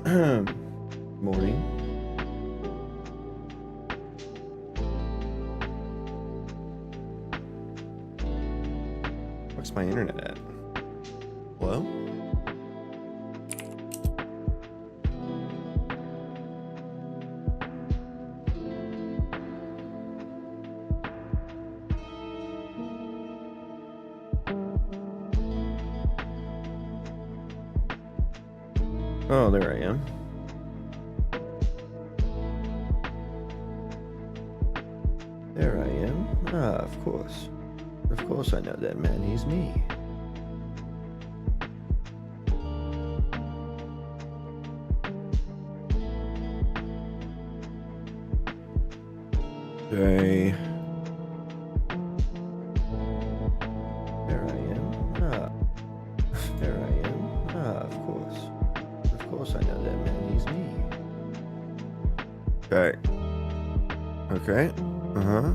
Morning. Where's my internet at? Hello? Oh, there I am. There I am. Ah, of course. Of course I know that man. He's me. Okay. There I am. Ah. There I am. Ah, of course. Of course I know that man. He's me. Okay. Okay. Uh-huh.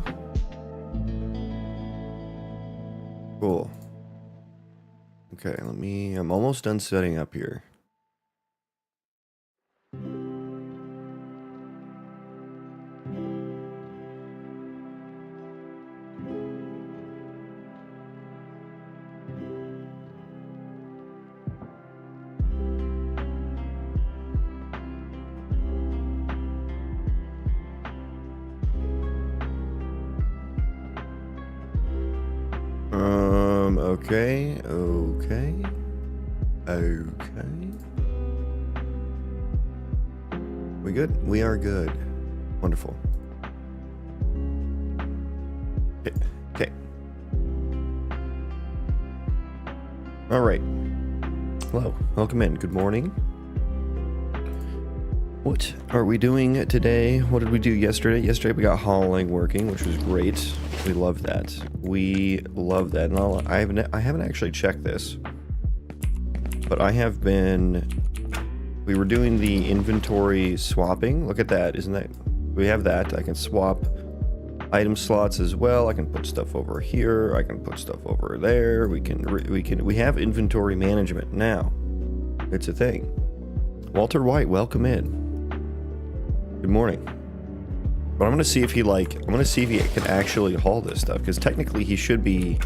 Cool. Okay, I'm almost done setting up here. Okay. We good? We are good. Wonderful. Okay. All right. Hello. Welcome in. Good morning. What are we doing today? What did we do yesterday? Yesterday we got hauling working, which was great. We love that. We love that. And I haven't actually checked this, but I have been. We were doing the inventory swapping. Look at that. Isn't that? We have that. I can swap item slots as well. I can put stuff over here. I can put stuff over there. We have inventory management now. It's a thing. Walter White, welcome in. Good morning. But I'm gonna see if he can actually haul this stuff, because technically he should do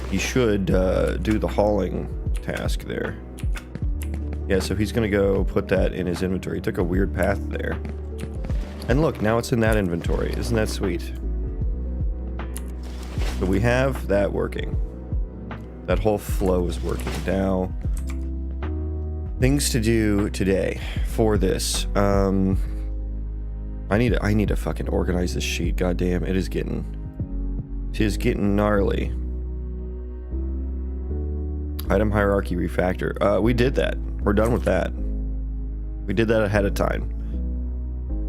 the hauling task there. Yeah, so he's gonna go put that in his inventory. He took a weird path there. And look, now it's in that inventory. Isn't that sweet? So we have that working. That whole flow is working. Now, things to do today for this. I need to fucking organize this sheet. Goddamn, it is getting gnarly. Item hierarchy refactor. We did that. We're done with that. We did that ahead of time.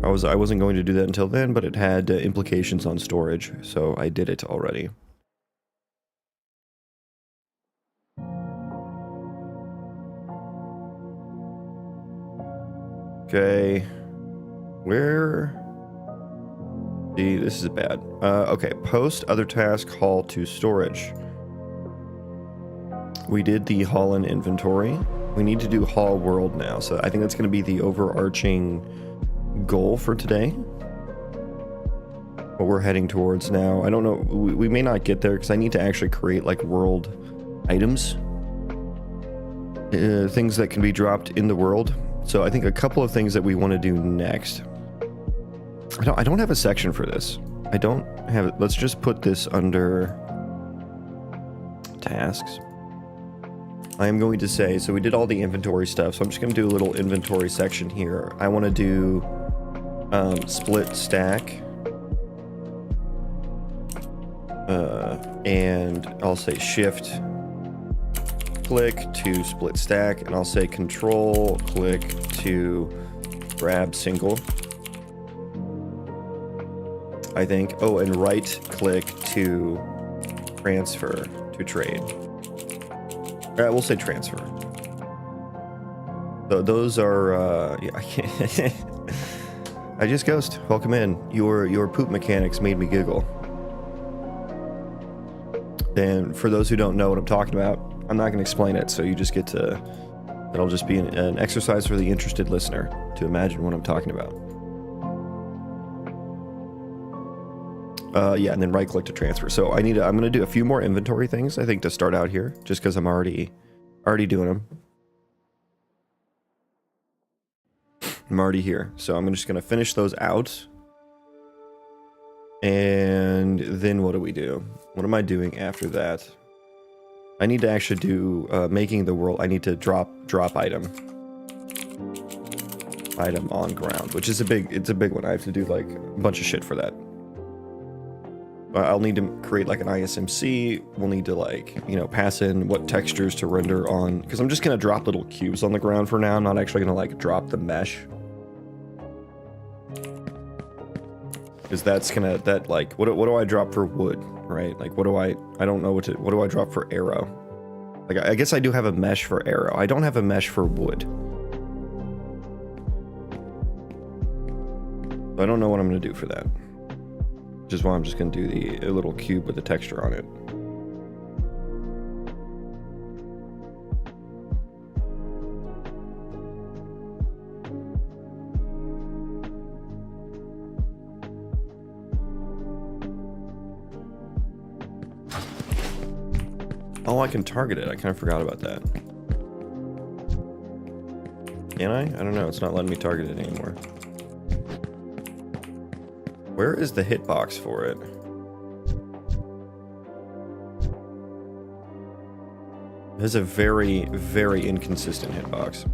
I wasn't going to do that until then, but it had implications on storage, so I did it already. Okay. Where? See, this is bad. Okay, post other task, haul to storage. We did the haul in inventory. We need to do haul world now, so I think that's going to be the overarching goal for today. What we're heading towards now. I don't know, we may not get there because I need to actually create like world items. Things that can be dropped in the world. So I think a couple of things that we want to do next. I don't have a section for this. I don't have it. Let's just put this under tasks. I am going to say, so we did all the inventory stuff, so I'm just going to do a little inventory section here. I want to do split stack. And I'll say shift click to split stack, and I'll say control click to grab single. I think. Oh, and right click to transfer to trade. We'll say transfer. So those are yeah, I can't. I just ghost. Welcome in. Your poop mechanics made me giggle. And for those who don't know what I'm talking about, I'm not going to explain it, so you just get to That'll just be an exercise for the interested listener to imagine what I'm talking about. Yeah, and then right click to transfer. So I'm gonna do a few more inventory things, I think, to start out here, just because I'm already doing them. I'm already here, so I'm just gonna finish those out. And then what do we do? What am I doing after that? I need to actually do making the world. I need to drop item on ground, which is a big one. I have to do like a bunch of shit for that. I'll need to create like an ISMC. We'll need to like, you know, pass in what textures to render on, because I'm just gonna drop little cubes on the ground for now. I'm not actually gonna like drop the mesh, because that's gonna, that like, what do I drop for wood, right? Like what do I don't know what do I drop for arrow? Like I guess I do have a mesh for arrow. I don't have a mesh for wood. So I don't know what I'm gonna do for that. Which is why I'm just gonna do a little cube with a texture on it. Oh, I can target it. I kind of forgot about that. Can I? I don't know. It's not letting me target it anymore. Where is the hitbox for it? It has a very, very inconsistent hitbox.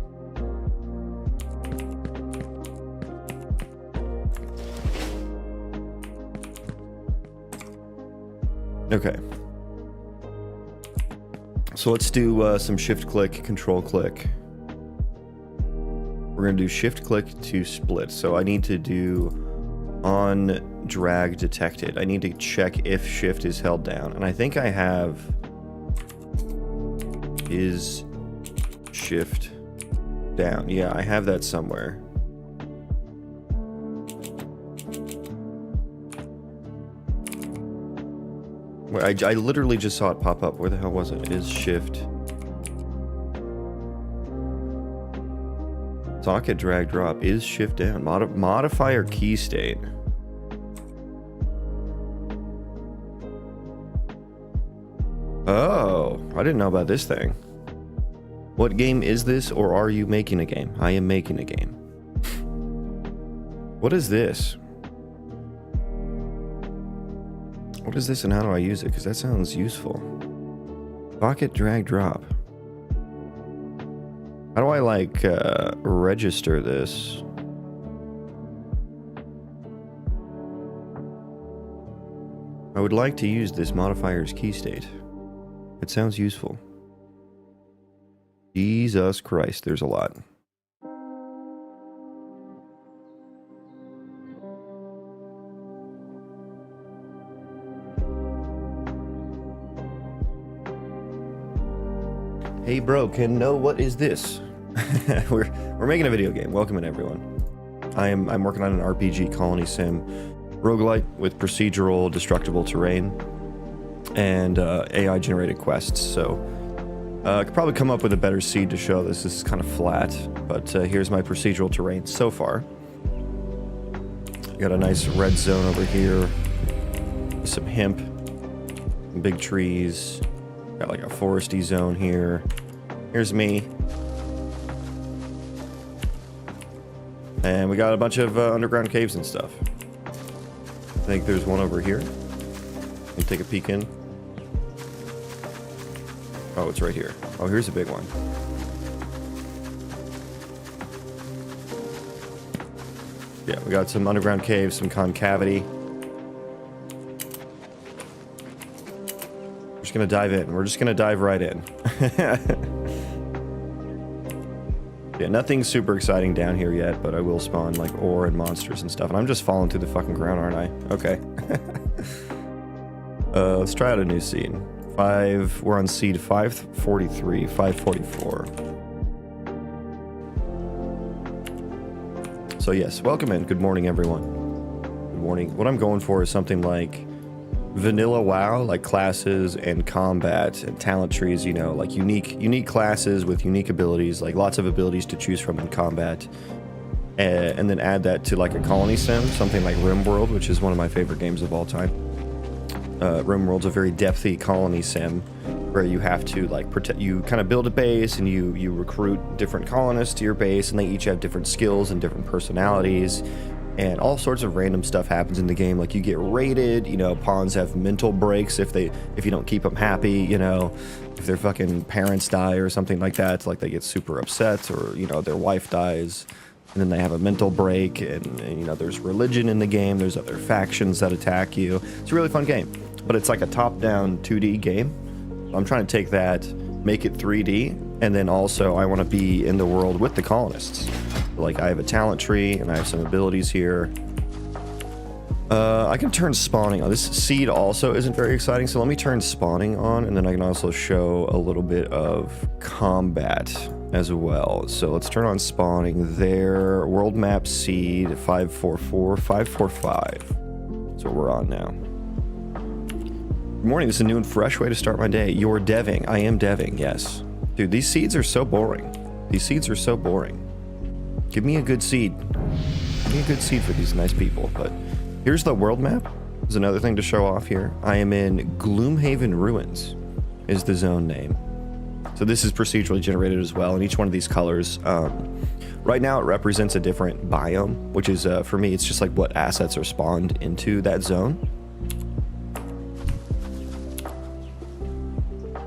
Okay. So let's do some shift click, control click. We're gonna do shift click to split. So I need to do on drag detected. I need to check if shift is held down. And I think I have is shift down. Yeah, I have that somewhere. I literally just saw it pop up. Where the hell was it? Is shift. Socket drag drop is shift down. Modifier key state. Oh, I didn't know about this thing. What game is this, or are you making a game? I am making a game. What is this? What is this and how do I use it? Because that sounds useful. Socket drag drop. How do I like register this? I would like to use this modifier's key state. It sounds useful. Jesus Christ, there's a lot. Hey bro, what is this? we're making a video game. Welcome in everyone. I'm working on an RPG, Colony Sim Roguelite, with procedural destructible terrain and AI generated quests. So I could probably come up with a better seed to show this. This is kind of flat, but here's my procedural terrain so far. Got a nice red zone over here, some hemp, some big trees. Got like a foresty zone here. Here's me. And we got a bunch of underground caves and stuff. I think there's one over here. Let me take a peek in. Oh, it's right here. Oh, here's a big one. Yeah, we got some underground caves, some concavity. We're just gonna dive in. We're just gonna dive right in. Yeah, nothing super exciting down here yet, but I will spawn like ore and monsters and stuff. And I'm just falling through the fucking ground, aren't I? Okay. Let's try out a new seed. We're on seed 543, 544. So yes, welcome in. Good morning, everyone. Good morning. What I'm going for is something like vanilla WoW, like classes and combat and talent trees, you know, like unique classes with unique abilities, like lots of abilities to choose from in combat. And then add that to like a colony sim, something like RimWorld, which is one of my favorite games of all time. RimWorld's a very depthy colony sim where you have to like protect, you kind of build a base and you recruit different colonists to your base, and they each have different skills and different personalities, and all sorts of random stuff happens in the game. Like you get raided, you know, pawns have mental breaks if you don't keep them happy, you know, if their fucking parents die or something like that, like they get super upset, or, you know, their wife dies. And then they have a mental break, and you know, there's religion in the game, there's other factions that attack you. It's a really fun game, but it's like a top-down 2D game. I'm trying to take that, make it 3D, and then also I want to be in the world with the colonists. Like I have a talent tree, and I have some abilities here. I can turn spawning on. This seed also isn't very exciting, so let me turn spawning on, and then I can also show a little bit of combat as well. So let's turn on spawning there. World map seed 544, 545. That's what we're on now. Good morning. This is a new and fresh way to start my day. You're deving. I am deving, yes. Dude, these seeds are so boring. These seeds are so boring. Give me a good seed. Give me a good seed for these nice people. But here's the world map. There's another thing to show off here. I am in Gloomhaven Ruins is the zone name. So this is procedurally generated as well, and each one of these colors, right now it represents a different biome, which is, for me, it's just like what assets are spawned into that zone.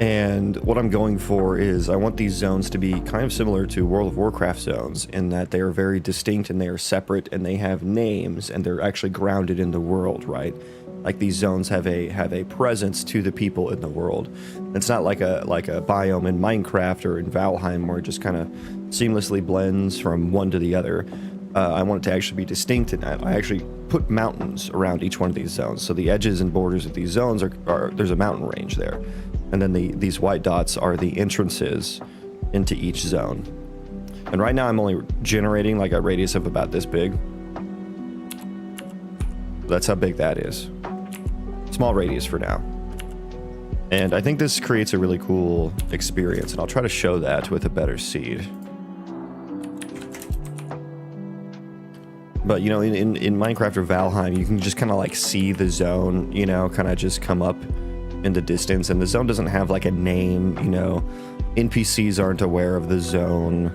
And what I'm going for is I want these zones to be kind of similar to World of Warcraft zones in that they are very distinct and they are separate and they have names and they're actually grounded in the world, right? Like these zones have a presence to the people in the world. It's not like a biome in Minecraft or in Valheim where it just kind of seamlessly blends from one to the other. I want it to actually be distinct, and I actually put mountains around each one of these zones. So the edges and borders of these zones are there's a mountain range there, and then these white dots are the entrances into each zone. And right now I'm only generating like a radius of about this big. That's how big that is. Small radius for now. And I think this creates a really cool experience, and I'll try to show that with a better seed. But, you know, in Minecraft or Valheim, you can just kind of like see the zone, you know, kind of just come up in the distance, and the zone doesn't have like a name, you know. NPCs aren't aware of the zone.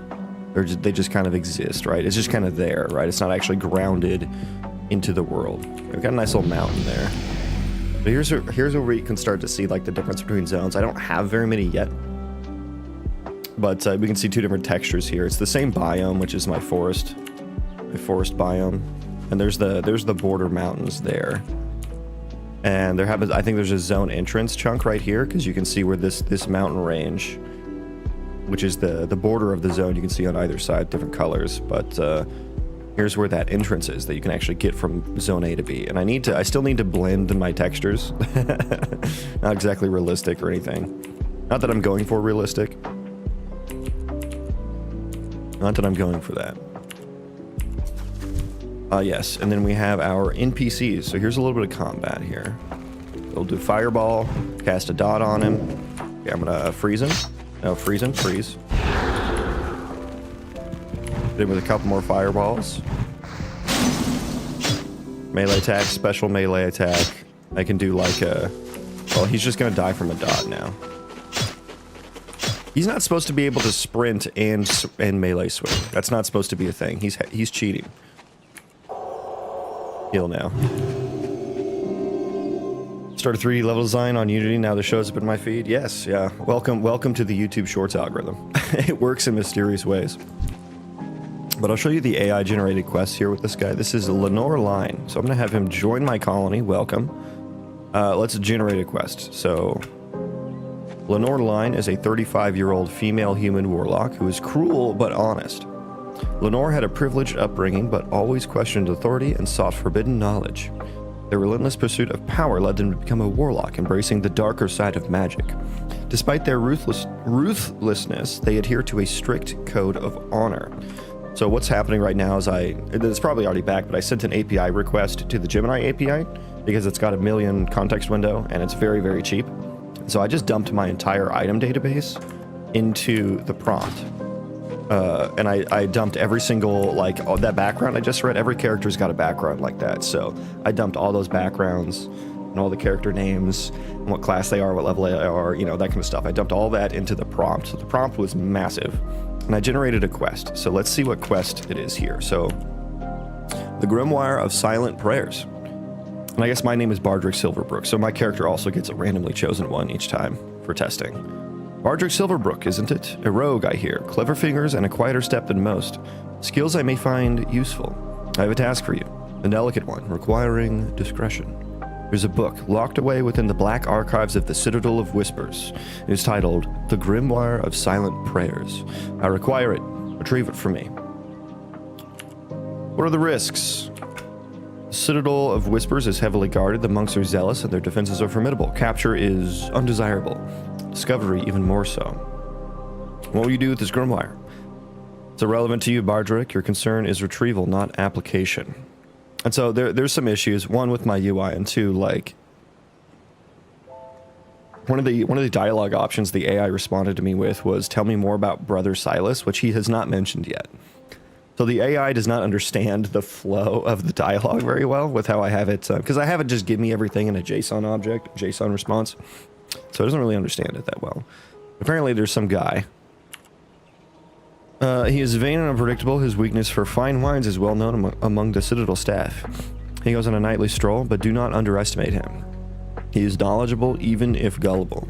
They just kind of exist, right? It's just kind of there, right? It's not actually grounded into the world. We've got a nice little mountain there. But here's where we can start to see like the difference between zones. I don't have very many yet, but we can see two different textures here. It's the same biome, which is my forest biome, and there's the border mountains there. And there happens, I think there's a zone entrance chunk right here, because you can see where this mountain range, which is the border of the zone, you can see on either side, different colors. But here's where that entrance is that you can actually get from zone A to B. And I still need to blend my textures. Not exactly realistic or anything. Not that I'm going for realistic. Not that I'm going for that. Yes, and then we have our NPCs. So here's a little bit of combat here. We'll do fireball, cast a dot on him. Okay, I'm gonna freeze him. No, freeze him, freeze. Hit him with a couple more fireballs. Melee attack, special melee attack. I can do like a... Well, he's just gonna die from a dot now. He's not supposed to be able to sprint and melee swing. That's not supposed to be a thing. He's cheating. Heal now. Start a 3D level design on Unity. Now this shows up in my feed. Yes, yeah. Welcome to the YouTube Shorts algorithm. It works in mysterious ways. But I'll show you the AI generated quests here with this guy. This is Lenore Line. So I'm gonna have him join my colony. Welcome. Let's generate a quest. So Lenore Line is a 35-year-old female human warlock who is cruel but honest. Lenore had a privileged upbringing but always questioned authority and sought forbidden knowledge. Their relentless pursuit of power led them to become a warlock, embracing the darker side of magic. Despite their ruthlessness, they adhere to a strict code of honor. So what's happening right now is it's probably already back, but I sent an API request to the Gemini API, because it's got a million context window and it's very, very cheap. So I just dumped my entire item database into the prompt. And I dumped every single, like, that background I just read, every character's got a background like that. So I dumped all those backgrounds and all the character names, and what class they are, what level they are, you know, that kind of stuff. I dumped all that into the prompt. So the prompt was massive. And I generated a quest. So let's see what quest it is here. So, the Grimoire of Silent Prayers. And I guess my name is Bardrick Silverbrook, so my character also gets a randomly chosen one each time for testing. Bardrick Silverbrook, isn't it? A rogue, I hear. Clever fingers and a quieter step than most. Skills I may find useful. I have a task for you. A delicate one, requiring discretion. There's a book locked away within the black archives of the Citadel of Whispers. It is titled The Grimoire of Silent Prayers. I require it. Retrieve it for me. What are the risks? The Citadel of Whispers is heavily guarded. The monks are zealous and their defenses are formidable. Capture is undesirable. Discovery even more so. What will you do with this grimoire? It's irrelevant to you, Bardrick. Your concern is retrieval, not application. And so there's some issues. One with my UI, and two, like, one of the dialogue options the AI responded to me with was, "Tell me more about Brother Silas," which he has not mentioned yet. So the AI does not understand the flow of the dialogue very well with how I have it, because I have it just give me everything in a JSON object, JSON response. So it doesn't really understand it that well. Apparently there's some guy. He is vain and unpredictable. His weakness for fine wines is well known among the Citadel staff. He goes on a nightly stroll, but do not underestimate him. He is knowledgeable, even if gullible.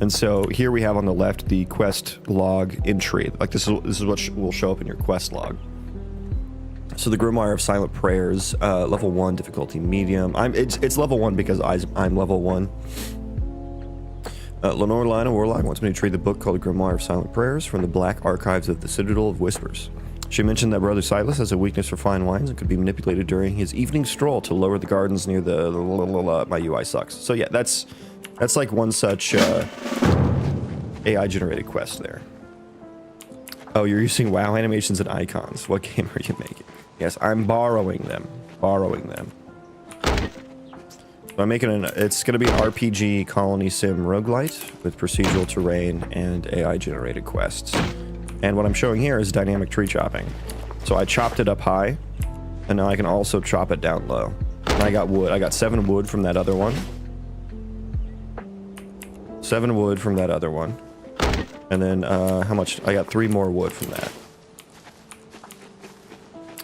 And so here we have on the left the quest log entry. Like this is what will show up in your quest log. So the Grimoire of Silent Prayers, level 1, difficulty medium. It's level 1 because I'm level 1. Lenore Lina Warlock wants me to read the book called Grimoire of Silent Prayers from the black archives of the Citadel of Whispers. She mentioned that Brother Silas has a weakness for fine wines and could be manipulated during his evening stroll to lower the gardens near the my UI sucks. So yeah, that's like one such AI generated quest there. Oh, you're using WoW animations and icons. What game are you making? Yes, I'm borrowing them. So I'm making it's going to be an RPG Colony Sim Roguelite with procedural terrain and AI generated quests. And what I'm showing here is dynamic tree chopping. So I chopped it up high, and now I can also chop it down low. And I got wood. I got 7 wood from that other one. 7 wood from that other one. And then, how much? I got 3 more wood from that.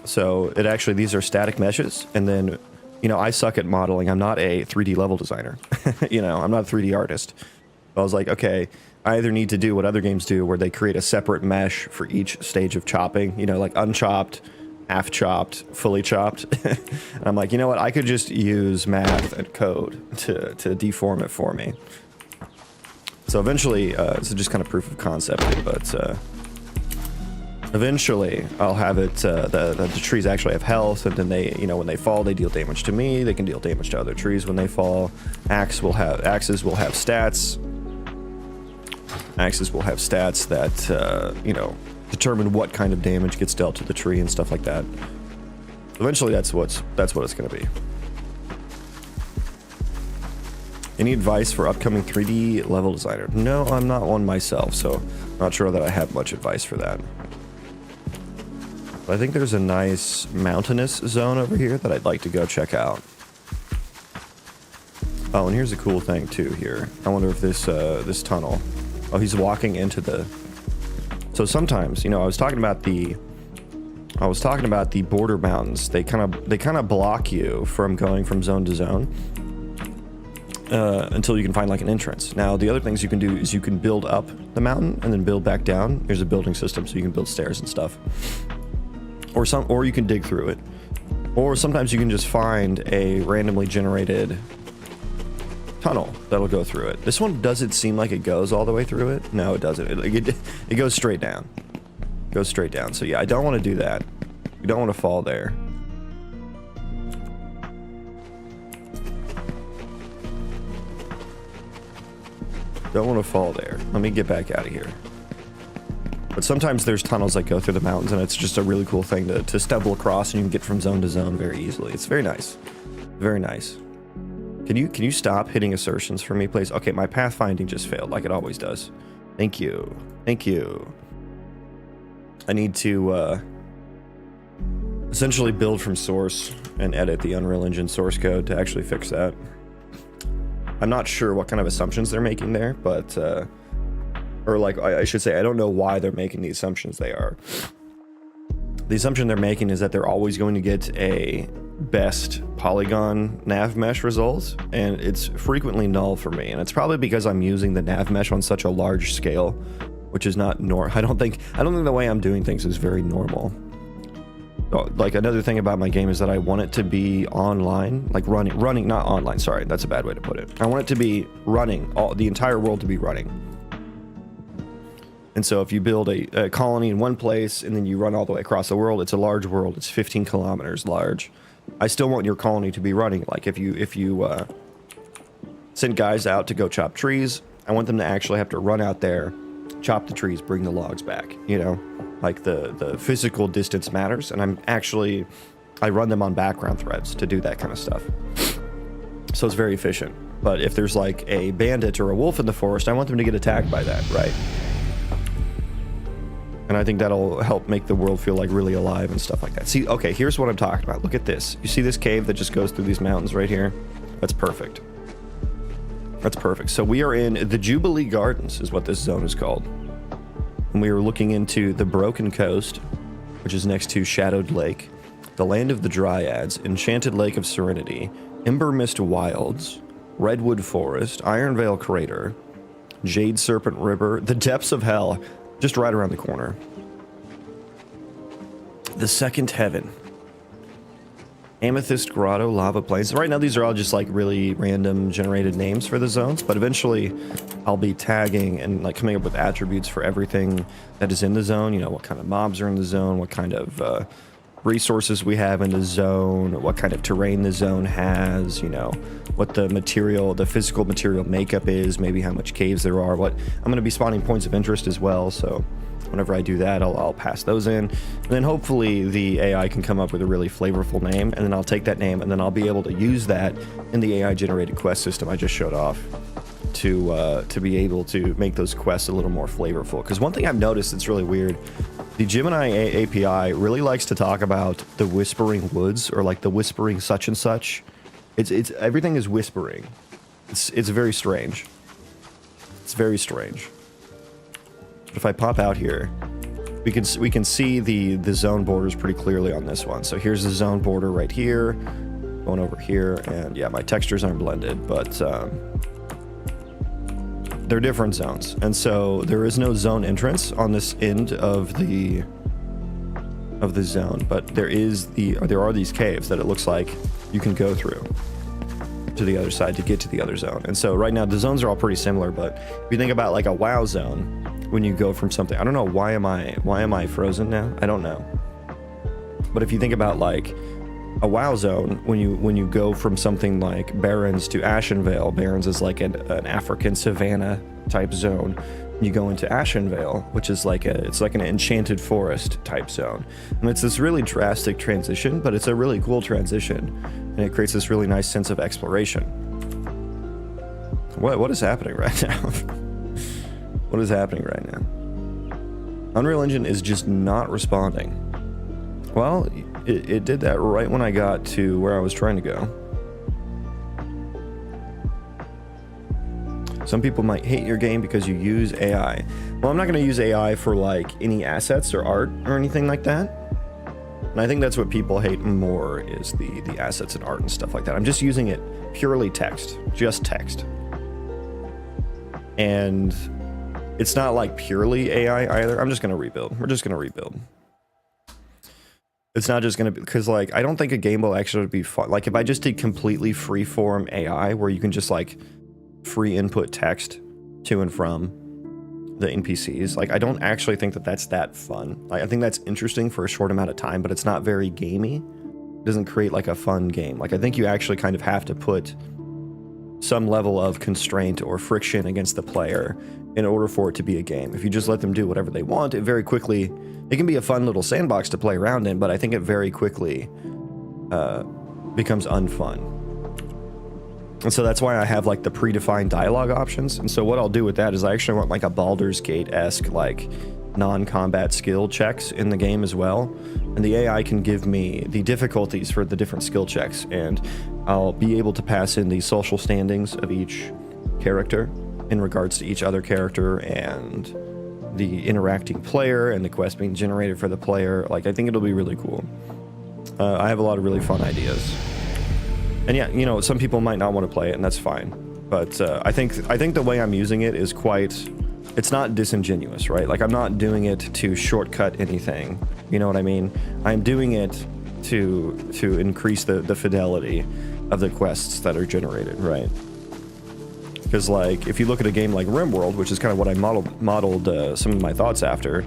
So it actually, these are static meshes, and then, you know, I suck at modeling. I'm not a 3D level designer. You know, I'm not a 3D artist. I was like, okay, I either need to do what other games do, where they create a separate mesh for each stage of chopping, you know, like unchopped, half chopped, fully chopped. And I'm like, you know what? I could just use math and code to deform it for me. So eventually, it's just kind of proof of concept, but eventually I'll have it, the trees actually have health, and then they, you know, when they fall, they deal damage to me. They can deal damage to other trees when they fall. Axes will have stats. Axes will have stats that, you know, determine what kind of damage gets dealt to the tree and stuff like that. Eventually, that's what it's going to be. Any advice for upcoming 3D level designer? No, I'm not one myself, so I'm not sure that I have much advice for that. But I think there's a nice mountainous zone over here that I'd like to go check out. Oh, and here's a cool thing too here. I wonder if this tunnel. Oh, he's walking into the. So sometimes, you know, I was talking about the border mountains. They kind of block you from going from zone to zone. Until you can find like an entrance. Now the other things you can do is you can build up the mountain and then build back down. There's a building system, so you can build stairs and stuff. Or you can dig through it. Or sometimes you can just find a randomly generated tunnel that'll go through it. This one doesn't seem like it goes all the way through it. No, it doesn't. It goes straight down. It goes straight down. So yeah, I don't want to do that. We don't want to fall there. Don't want to fall there. Let me get back out of here. But sometimes there's tunnels that go through the mountains, and it's just a really cool thing to stumble across, and you can get from zone to zone very easily. It's very nice. Very nice. Can you stop hitting assertions for me, please? Okay, my pathfinding just failed, like it always does. Thank you. Thank you. I need to essentially build from source and edit the Unreal Engine source code to actually fix that. I'm not sure what kind of assumptions they're making there, but or like I should say, I don't know why they're making the assumptions they are. The assumption they're making is that they're always going to get a best polygon nav mesh result, and it's frequently null for me, and it's probably because I'm using the nav mesh on such a large scale, which is not I don't think the way I'm doing things is very normal. Like, another thing about my game is that I want it to be online, like running, not online, sorry, that's a bad way to put it. I want it to be running, the entire world to be running. And so if you build a colony in one place and then you run all the way across the world, it's a large world, it's 15 kilometers large. I still want your colony to be running. Like, if you send guys out to go chop trees, I want them to actually have to run out there, chop the trees, bring the logs back, you know? Like, the physical distance matters, and I run them on background threads to do that kind of stuff. So it's very efficient. But if there's like a bandit or a wolf in the forest, I want them to get attacked by that, right? And I think that'll help make the world feel like really alive and stuff like that. See, okay, here's what I'm talking about. Look at this. You see this cave that just goes through these mountains right here? That's perfect. That's perfect. So we are in the Jubilee Gardens is what this zone is called. And we are looking into the Broken Coast, which is next to Shadowed Lake, the Land of the Dryads, Enchanted Lake of Serenity, Ember Mist Wilds, Redwood Forest, Ironvale Crater, Jade Serpent River, the Depths of Hell, just right around the corner. The Second Heaven, Amethyst Grotto, Lava Plains. Right now these are all just like really random generated names for the zones, but eventually I'll be tagging and like coming up with attributes for everything that is in the zone. You know, what kind of mobs are in the zone, what kind of resources we have in the zone, what kind of terrain the zone has, you know, what the material, the physical material makeup is, maybe how much caves there are. What I'm going to be spawning points of interest as well, so whenever I do that, I'll pass those in, and then hopefully the AI can come up with a really flavorful name, and then I'll take that name and then I'll be able to use that in the AI generated quest system I just showed off to be able to make those quests a little more flavorful. Because one thing I've noticed that's really weird, the Gemini API really likes to talk about the whispering woods, or like the whispering such and such. It's everything is whispering. It's very strange. It's very strange. But if I pop out here, we can see the zone borders pretty clearly on this one. So here's the zone border right here, going over here, and yeah, my textures aren't blended, but they're different zones, and so there is no zone entrance on this end of the zone, but there are these caves that it looks like you can go through to the other side to get to the other zone. And so right now the zones are all pretty similar, but if you think about like a WoW zone, when you go from something, I don't know, why am I frozen now? I don't know. But if you think about like a WoW zone, when you go from something like Barrens to Ashenvale, Barrens is like an African savanna type zone. You go into Ashenvale, which is like an enchanted forest type zone, and it's this really drastic transition, but it's a really cool transition, and it creates this really nice sense of exploration. What is happening right now? What is happening right now? Unreal Engine is just not responding. Well, it did that right when I got to where I was trying to go. Some people might hate your game because you use AI. Well, I'm not going to use AI for like any assets or art or anything like that. And I think that's what people hate more, is the assets and art and stuff like that. I'm just using it purely text, just text. And it's not like purely AI either. I'm just going to rebuild. We're just going to rebuild. It's not just going to be, because like, I don't think a game will actually be fun. Like if I just did completely free-form AI where you can just like free input text to and from the NPCs, like I don't actually think that that's that fun. Like, I think that's interesting for a short amount of time, but it's not very gamey. It doesn't create like a fun game. Like I think you actually kind of have to put some level of constraint or friction against the player in order for it to be a game. If you just let them do whatever they want, it very quickly, it can be a fun little sandbox to play around in, but I think it very quickly becomes unfun. And so that's why I have like the predefined dialogue options. And so what I'll do with that is I actually want like a Baldur's Gate-esque like non-combat skill checks in the game as well. And the AI can give me the difficulties for the different skill checks, and I'll be able to pass in the social standings of each character in regards to each other character and the interacting player and the quest being generated for the player. Like, I think it'll be really cool. I have a lot of really fun ideas. And yeah, you know, some people might not want to play it, and that's fine. But I think the way I'm using it is quite... It's not disingenuous, right? Like, I'm not doing it to shortcut anything. You know what I mean? I'm doing it to increase the fidelity of the quests that are generated, right? Because, like, if you look at a game like RimWorld, which is kind of what I modeled some of my thoughts after,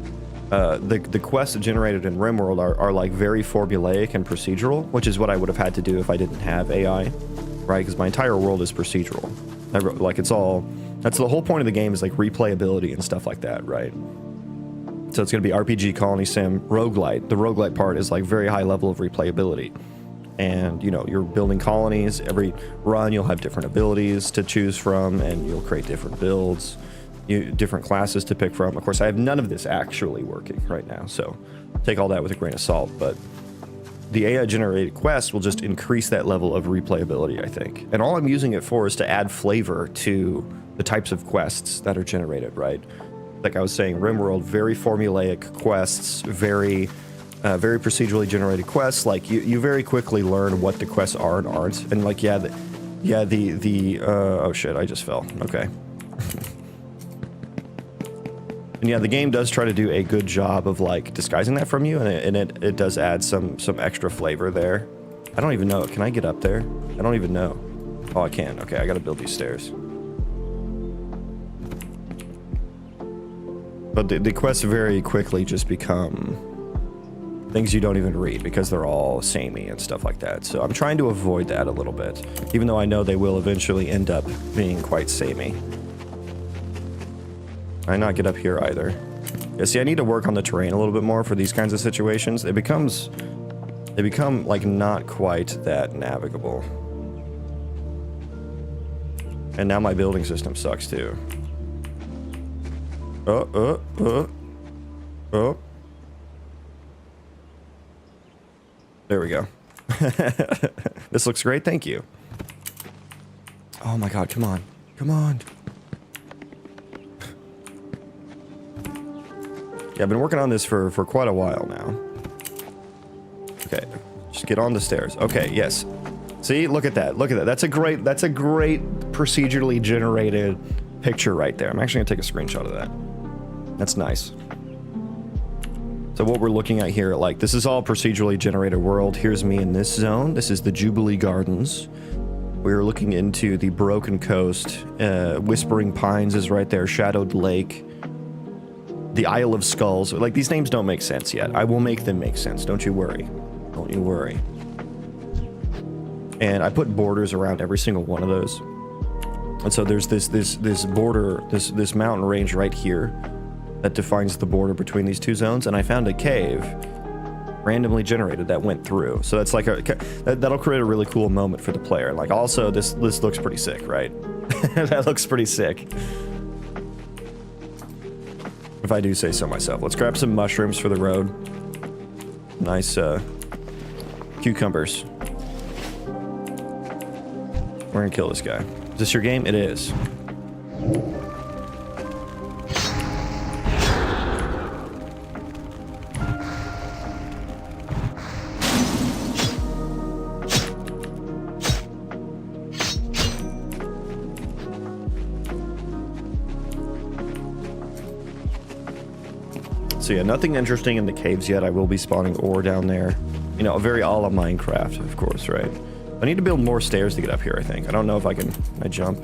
the quests generated in RimWorld are like very formulaic and procedural, which is what I would have had to do if I didn't have AI, right? Because my entire world is procedural. Like, it's all... That's the whole point of the game, is like replayability and stuff like that, right? So it's going to be RPG, Colony Sim, Roguelite. The Roguelite part is like very high level of replayability. And, you know, you're building colonies. Every run, you'll have different abilities to choose from, and you'll create different builds, different classes to pick from. Of course, I have none of this actually working right now, so take all that with a grain of salt. But the AI-generated quests will just increase that level of replayability, I think. And all I'm using it for is to add flavor to the types of quests that are generated, right? Like I was saying, RimWorld, very formulaic quests, very procedurally generated quests. Like, you very quickly learn what the quests are and aren't. And like, oh shit, I just fell. Okay. And yeah, the game does try to do a good job of like disguising that from you, and it does add some extra flavor there. I don't even know. Can I get up there? I don't even know. Oh, I can. Okay, I gotta build these stairs. But the quests very quickly just become things you don't even read because they're all samey and stuff like that. So I'm trying to avoid that a little bit, even though I know they will eventually end up being quite samey. I not get up here either. Yeah, see, I need to work on the terrain a little bit more for these kinds of situations. They become like not quite that navigable. And now my building system sucks too. Oh. There we go. This looks great, thank you. Oh my god, come on. Come on. Yeah, I've been working on this for quite a while now. Okay, just get on the stairs. Okay, yes. See, look at that. Look at that. That's a great procedurally generated picture right there. I'm actually gonna take a screenshot of that. That's nice. So what we're looking at here, like, this is all procedurally generated world. Here's me in this zone. This is the Jubilee Gardens. We're looking into the Broken Coast. Whispering Pines is right there. Shadowed Lake. The Isle of Skulls. Like, these names don't make sense yet. I will make them make sense. Don't you worry. Don't you worry. And I put borders around every single one of those. And so there's this border, this mountain range right here that defines the border between these two zones. And I found a cave randomly generated that went through. So that's like that'll create a really cool moment for the player. Like, also this looks pretty sick, right? That looks pretty sick. If I do say so myself. Let's grab some mushrooms for the road. Nice cucumbers. We're gonna kill this guy. Is this your game? It is. So yeah, nothing interesting in the caves yet. I will be spawning ore down there. You know, very a la Minecraft, of course, right? I need to build more stairs to get up here, I think. I don't know if I can... I jump.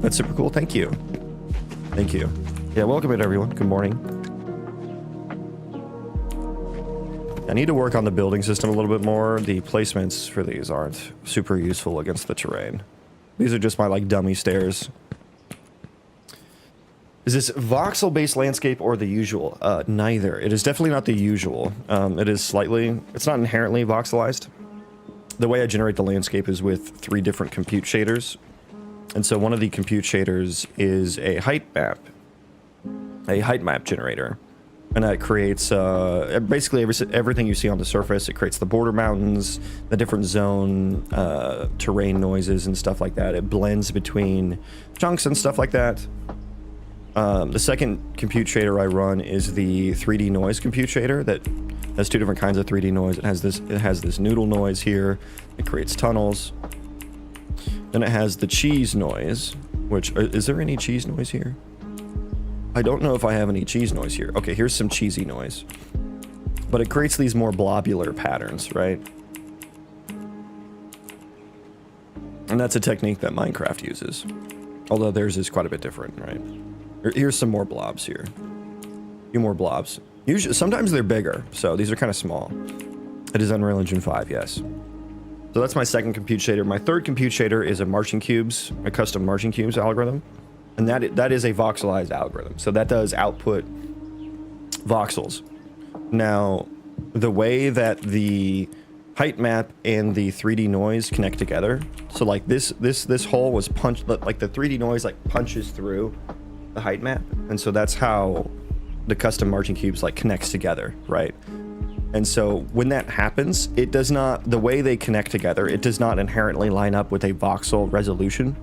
That's super cool. Thank you. Thank you. Yeah, welcome in, everyone. Good morning. I need to work on the building system a little bit more. The placements for these aren't super useful against the terrain. These are just my, like, dummy stairs. Is this voxel-based landscape or the usual? Neither. It is definitely not the usual. It is slightly... It's not inherently voxelized. the way I generate the landscape is with 3 different compute shaders. And so one of the compute shaders is a height map generator. And that creates basically everything you see on the surface. It creates the border mountains, the different zone terrain noises and stuff like that. It blends between chunks and stuff like that. The second compute shader I run is the 3D noise compute shader that has 2 different kinds of 3D noise. It has this noodle noise here. It creates tunnels. Then it has the cheese noise, which is there any cheese noise here? I don't know if I have any cheese noise here. Okay, here's some cheesy noise. But it creates these more blobular patterns, right? And that's a technique that Minecraft uses. Although theirs is quite a bit different, right? Here's some more blobs here. A few more blobs. Usually, sometimes they're bigger, so these are kind of small. It is Unreal Engine 5, yes. So that's my second compute shader. My third compute shader is a custom marching cubes algorithm. And that is a voxelized algorithm. So that does output voxels. Now, the way that the height map and the 3D noise connect together. So like this hole was punched, like the 3D noise like punches through the height map. And so that's how the custom marching cubes like connects together, right? And so when that happens, it does not, the way they connect together, it does not inherently line up with a voxel resolution.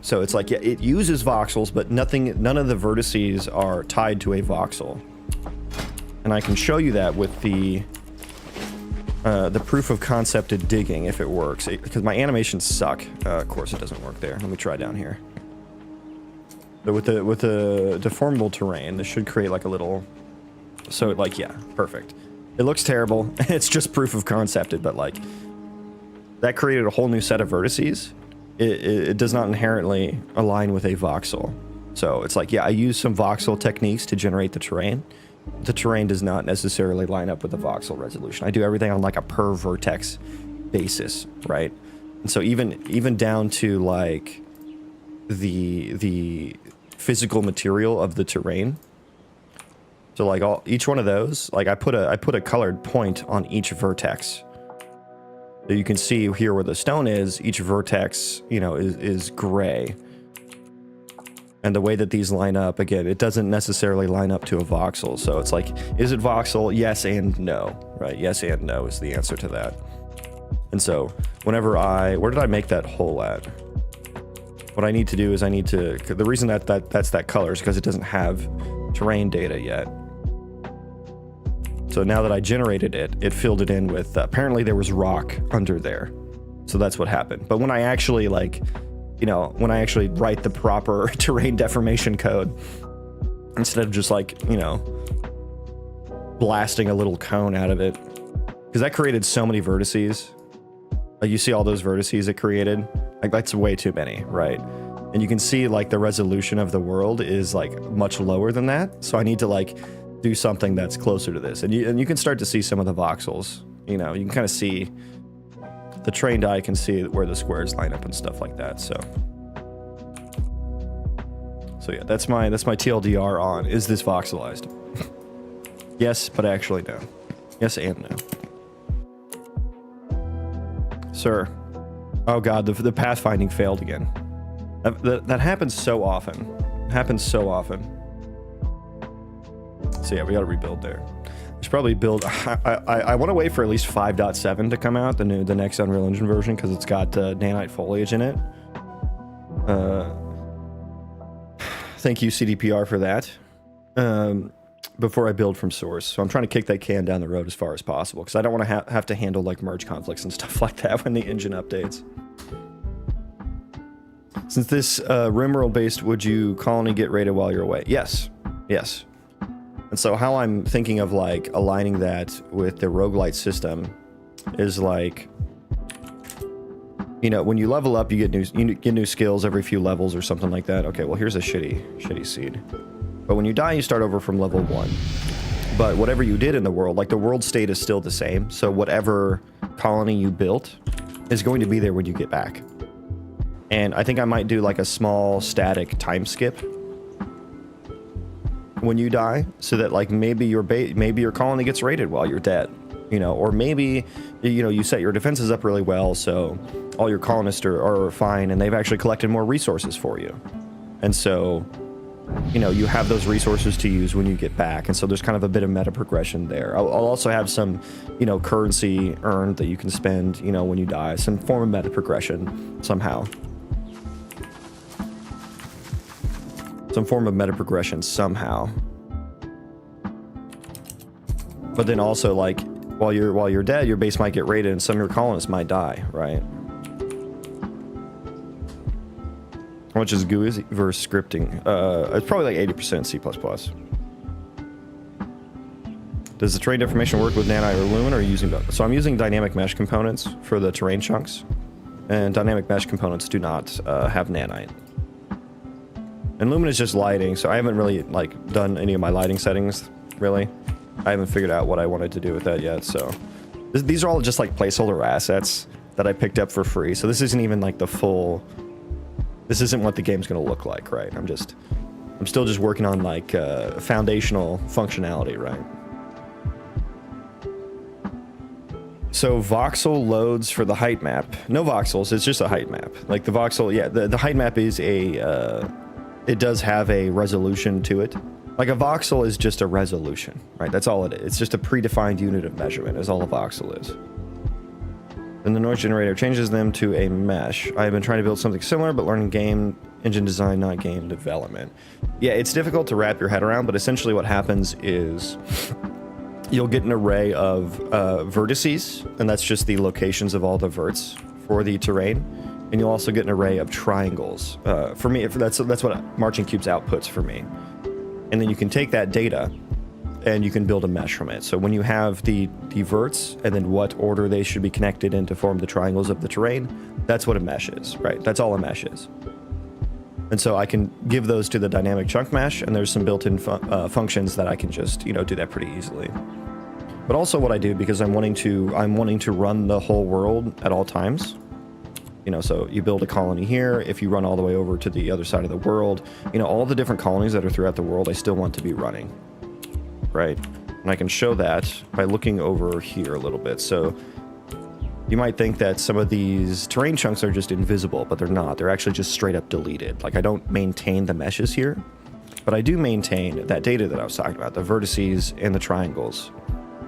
So it's like, yeah, it uses voxels, but none of the vertices are tied to a voxel. And I can show you that with the proof of concept of digging, if it works, because my animations suck. Of course it doesn't work there. Let me try down here. But with the deformable terrain, this should create like a little, so like, yeah, perfect. It looks terrible. It's just proof of concept, but like that created a whole new set of vertices. It does not inherently align with a voxel. So it's like, yeah, I use some voxel techniques to generate the terrain. The terrain does not necessarily line up with the voxel resolution. I do everything on like a per vertex basis, right? And so even down to like the physical material of the terrain. So like each one of those, like I put a colored point on each vertex. So you can see here where the stone is, each vertex, you know, is gray. And the way that these line up, again, it doesn't necessarily line up to a voxel. So it's like, is it voxel? Yes and no, right? Yes and no is the answer to that. And so whenever where did I make that hole at? What I need to do is the reason that's that color is because it doesn't have terrain data yet. So now that I generated it, it filled it in with, apparently there was rock under there. So that's what happened. But when I actually like, you know, when I actually write the proper terrain deformation code, instead of just like, you know, blasting a little cone out of it, because that created so many vertices. Like you see all those vertices it created, like that's way too many, right? And you can see like the resolution of the world is like much lower than that. So I need to like do something that's closer to this. And you can start to see some of the voxels, you know, you can kind of see the trained eye can see where the squares line up and stuff like that. So yeah, that's my TLDR on, is this voxelized? Yes, but actually no. Yes and no. Sir. Oh god, the pathfinding failed again. That happens so often. It happens so often. So yeah, we gotta rebuild there. We should probably build. I want to wait for at least 5.7 to come out, the next Unreal Engine version, because it's got nanite foliage in it. Thank you CDPR for that. Before I build from source, so I'm trying to kick that can down the road as far as possible, because I don't want to have to handle like merge conflicts and stuff like that when the engine updates. Since this rimworld based, would you colony get raided while you're away? Yes. Yes. And so how I'm thinking of like aligning that with the roguelite system is like, you know, when you level up, you get new skills every few levels or something like that. Okay, well here's a shitty seed. But when you die, you start over from level 1. But whatever you did in the world, like the world state is still the same. So whatever colony you built is going to be there when you get back. And I think I might do like a small static time skip when you die, so that like maybe your colony gets raided while you're dead. you know, or maybe, you know, you set your defenses up really well, so all your colonists are fine, and they've actually collected more resources for you. And so, you know, you have those resources to use when you get back. And so there's kind of a bit of meta progression there. I'll also have some, you know, currency earned that you can spend, you know, when you die, some form of meta progression somehow. Some form of meta progression somehow. But then also, like, while you're dead, your base might get raided and some of your colonists might die, right? How much is GUI versus scripting? It's probably like 80% C++. Does the terrain deformation work with nanite or lumen, or are you using both? So I'm using dynamic mesh components for the terrain chunks, and dynamic mesh components do not have nanite. And lumen is just lighting, so I haven't really like done any of my lighting settings, really. I haven't figured out what I wanted to do with that yet, so. These are all just like placeholder assets that I picked up for free, so this isn't even like the full... This isn't what the game's gonna look like, right? I'm still just working on like foundational functionality, right? So voxel loads for the height map. No voxels, it's just a height map. Like the voxel, yeah, the height map is a, it does have a resolution to it. Like a voxel is just a resolution, right? That's all it is. It's just a predefined unit of measurement is all a voxel is. Then the noise generator changes them to a mesh. I have been trying to build something similar, but learning game engine design, not game development. Yeah, it's difficult to wrap your head around, but essentially what happens is you'll get an array of vertices, and that's just the locations of all the verts for the terrain. And you'll also get an array of triangles. For me, that's what Marching Cubes outputs for me. And then you can take that data and you can build a mesh from it. So when you have the verts and then what order they should be connected in to form the triangles of the terrain, that's what a mesh is, right? That's all a mesh is. And so I can give those to the dynamic chunk mesh, and there's some built-in functions that I can just, you know, do that pretty easily. But also what I do, because I'm wanting to run the whole world at all times. You know, so you build a colony here. If you run all the way over to the other side of the world, you know, all the different colonies that are throughout the world, I still want to be running, right? And I can show that by looking over here a little bit. So you might think that some of these terrain chunks are just invisible, but they're not. They're actually just straight up deleted. Like I don't maintain the meshes here, but I do maintain that data that I was talking about, the vertices and the triangles,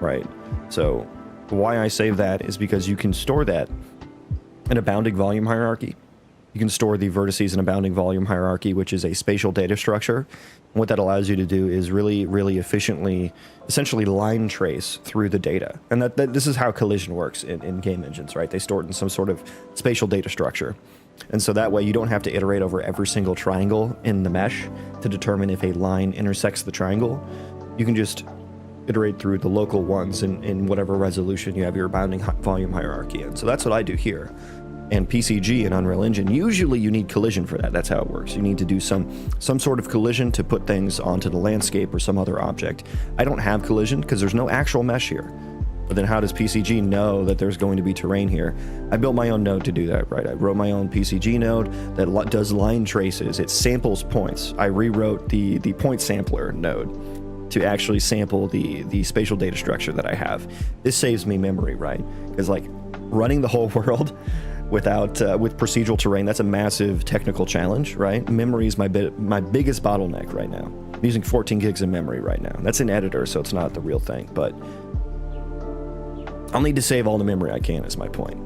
right? So why I save that is because you can store that in a bounding volume hierarchy. You can store the vertices in a bounding volume hierarchy, which is a spatial data structure. And what that allows you to do is really, really efficiently, essentially line trace through the data. And this is how collision works in game engines, right? They store it in some sort of spatial data structure. And so that way you don't have to iterate over every single triangle in the mesh to determine if a line intersects the triangle. You can just iterate through the local ones in whatever resolution you have your bounding volume hierarchy in. So that's what I do here. And PCG and Unreal Engine, usually you need collision for that. That's how it works. You need to do some sort of collision to put things onto the landscape or some other object. I don't have collision because there's no actual mesh here. But then how does PCG know that there's going to be terrain here? I built my own node to do that, right? I wrote my own PCG node that does line traces. It samples points. I rewrote the point sampler node to actually sample the spatial data structure that I have. This saves me memory, right? Because like running the whole world with procedural terrain, that's a massive technical challenge, right? Memory is my biggest bottleneck right now. I'm using 14 gigs of memory right now. That's an editor, so it's not the real thing, but I'll need to save all the memory I can is my point.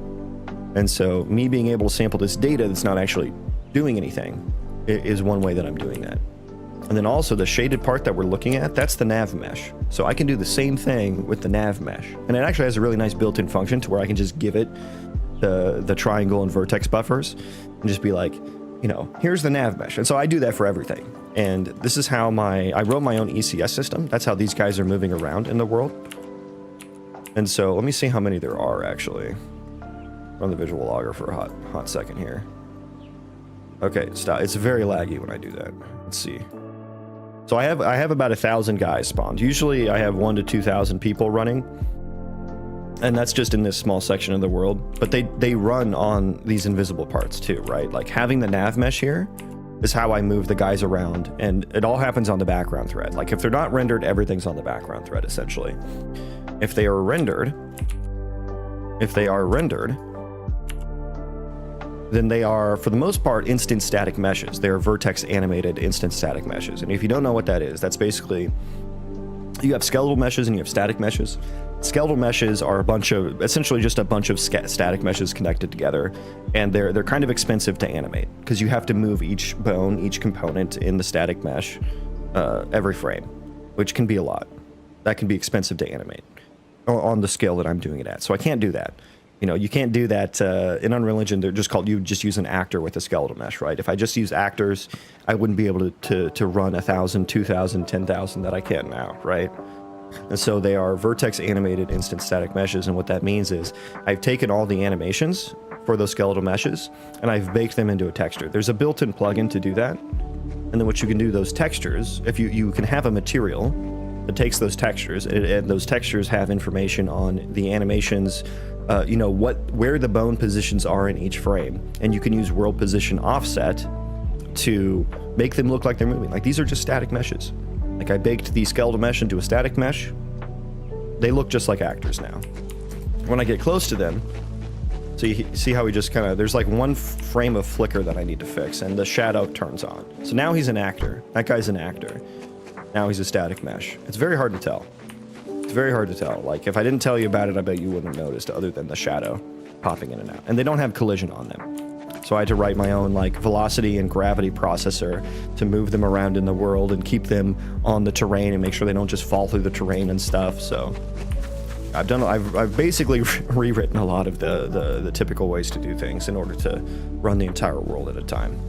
And so me being able to sample this data that's not actually doing anything is one way that I'm doing that. And then also the shaded part that we're looking at, that's the nav mesh. So I can do the same thing with the nav mesh. And it actually has a really nice built-in function to where I can just give it the triangle and vertex buffers and just be like, you know, here's the nav mesh. And so I do that for everything. And this is how I wrote my own ECS system. That's how these guys are moving around in the world. And so let me see how many there are actually. Run the visual logger for a hot second here. Okay, stop. It's very laggy when I do that. Let's see. So I have about 1,000 guys spawned. Usually I have 1,000 to 2,000 people running. And that's just in this small section of the world. But they run on these invisible parts too, right? Like having the nav mesh here is how I move the guys around, and it all happens on the background thread. Like if they're not rendered, everything's on the background thread essentially. If they are rendered, then they are, for the most part, instant static meshes. They are vertex animated instant static meshes. And if you don't know what that is, that's basically, you have skeletal meshes and you have static meshes. Skeletal meshes are essentially just a bunch of static meshes connected together, and they're kind of expensive to animate because you have to move each bone, each component in the static mesh every frame, which can be a lot. That can be expensive to animate on the scale that I'm doing it at. So I can't do that. You know, you can't do that in Unreal Engine. They're just called, you just use an actor with a skeletal mesh, right? If I just use actors, I wouldn't be able to run 1,000, 2,000, 10,000 that I can now, right? And so they are vertex animated instant static meshes. And what that means is I've taken all the animations for those skeletal meshes and I've baked them into a texture. There's a built-in plugin to do that. And then what you can do, those textures, if you can have a material that takes those textures, and those textures have information on the animations, you know, where the bone positions are in each frame, and you can use world position offset to make them look like they're moving. Like these are just static meshes. Like I baked the skeletal mesh into a static mesh. They look just like actors now. When I get close to them, so you see how we just kind of, there's like one frame of flicker that I need to fix, and the shadow turns on. So now he's an actor. That guy's an actor. Now he's a static mesh. It's very hard to tell. It's very hard to tell. Like, if I didn't tell you about it, I bet you wouldn't have noticed, other than the shadow popping in and out. And they don't have collision on them. So I had to write my own, like, velocity and gravity processor to move them around in the world and keep them on the terrain and make sure they don't just fall through the terrain and stuff. So I've basically rewritten a lot of the typical ways to do things in order to run the entire world at a time.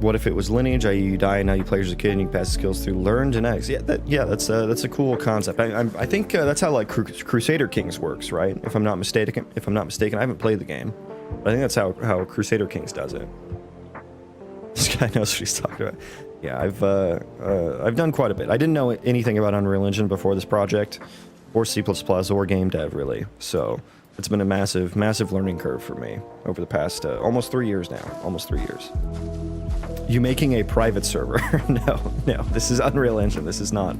What if it was lineage, i.e. you die and now you play as a kid and you pass the skills through learned and X? Yeah, that's a cool concept. I think that's how like Crusader Kings works, right? If I'm not mistaken, I haven't played the game, but I think that's how Crusader Kings does it. This guy knows what he's talking about. Yeah, I've done quite a bit. I didn't know anything about Unreal Engine before this project, or C++ or game dev really. So it's been a massive learning curve for me over the past almost 3 years now. Almost 3 years. You making a private server? No, this is Unreal Engine. This is not.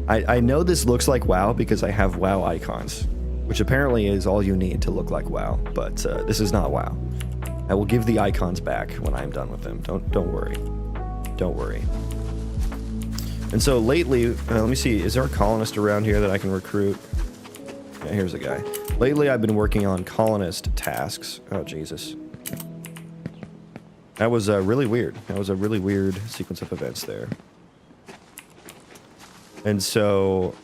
I know this looks like WoW because I have WoW icons, which apparently is all you need to look like WoW, but this is not WoW. I will give the icons back when I'm done with them. Don't worry. Don't worry. And so lately, let me see, is there a colonist around here that I can recruit? Yeah, here's a guy. Lately, I've been working on colonist tasks. Oh, Jesus. That was really weird. That was a really weird sequence of events there. And so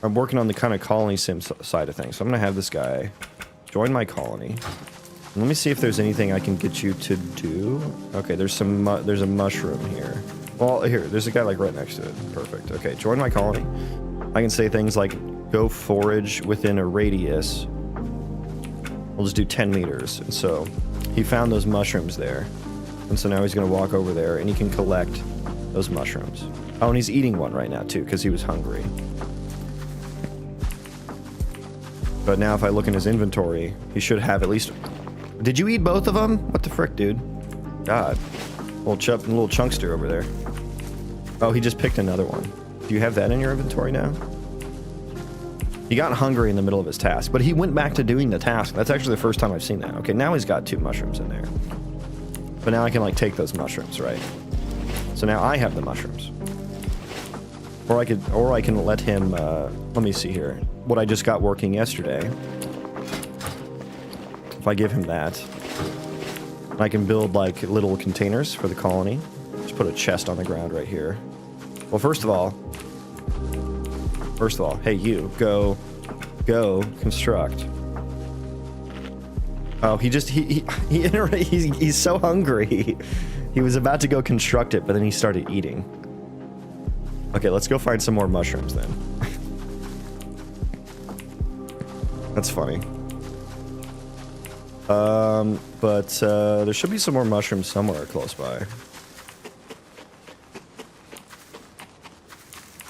I'm working on the kind of colony sim side of things. So I'm going to have this guy join my colony. And let me see if there's anything I can get you to do. Okay, there's a mushroom here. Well, here, there's a guy like right next to it. Perfect. Okay, join my colony. I can say things like go forage within a radius. We'll just do 10 meters. And so he found those mushrooms there. And so now he's going to walk over there and he can collect those mushrooms. Oh, and he's eating one right now too because he was hungry. But now if I look in his inventory, he should have at least... Did you eat both of them? What the frick, dude? God. Little chunkster over there. Oh, he just picked another one. Do you have that in your inventory now? He got hungry in the middle of his task, but he went back to doing the task. That's actually the first time I've seen that. Okay, now he's got 2 mushrooms in there. But now I can, like, take those mushrooms, right? So now I have the mushrooms. Or I can let him, let me see here. What I just got working yesterday. If I give him that, I can build, like, little containers for the colony. Just put a chest on the ground right here. Well, first of all, hey, you, go, construct. Oh, he's so hungry. He was about to go construct it, but then he started eating. Okay, let's go find some more mushrooms then. That's funny. But there should be some more mushrooms somewhere close by.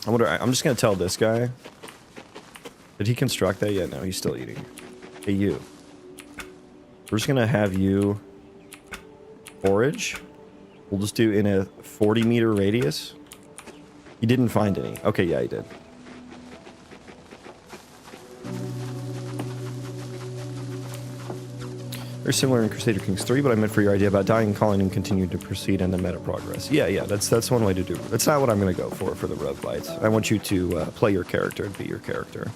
I'm just gonna tell this guy Did he construct that yet? No, he's still eating. Hey, you. We're just gonna have you forage. We'll just do in a 40-meter radius. He didn't find any. Okay, yeah, he did. Very similar in Crusader Kings 3, but I meant for your idea about dying, calling, and continuing to proceed and the meta progress. Yeah, that's one way to do it. That's not what I'm going to go for the roguelites. I want you to play your character and be your character.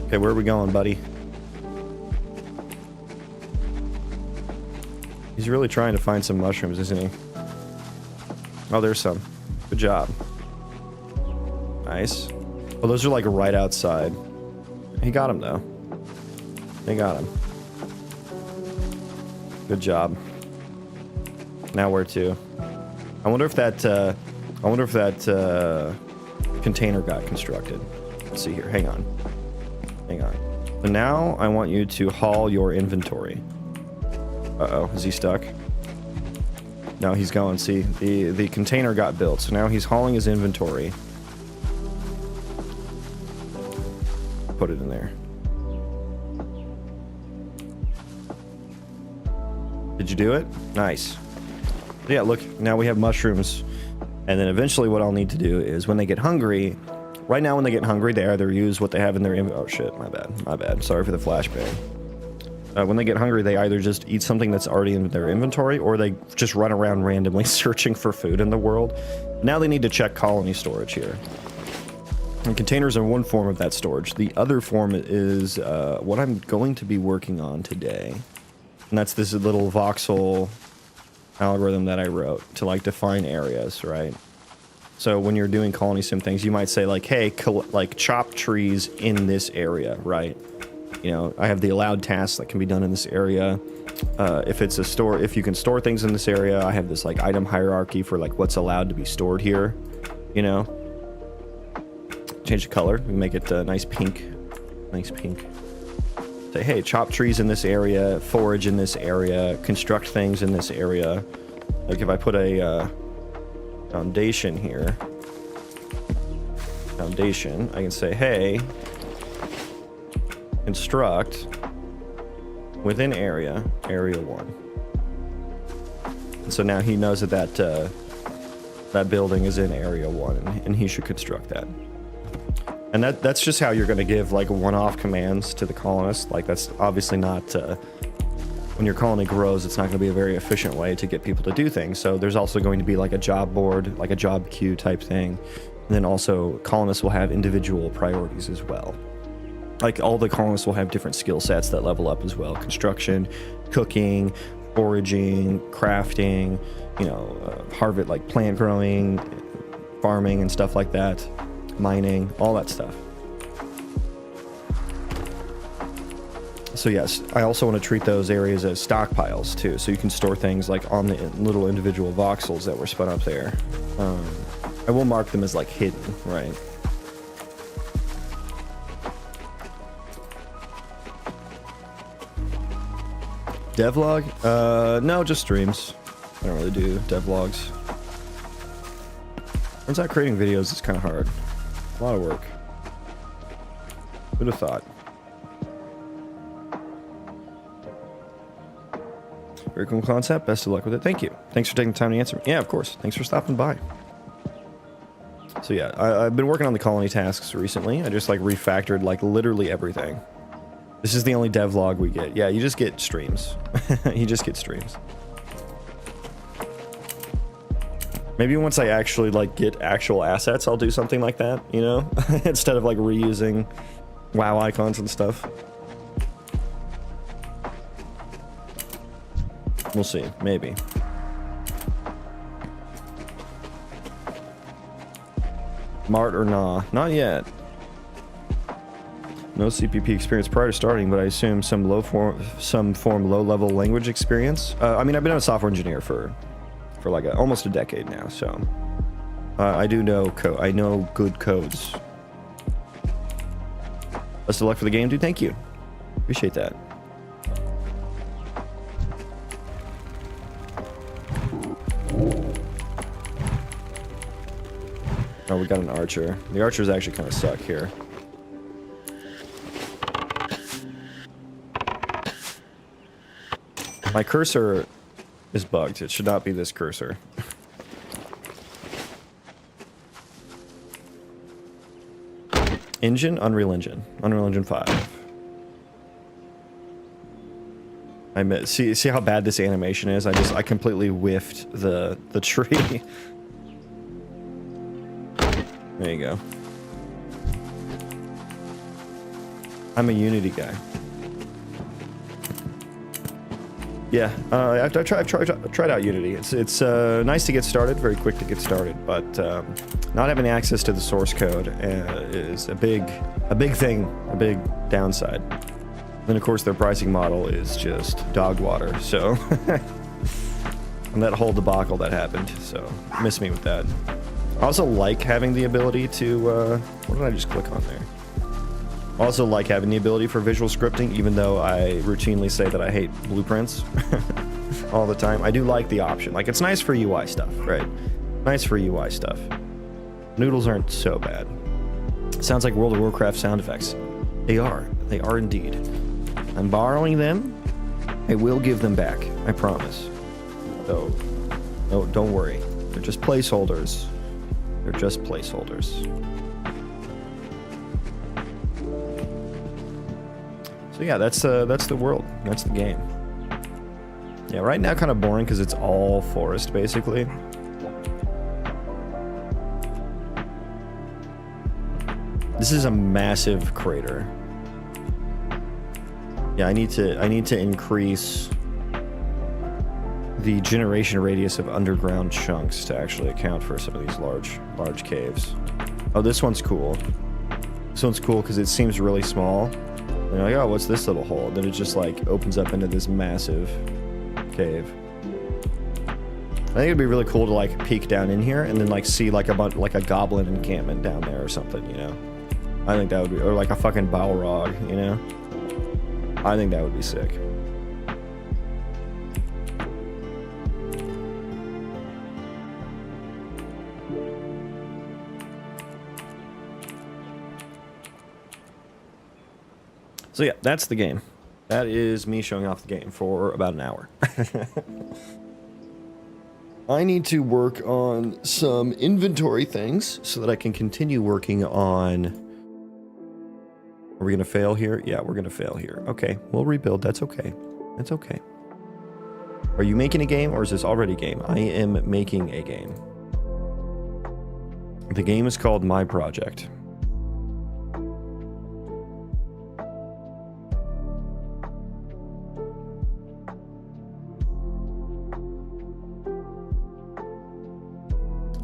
Okay, where are we going, buddy? He's really trying to find some mushrooms, isn't he? Oh, there's some. Good job. Nice. Well, those are like right outside. He got him though. He got him. Good job. Now where to? I wonder if that container got constructed. Let's see here. Hang on. Hang on. So now I want you to haul your inventory. Uh-oh, is he stuck? No, he's going. See, the container got built, so now he's hauling his inventory. Put it in there. Did you do it? Nice. Yeah, look, now we have mushrooms. And then eventually what I'll need to do is when they get hungry, right now when they get hungry, they either use what they have in their oh shit, my bad. Sorry for the flashbang. When they get hungry, they either just eat something that's already in their inventory, or they just run around randomly searching for food in the world. Now they need to check colony storage here. And containers are one form of that storage. The other form is what I'm going to be working on today. And that's this little voxel algorithm that I wrote to like define areas, right? So when you're doing Colony Sim things, you might say like, hey, like chop trees in this area, right? You know, I have the allowed tasks that can be done in this area. If it's a store, if you can store things in this area, I have this like item hierarchy for like what's allowed to be stored here, you know. Change the color, we make it nice pink. Nice pink. Say, hey, chop trees in this area, forage in this area, construct things in this area. Like if I put a foundation here, foundation, I can say, hey, construct within area 1. And so now he knows that that building is in area 1, and he should construct that. And that's just how you're going to give like one-off commands to the colonists. Like that's obviously not when your colony grows, it's not going to be a very efficient way to get people to do things. So there's also going to be like a job board, like a job queue type thing. And then also colonists will have individual priorities as well. Like all the colonists will have different skill sets that level up as well. Construction, cooking, foraging, crafting, you know, harvest, like plant growing, farming and stuff like that. Mining, all that stuff. So yes, I also want to treat those areas as stockpiles too, so you can store things like on the little individual voxels that were spun up there. I will mark them as like hidden, right? Devlog? No, just streams. I don't really do devlogs. Turns out creating videos is kind of hard. A lot of work. Who'd have thought? Very cool concept. Best of luck with it. Thank you. Thanks for taking the time to answer me. Yeah, of course. Thanks for stopping by. So yeah, I've been working on the colony tasks recently. I just like refactored like literally everything. This is the only devlog we get. Yeah, you just get streams. You just get streams. Maybe once I actually like get actual assets, I'll do something like that, you know? Instead of like reusing WoW icons and stuff. We'll see, maybe. Mart or nah? Not yet. No CPP experience prior to starting, but I assume some form low-level language experience. I mean, I've been a software engineer for like almost a decade now, so I do know code. I know good codes. Best of luck for the game, dude. Thank you. Appreciate that. Oh, we got an archer. The archers actually kind of suck here. My cursor is bugged. It should not be this cursor. Engine, Unreal Engine 5. See how bad this animation is? I completely whiffed the tree. There you go. I'm a Unity guy. Yeah, I've tried out Unity. It's nice to get started, very quick to get started, but not having access to the source code is a big thing, a big downside. Then of course their pricing model is just dog water. So, and that whole debacle that happened. So, miss me with that. I also like having the ability to, what did I just click on there? I also like having the ability for visual scripting, even though I routinely say that I hate blueprints all the time. I do like the option. Like, it's nice for UI stuff, right? Nice for UI stuff. Noodles aren't so bad. Sounds like World of Warcraft sound effects. They are. They are indeed. I'm borrowing them. I will give them back. I promise. So, no, don't worry. They're just placeholders. They're just placeholders. So yeah, that's the world. That's the game. Yeah, right now kind of boring because it's all forest basically. This is a massive crater. Yeah, I need to increase the generation radius of underground chunks to actually account for some of these large caves. Oh, this one's cool. This one's cool because it seems really small. And you're like, oh, what's this little hole? And then it just like opens up into this massive cave. I think it'd be really cool to like peek down in here and then like see like a goblin encampment down there or something, you know? I think that would be, or like a fucking Balrog, you know? I think that would be sick. So yeah, that's the game. That is me showing off the game for about an hour. I need to work on some inventory things so that I can continue working on... Are we going to fail here? Yeah, we're going to fail here. Okay, we'll rebuild. That's okay. That's okay. Are you making a game or is this already a game? I am making a game. The game is called My Project.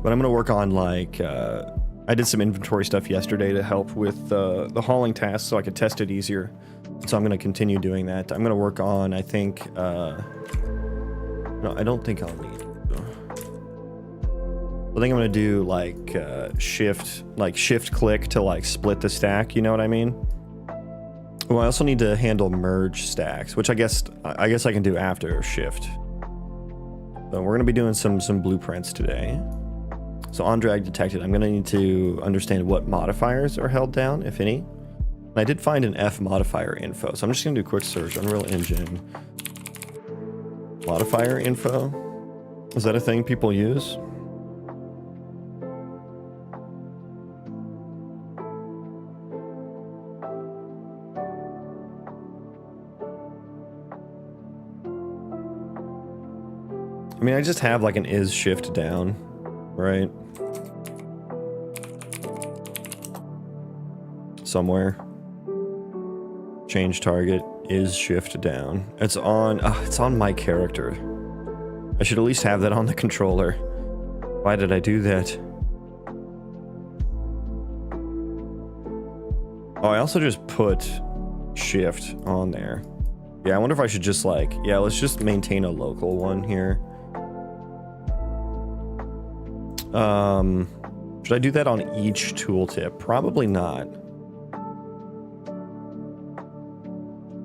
But I'm going to work on, like, I did some inventory stuff yesterday to help with the hauling tasks so I could test it easier. So I'm going to continue doing that. I'm going to work on, I think, no, I don't think I'll need. I think I'm going to do, like, shift click to, like, split the stack, you know what I mean? Well, I also need to handle merge stacks, which I guess I can do after shift. So we're going to be doing some blueprints today. So on drag detected, I'm going to need to understand what modifiers are held down, if any. And I did find an F modifier info, so I'm just going to do a quick search. Unreal Engine. Modifier info? Is that a thing people use? I mean, I just have like an is shift down, right? Somewhere. Change target is shift down. It's on my character. I should at least have that on the controller. Why did I do that? Oh, I also just put shift on there. Yeah, I wonder if I should just like, yeah, let's just maintain a local one here. Should I do that on each tooltip? Probably not.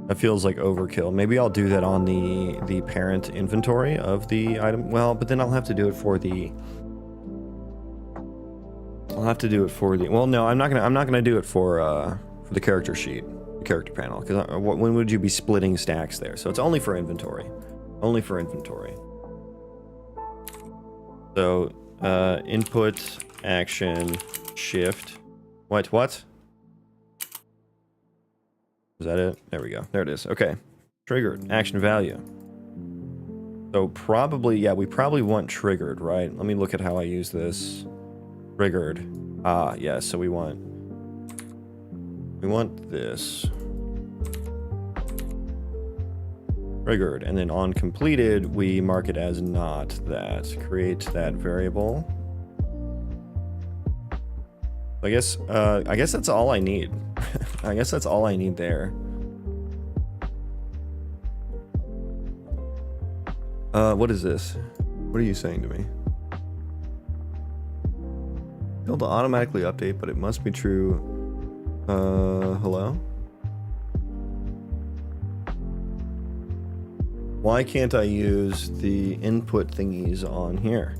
That feels like overkill. Maybe I'll do that on the parent inventory of the item. Well, but then I'll have to do it for the... I'll have to do it for the. Well, no, I'm not gonna do it for the character sheet, the character panel, because when would you be splitting stacks there? So it's only for inventory, only for inventory. So input action shift. What? Is that it? There we go. There it is. Okay. Triggered action value. So probably, yeah, we probably want triggered, right? Let me look at how I use this. Triggered. Ah, yeah, so we want this. Triggered, and then on completed, we mark it as not that. Create that variable. I guess that's all I need. I guess that's all I need there. What is this? What are you saying to me? It'll automatically update, but it must be true. Hello? Why can't I use the input thingies on here?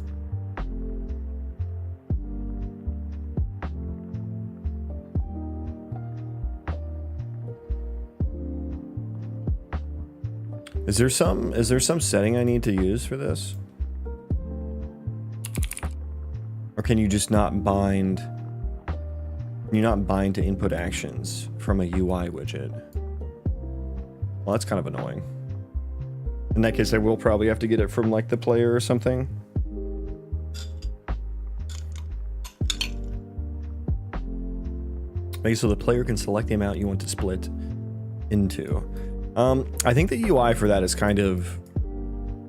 Is there some setting I need to use for this? Or can you just not bind? Can you not bind to input actions from a UI widget? Well, that's kind of annoying. In that case, I will probably have to get it from like the player or something. Okay, so the player can select the amount you want to split into. I think the UI for that is kind of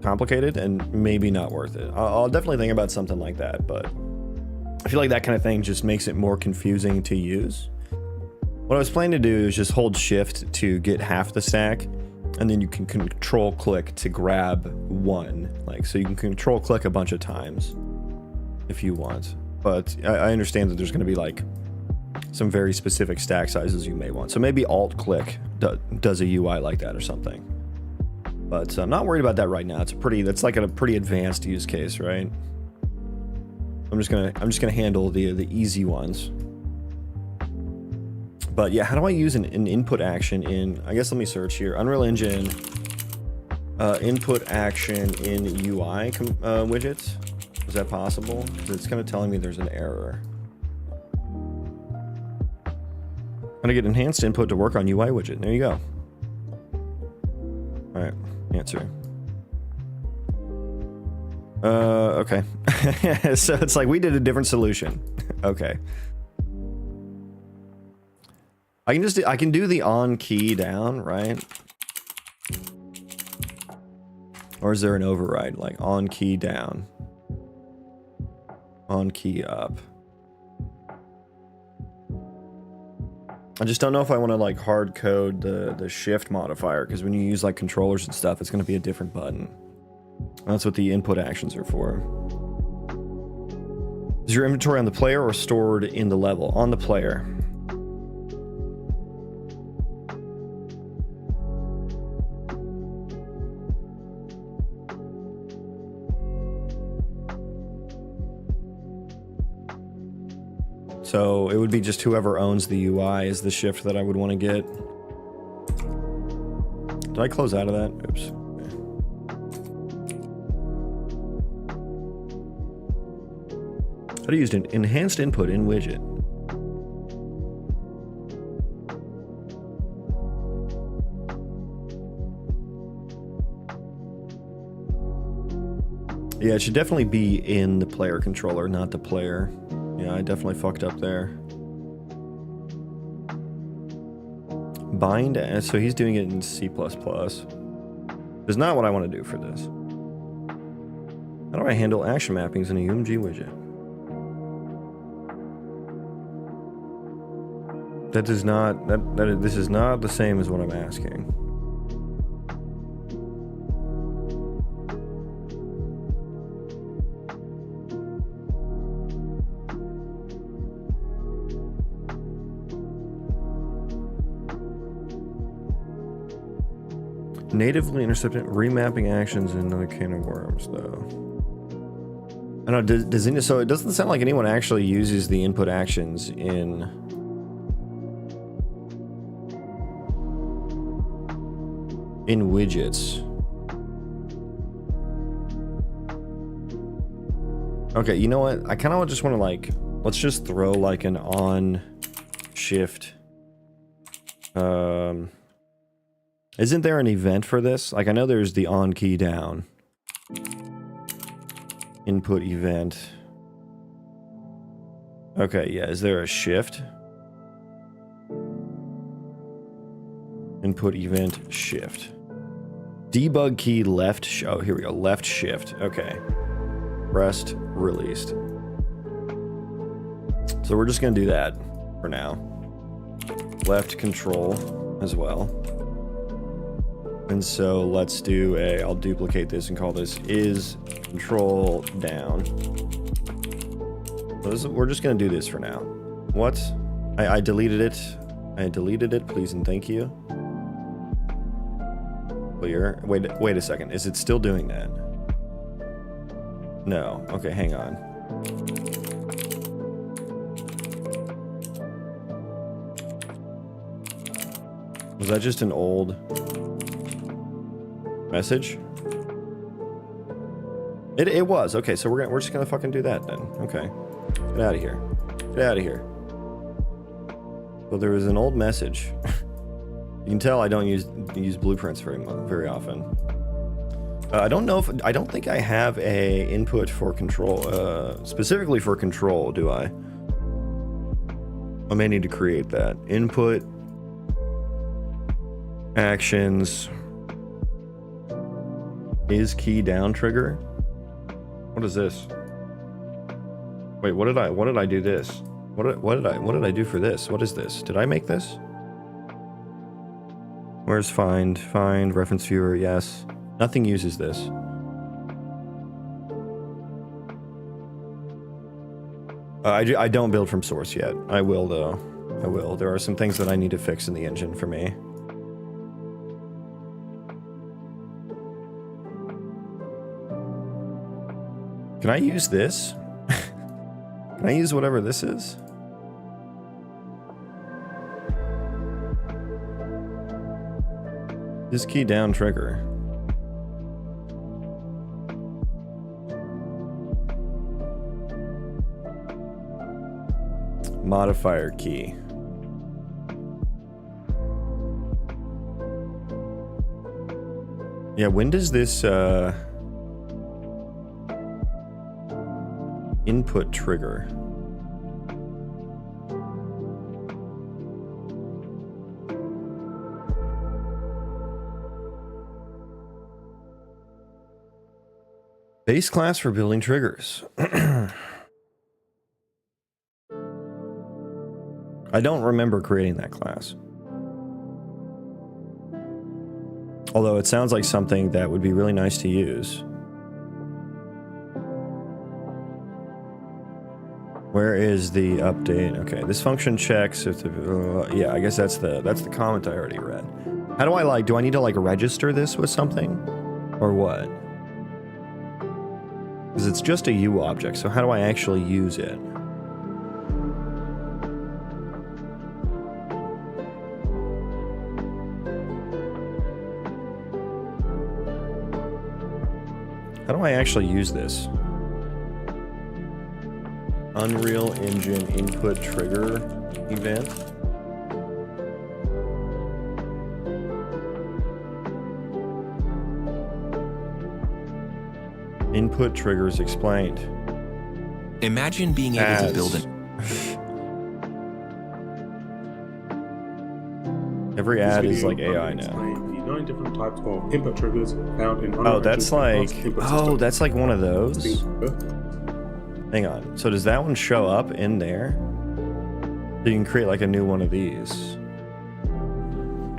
complicated and maybe not worth it. I'll definitely think about something like that, but I feel like that kind of thing just makes it more confusing to use. What I was planning to do is just hold shift to get half the stack, and then you can control click to grab one. Like, so you can control click a bunch of times if you want. But I understand that there's going to be like some very specific stack sizes you may want. So maybe alt click does a UI like that or something. But I'm not worried about that right now. That's like a pretty advanced use case, right? I'm just gonna handle the easy ones. But yeah, how do I use an input action in? I guess let me search here. Unreal Engine input action in UI widgets. Is that possible? Because it's kind of telling me there's an error. I'm gonna get enhanced input to work on UI widget. There you go. All right, answer. Okay. So it's like we did a different solution. Okay. I can do the on key down, right? Or is there an override like on key down, on key up? I just don't know if I want to like hard code the shift modifier, because when you use like controllers and stuff, it's going to be a different button. That's what the input actions are for. Is your inventory on the player or stored in the level? On the player. So it would be just whoever owns the UI is the shift that I would want to get. Did I close out of that? Oops. How do you use an enhanced input in widget? Yeah, it should definitely be in the player controller, not the player. Yeah, I definitely fucked up there. Bind, so he's doing it in C++. Is not what I want to do for this. How do I handle action mappings in a UMG widget? That does not, this is not the same as what I'm asking. Natively intercepting remapping actions in another can of worms, though. it. I don't know, so it doesn't sound like anyone actually uses the input actions in widgets. Okay, you know what? I kind of just want to like, let's just throw like an on shift. Isn't there an event for this? Like I know there's the on key down. Input event. Okay, yeah, is there a shift? Input event shift. Debug key left, oh, here we go, left shift, okay. Pressed, released. So we're just gonna do that for now. Left control as well. And so let's do I'll duplicate this and call this is control down. So we're just gonna do this for now. What? I deleted it. I deleted it, please and thank you. Clear. Wait a second. Is it still doing that? No. Okay, hang on. Was that just an old message? It was. Okay, so we're just gonna fucking do that then. Okay. Get out of here. Get out of here. Well, there was an old message. You can tell I don't use blueprints very often. I don't think I have a input for control, specifically for control, do I? I may need to create that. Input, actions, is key down trigger. What is this? Wait, what did I do this? What did I do for this? What is this? Did I make this? Where's find reference viewer? Yes. Nothing uses this. I don't build from source yet. I will though. I will. There are some things that I need to fix in the engine for me. Can I use this? Can I use whatever this is? This key down trigger. Modifier key. Yeah, when does this input trigger? Base class for building triggers. I don't remember creating that class. Although it sounds like something that would be really nice to use. Where is the update? Okay, this function checks if the yeah, I guess that's the comment I already read. How do I need to like register this with something or what? Because it's just a U object, so how do I actually use it? How do I actually use this? Unreal Engine input trigger event. Input triggers explained. Imagine being able to build an... Every ad is like AI now. The 9 different types of input triggers found in oh, that's like... Oh, that's like one of those? Hang on. So does that one show up in there? So you can create like a new one of these.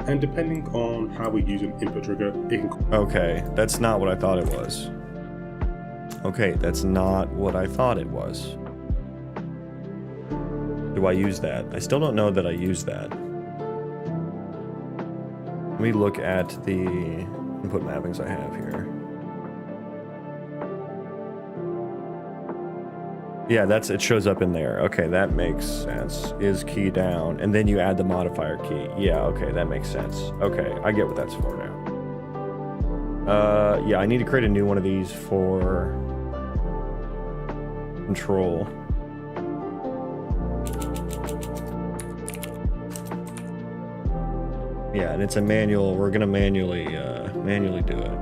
And depending on how we use an input trigger, it can... Okay, that's not what I thought it was. Okay, that's not what I thought it was. Do I use that? I still don't know that I use that. Let me look at the input mappings I have here. Yeah, it shows up in there. Okay, that makes sense. Is key down, and then you add the modifier key. Yeah, okay, that makes sense. Okay, I get what that's for now. Yeah, I need to create a new one of these for control. Yeah, and it's a manual. We're gonna manually do it.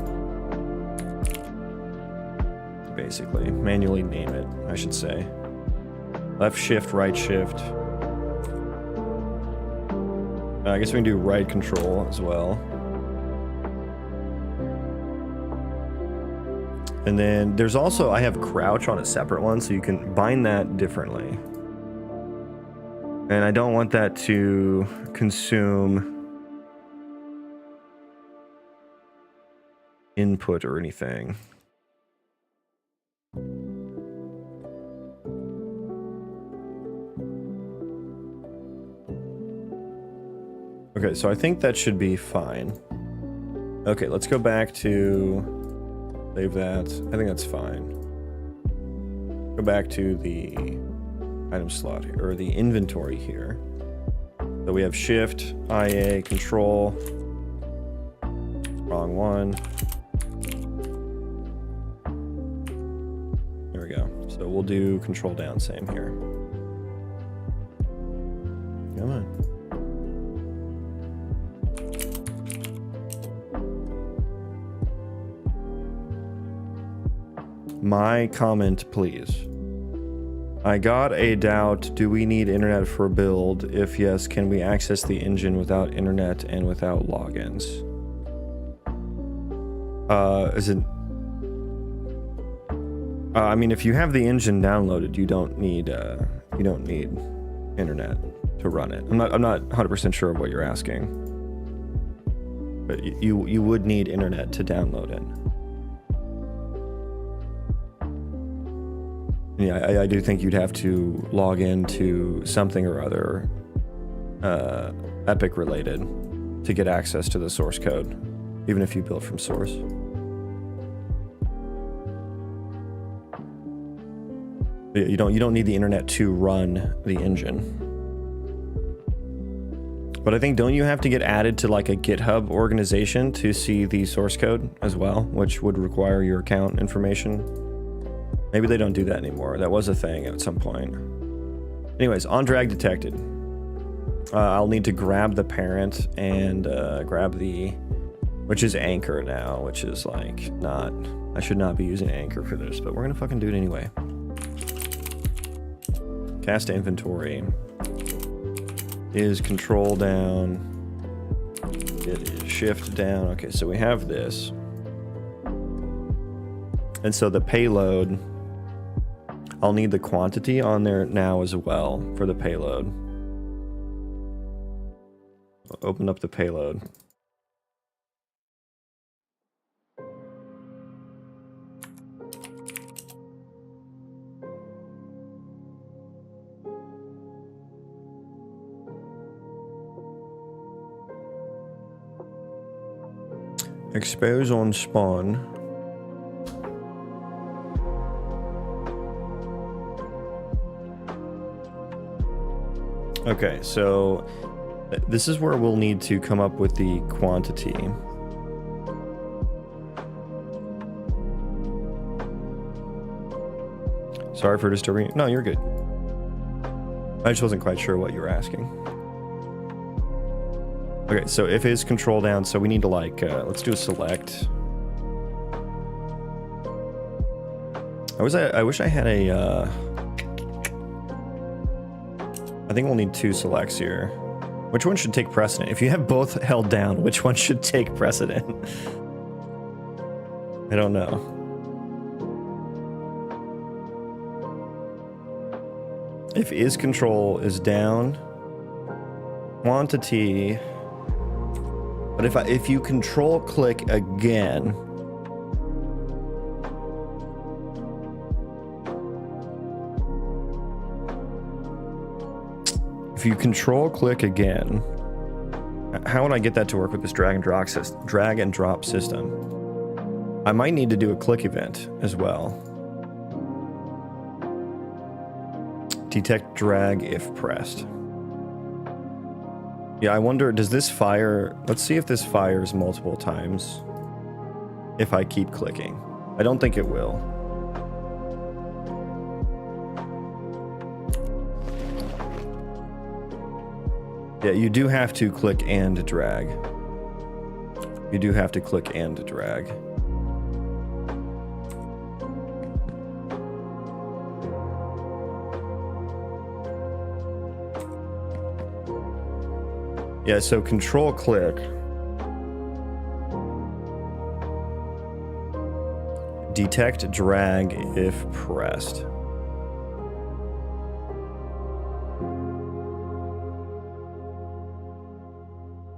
Basically, manually name it, I should say. Left shift, right shift. I guess we can do right control as well. And then there's also, I have crouch on a separate one, so you can bind that differently. And I don't want that to consume input or anything. Okay, so I think that should be fine. Okay, let's go back to save that. I think that's fine. Go back to the item slot here, or the inventory here. So we have shift, IA, control. Wrong one. There we go. So we'll do control down, same here. Come on. My comment, please. I got a doubt. Do we need internet for build? If yes, can we access the engine without internet and without logins? I mean, if you have the engine downloaded, you don't need internet to run it. I'm not 100% sure of what you're asking, but you would need internet to download it. Yeah, I do think you'd have to log into something or other Epic related to get access to the source code, even if you build from source. You don't need the internet to run the engine. But I think, don't you have to get added to like a GitHub organization to see the source code as well, which would require your account information? Maybe they don't do that anymore. That was a thing at some point. Anyways, on drag detected. I'll need to grab the parent and grab the, which is anchor now, which is like not, I should not be using anchor for this, but we're gonna fucking do it anyway. Cast inventory is control down. It is shift down. Okay, so we have this. And so the payload, I'll need the quantity on there now as well for the payload. I'll open up the payload. Expose on spawn. Okay, so this is where we'll need to come up with the quantity. Sorry for disturbing you. No, you're good. I just wasn't quite sure what you were asking. Okay, so if is control down, so we need to like, let's do a select. I wish I had a, I think we'll need two selects here. Which one should take precedent? If you have both held down, which one should take precedent? I don't know. If is control is down, quantity, but if you control click again, if you control click again, how would I get that to work with this drag and drop system? I might need to do a click event as well. Detect drag if pressed. Yeah, I wonder, does this fire... Let's see if this fires multiple times if I keep clicking. I don't think it will. Yeah, you do have to click and drag. You do have to click and drag. Yeah, so control click. Detect drag if pressed.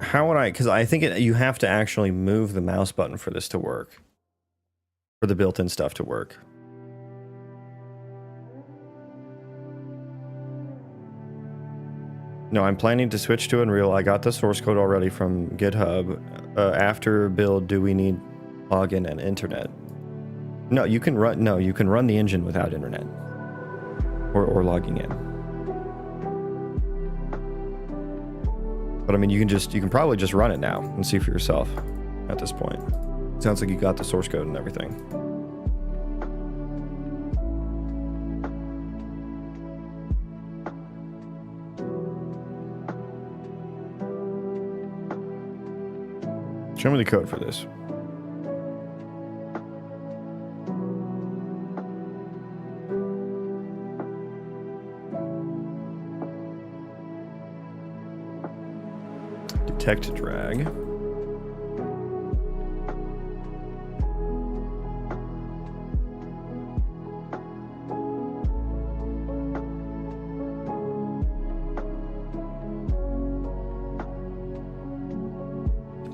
How would I, because I think you have to actually move the mouse button for this to work. For the built-in stuff to work. No, I'm planning to switch to Unreal. I got the source code already from GitHub. After build, do we need login and internet? No, you can run. No, you can run the engine without internet or logging in. But I mean, you can probably just run it now and see for yourself. At this point, sounds like you got the source code and everything. Show me the code for this. Detect drag.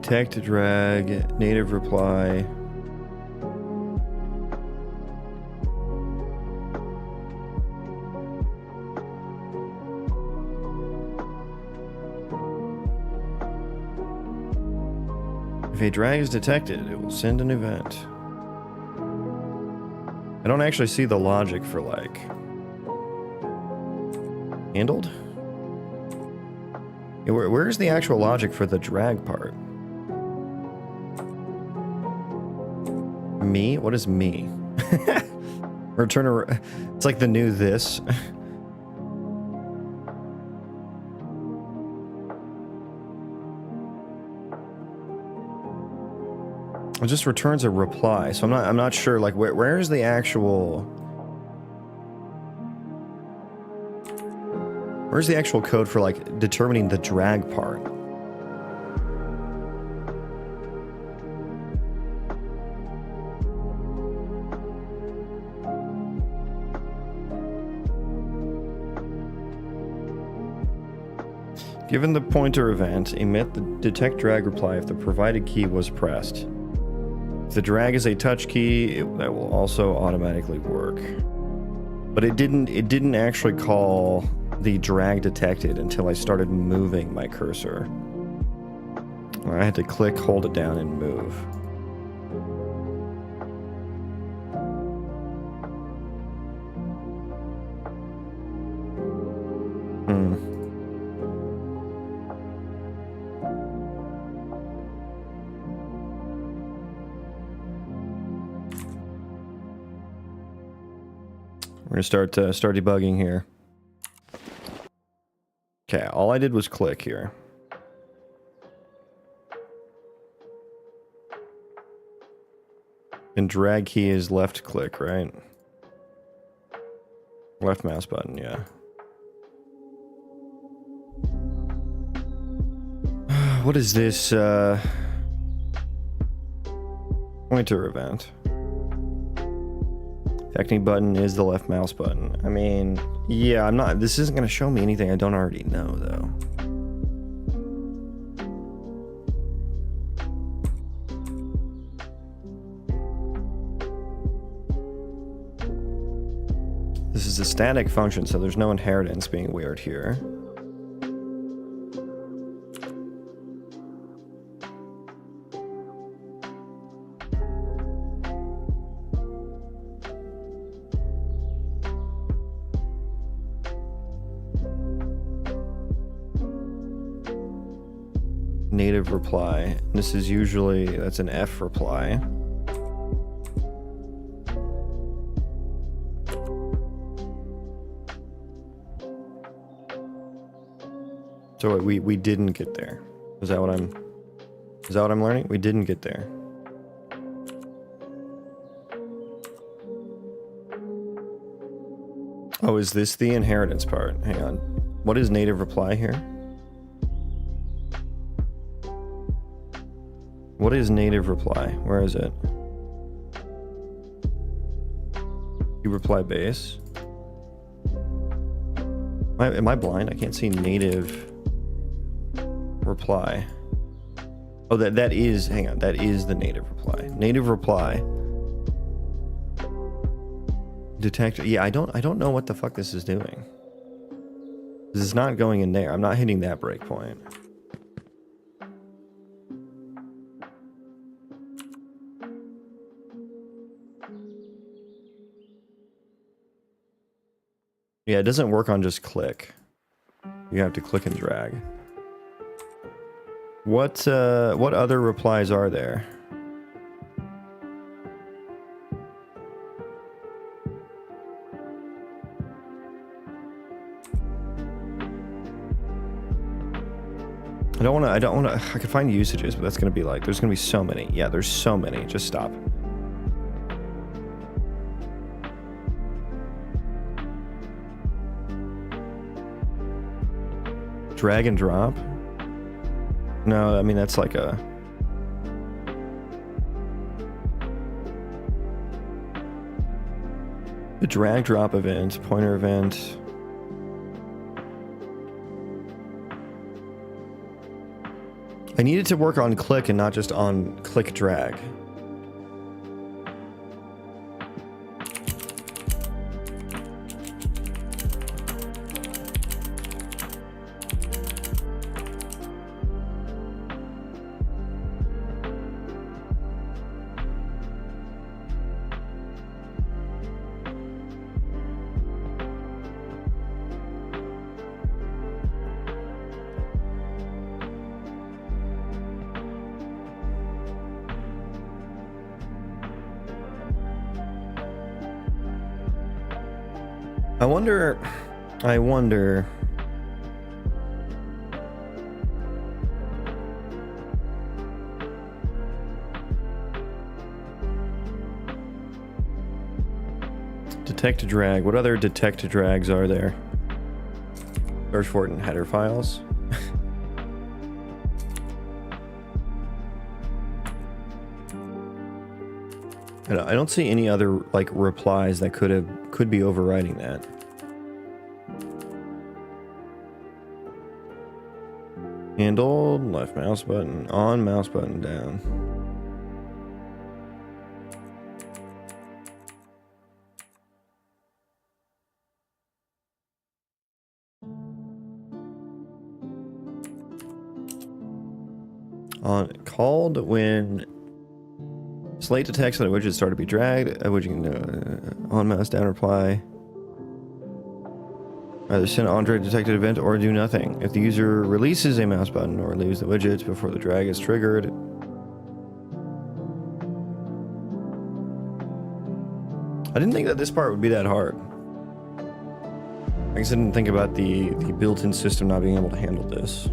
Detect drag, native reply. If a drag is detected, it will send an event. I don't actually see the logic for, like, handled? Yeah, where's the actual logic for the drag part? Me? What is me? Return a... It's like the new this. It just returns a reply, so I'm not sure, like, where's the actual... Where's the actual code for, like, determining the drag part? Given the pointer event, emit the detect drag reply if the provided key was pressed. If the drag is a touch key, that will also automatically work. But it didn't actually call the drag detected until I started moving my cursor. I had to click, hold it down, and move. We're gonna start debugging here. Okay, all I did was click here. And drag key is left click, right? Left mouse button, yeah. What is this, pointer event? Affecting button is the left mouse button. I mean, yeah, this isn't gonna show me anything I don't already know, though. This is a static function, so there's no inheritance being weird here. native reply. This is usually, that's an F reply. So we didn't get there. Is that what I'm learning? We didn't get there. Oh, is this the inheritance part? Hang on. What is native reply here? What is native reply? Where is it? You reply base. Am I blind? I can't see native reply. Oh, that is, hang on, that is the native reply. Native reply. Detect, yeah, I don't know what the fuck this is doing. This is not going in there. I'm not hitting that breakpoint. Yeah, it doesn't work on just click. You have to click and drag. What other replies are there? I don't wanna, I could find usages, but that's gonna be like, there's gonna be so many. Yeah, there's so many. Just stop. Drag and drop? No, I mean, that's like a... The drag drop event, pointer event. I needed to work on click and not just on click drag. I wonder... Detect to drag. What other detect to drags are there? Search for it in header files. I don't see any other like replies that could be overriding that. Handle, left mouse button, on, mouse button down. On called when slate detects that a widget started to be dragged, a widget can on mouse down reply. Either send on drag detected event or do nothing. If the user releases a mouse button or leaves the widget before the drag is triggered. I didn't think that this part would be that hard. I guess I didn't think about the built-in system not being able to handle this.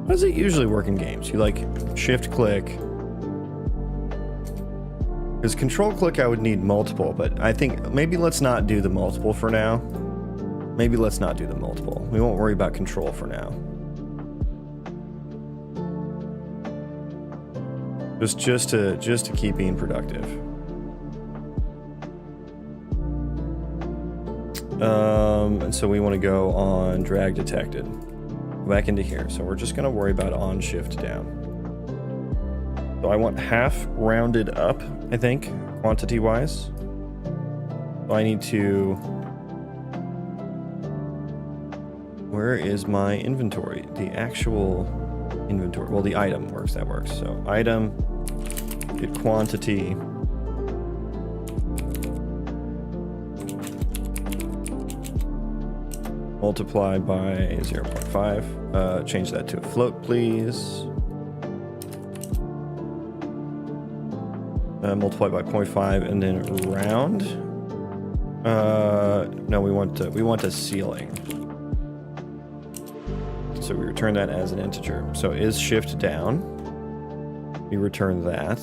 How does it usually work in games? You like shift click. Because control click I would need multiple, but I think maybe let's not do the multiple for now. Maybe let's not do the multiple. We won't worry about control for now. Just to keep being productive. And so we want to go on drag detected. Back into here. So we're just going to worry about on shift down. So I want half rounded up, I think, quantity wise. So I need to... Where is my inventory? The actual inventory. Well, the item works. That works. So item, get quantity. Multiply by 0.5. Change that to a float, please. Multiply by 0.5 and then round. No, we want a ceiling. So we return that as an integer. So is shift down. We return that.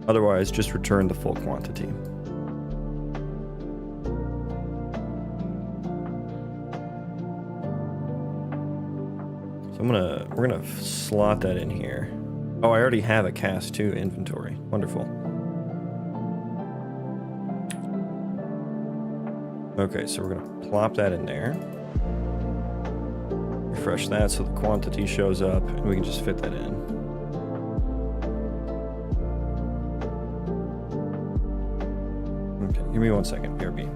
Otherwise, just return the full quantity. So we're gonna slot that in here. Oh, I already have a cast 2 inventory. Wonderful. Okay, so we're gonna plop that in there. Refresh that so the quantity shows up and we can just fit that in. Okay, give me 1 second, BRB.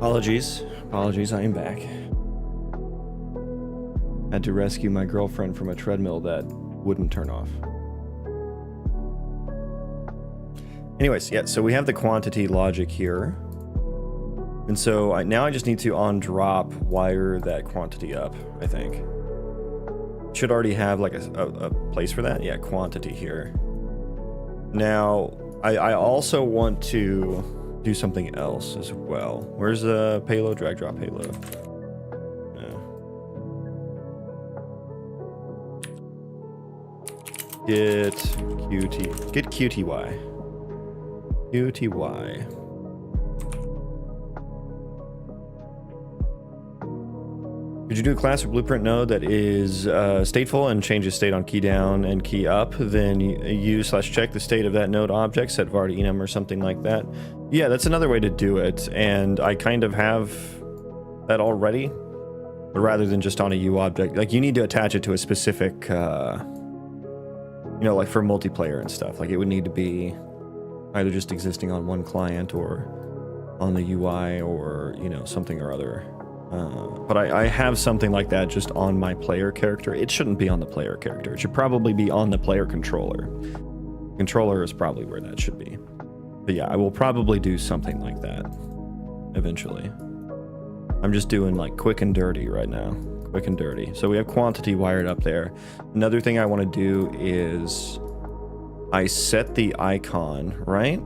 Apologies, I am back. Had to rescue my girlfriend from a treadmill that wouldn't turn off. Anyways, yeah, so we have the quantity logic here. And so now I just need to on drop wire that quantity up, I think. Should already have like a place for that. Yeah, quantity here. Now, I also want to do something else as well. Where's the payload? Drag drop payload. Get QTY. Could you do a class or blueprint node that is stateful and changes state on key down and key up, then use/check the state of that node object, set var to enum or something like that. Yeah, that's another way to do it, and I kind of have that already, but rather than just on a U object, like you need to attach it to a specific, you know, like for multiplayer and stuff. Like it would need to be either just existing on one client or on the UI or, you know, something or other. But I have something like that just on my player character. It shouldn't be on the player character. It should probably be on the player controller. Controller is probably where that should be. But yeah, I will probably do something like that eventually. I'm just doing like quick and dirty right now. Quick and dirty. So we have quantity wired up there. Another thing I want to do is I set the icon, right?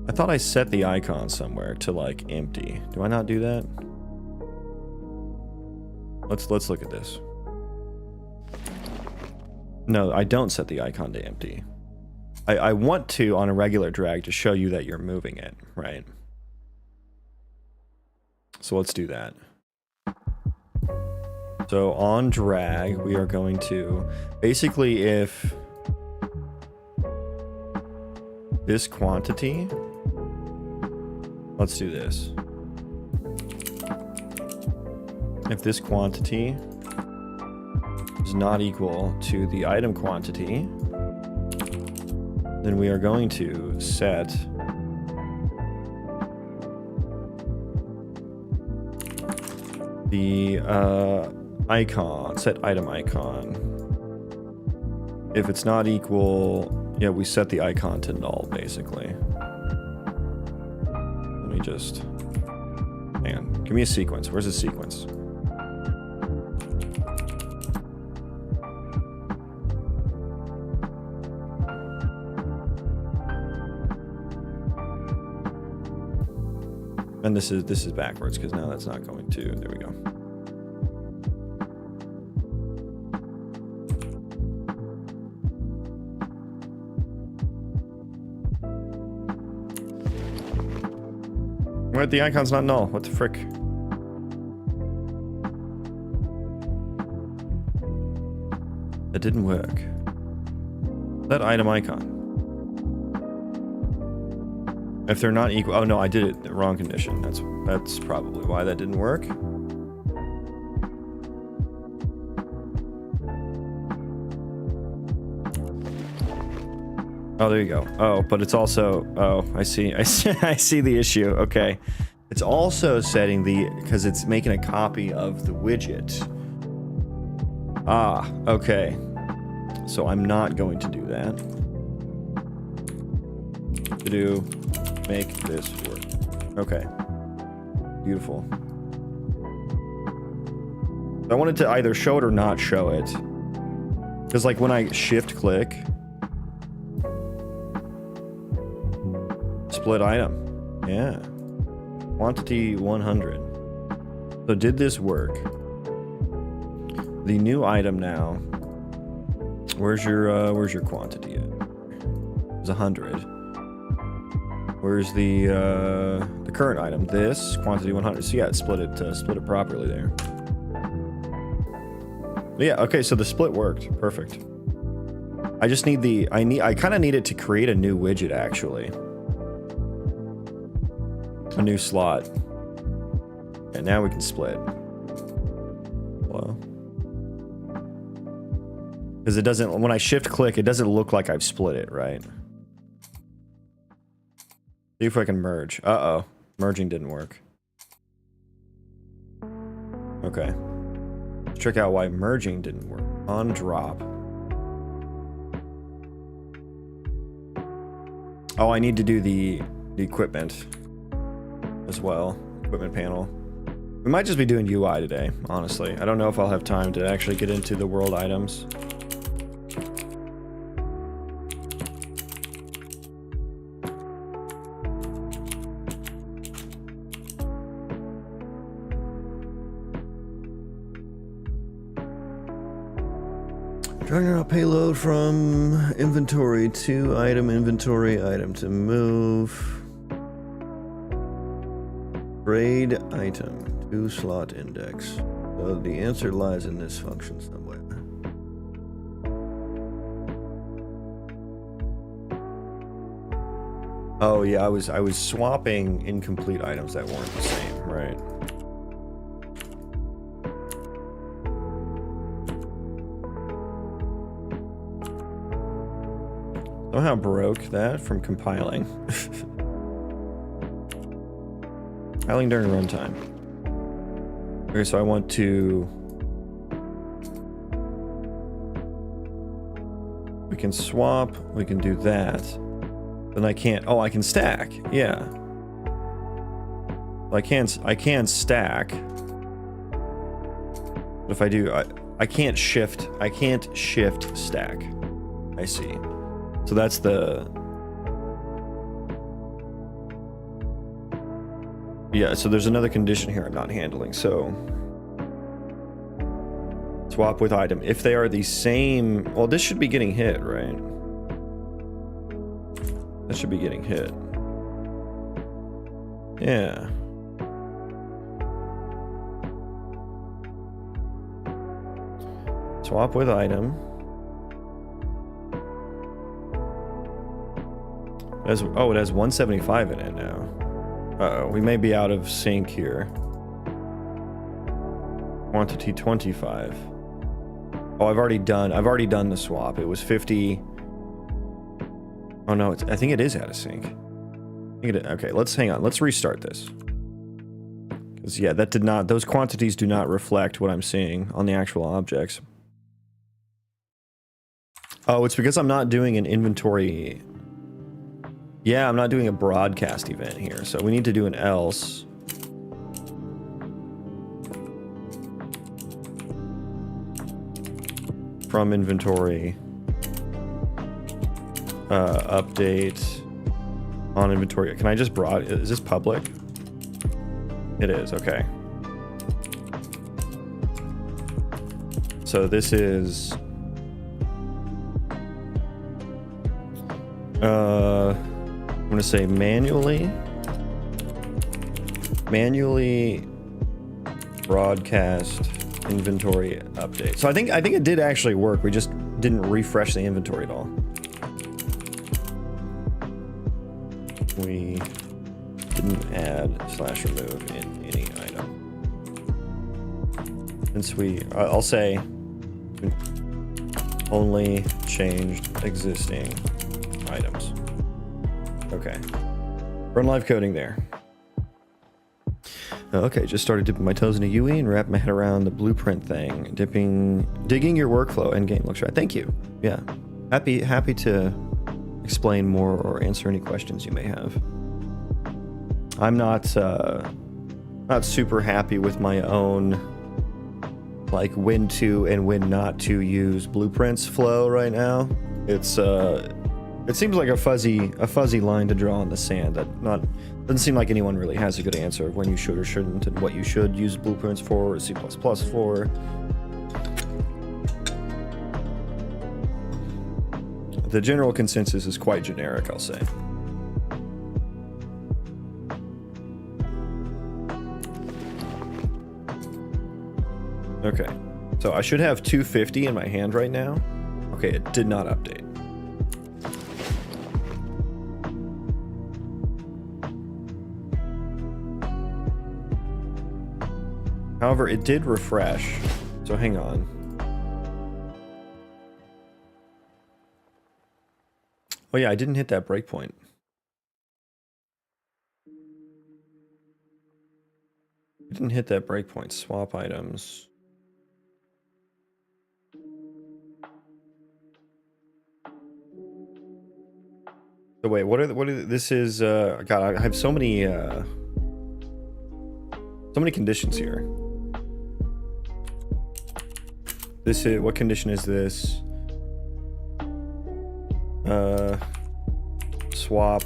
I thought I set the icon somewhere to like empty. Do I not do that? Let's look at this. No, I don't set the icon to empty. I want to, on a regular drag, to show you that you're moving it, right? So let's do that. So on drag, we are going to, basically if this quantity, let's do this. If this quantity is not equal to the item quantity, then we are going to set the icon, set item icon. If it's not equal, yeah, we set the icon to null, basically. Let me just, hang on, give me a sequence. Where's the sequence? And this is backwards because now that's not going to. There we go. What? The icon's not null. What the frick? That didn't work. That item icon. If they're not equal, oh no, I did it the wrong condition. That's probably why that didn't work. Oh, there you go. Oh, but it's also, oh, I see I see the issue. Okay. It's also setting the, because it's making a copy of the widget. Ah, okay. So I'm not going to do that. To do, make this work. Okay. Beautiful. I wanted to either show it or not show it. Because like when I shift click, split item. Yeah. Quantity 100. So did this work? The new item now. Where's your quantity at? It's 100. Where's the current item? This quantity 100. So yeah, it split it properly there. Yeah, okay, so the split worked. Perfect. I just need the I kind of need it to create a new widget actually. A new slot. And now we can split. Hello. Because it doesn't, when I shift click, it doesn't look like I've split it, right? See if I can merge. Uh-oh. Merging didn't work. Okay. Let's check out why merging didn't work. On drop. Oh, I need to do the equipment as well. Equipment panel. We might just be doing UI today, honestly. I don't know if I'll have time to actually get into the world items. Dragging out payload from inventory to item inventory item to move. Trade item, 2 slot index. So the answer lies in this function somewhere. Oh yeah, I was swapping incomplete items that weren't the same, right? Somehow broke that from compiling. Compiling during runtime. Okay, so I want to... We can swap, we can do that. Then I can't... Oh, I can stack, yeah. I can stack. But if I do, I can't shift stack. I see. So that's the... Yeah, so there's another condition here I'm not handling. So swap with item. If they are the same... Well, this should be getting hit, right? That should be getting hit. Yeah. Swap with item. Oh, it has 175 in it now. Uh-oh, we may be out of sync here. Quantity 25. Oh, I've already done the swap. It was 50. Oh no, I think it is out of sync. Okay, let's hang on. Let's restart this. Because yeah, that did not, those quantities do not reflect what I'm seeing on the actual objects. Oh, it's because I'm not doing an inventory. Yeah, I'm not doing a broadcast event here, so we need to do an else. From inventory. Update on inventory. Can I just is this public? It is, okay. So this is I'm gonna say manually broadcast inventory update. So I think it did actually work. We just didn't refresh the inventory at all. We didn't add /remove in any item. Since I'll say only changed existing items. Okay. Run live coding there. Okay, just started dipping my toes in a UE and wrap my head around the blueprint thing. Digging your workflow. Endgame looks right. Thank you. Yeah. Happy to explain more or answer any questions you may have. I'm not super happy with my own like when to and when not to use blueprints flow right now. It seems like a fuzzy line to draw in the sand that doesn't seem like anyone really has a good answer of when you should or shouldn't and what you should use blueprints for or C++ for. The general consensus is quite generic, I'll say. Okay, so I should have 250 in my hand right now. Okay, it did not update. However, it did refresh, so hang on. Oh yeah, I didn't hit that breakpoint. I didn't hit that breakpoint. Swap items. So wait, what are this is God, I have so many conditions here. This is, what condition is this? Swap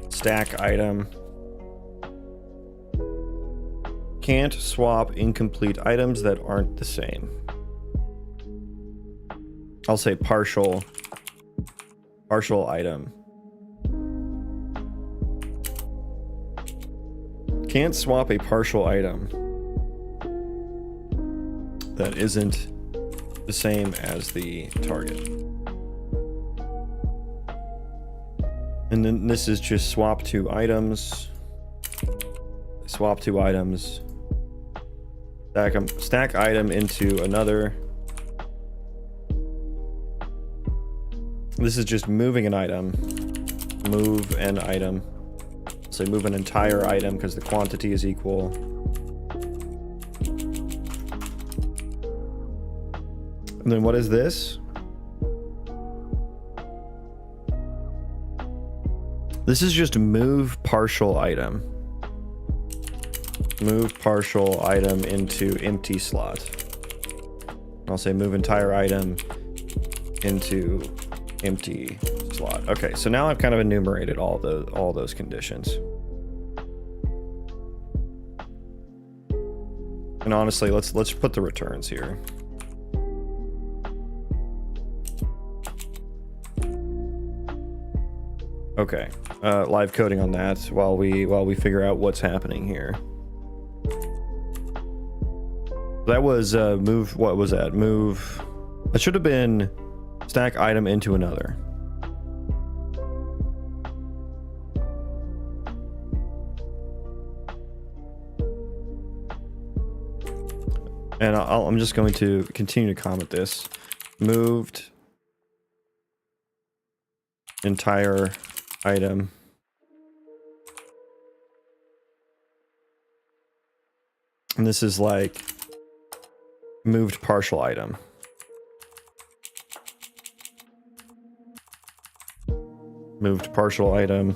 stack item. Can't swap incomplete items that aren't the same. I'll say partial item. Can't swap a partial item that isn't the same as the target. And then this is just swap two items. Swap two items. Stack item into another. This is just moving an item. Move an item. So move an entire item because the quantity is equal. And then what is this? This is just move partial item. Move partial item into empty slot. I'll say move entire item into empty slot. Okay, so now I've kind of enumerated all those conditions. And honestly, let's put the returns here. Okay, live coding on that while we figure out what's happening here. That was move. What was that? Move. It should have been stack item into another. And I'm just going to continue to comment this. Moved entire item and this is like moved partial item. Moved partial item.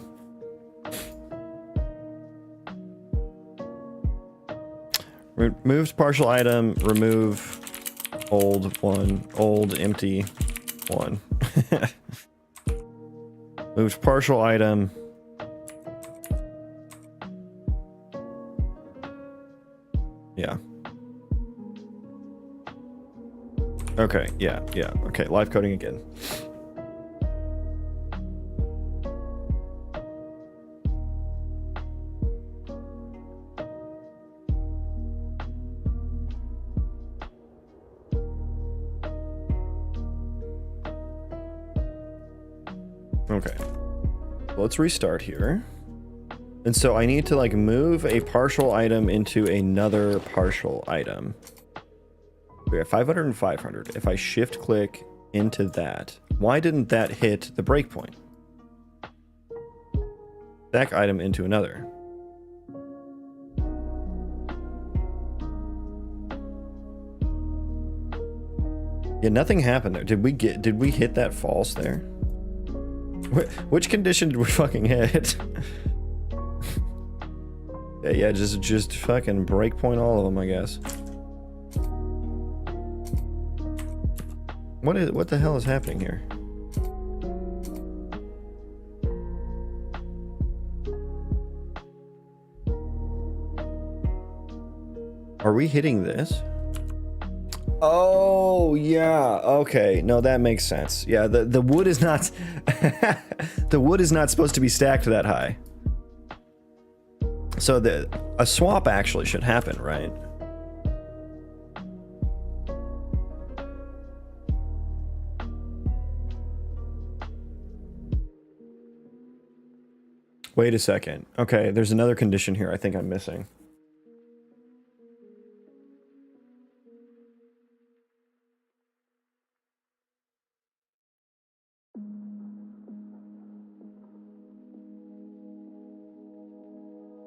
Moved partial item, remove old one, old empty one. Moved partial item. Yeah. Okay, yeah. Okay, live coding again. Okay, let's restart here. And so I need to like move a partial item into another partial item. We have 500 and 500. If I shift click into that, why didn't that hit the breakpoint? Stack item into another. Yeah, nothing happened there. Did we hit that false there? Which condition did we fucking hit? yeah, just fucking breakpoint all of them, I guess. What the hell is happening here? Are we hitting this? Oh yeah, okay. No, that makes sense. Yeah, the wood is not the wood is not supposed to be stacked that high. So a swap actually should happen, right? Wait a second. Okay, there's another condition here I think I'm missing.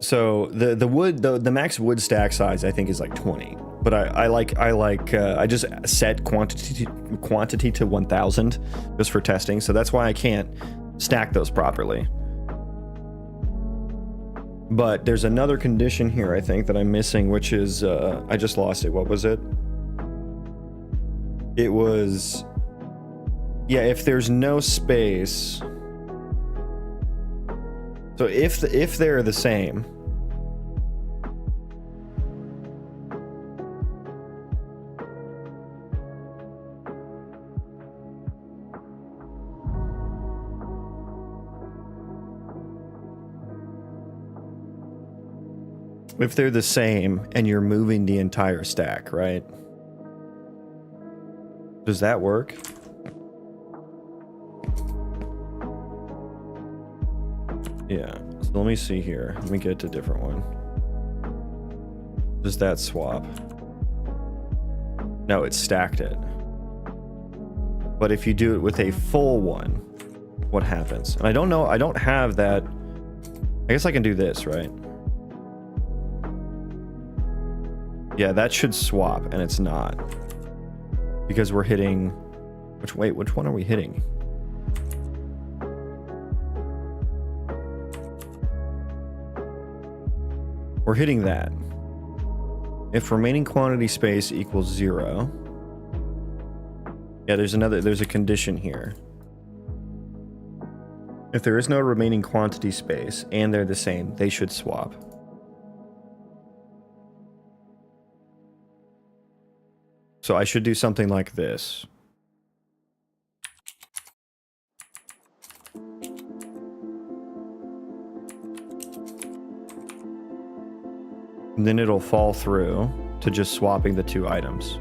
So the max wood stack size I think is like 20, but I just set quantity to 1000 just for testing, so that's why I can't stack those properly. But there's another condition here I think that I'm missing, which is I just lost it. What was it? It was, yeah, if there's no space. So if they're the same, if they're the same and you're moving the entire stack, right? Does that work? Yeah, so let me see here. Let me get to a different one. Does that swap? No, it stacked it. But if you do it with a full one, what happens? And I don't know, I don't have that. I guess I can do this, right? Yeah, that should swap, and it's not. Because we're hitting... which one are we hitting? We're hitting that. If remaining quantity space equals 0... Yeah, there's a condition here. If there is no remaining quantity space, and they're the same, they should swap. So I should do something like this. And then it'll fall through to just swapping the two items.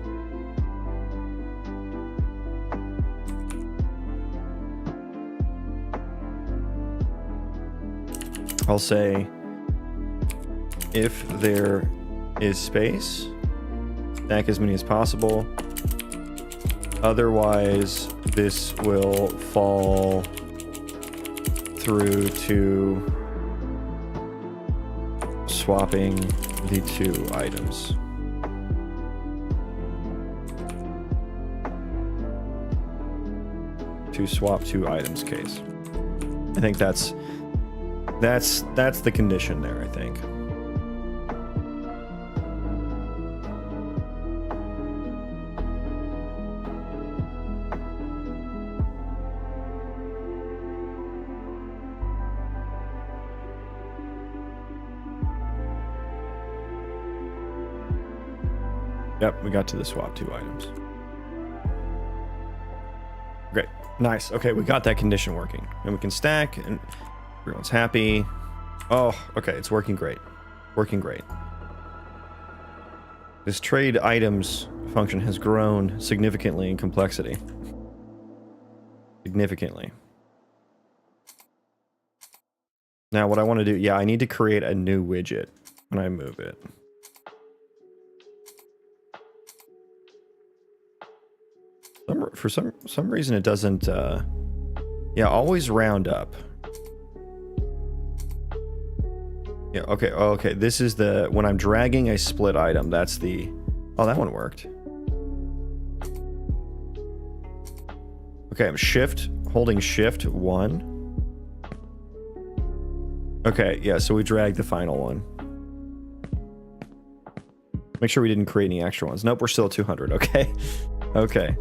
I'll say, if there is space, stack as many as possible. Otherwise, this will fall through to swapping the two items. To swap two items case. I think that's the condition there, I think. Yep, we got to the swap two items. Great. Nice. Okay, we got that condition working. And we can stack, and everyone's happy. Oh, okay, it's working great. Working great. This trade items function has grown significantly in complexity. Significantly. Now, what I want to do, yeah, I need to create a new widget when I move it. For some reason it doesn't yeah, always round up. Yeah, okay, this is the when I'm dragging a split item, that's the oh, that one worked. Okay, I'm holding shift 1. Okay, yeah, so we dragged the final one. Make sure we didn't create any extra ones. Nope, we're still at 200. Okay. Okay.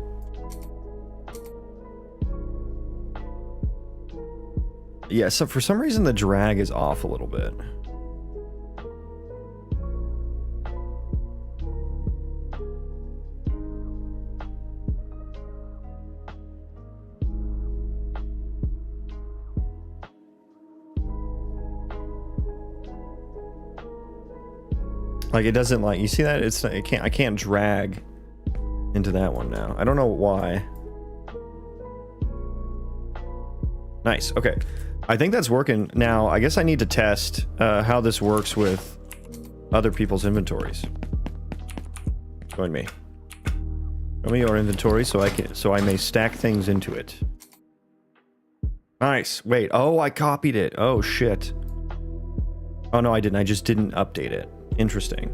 Yeah, so for some reason the drag is off a little bit. Like it doesn't like, you see that? I can't drag into that one now. I don't know why. Nice, okay. I think that's working. Now, I guess I need to test how this works with other people's inventories. Join me. Show me your inventory so I may stack things into it. Nice. Wait. Oh, I copied it. Oh shit. Oh no, I didn't. I just didn't update it. Interesting.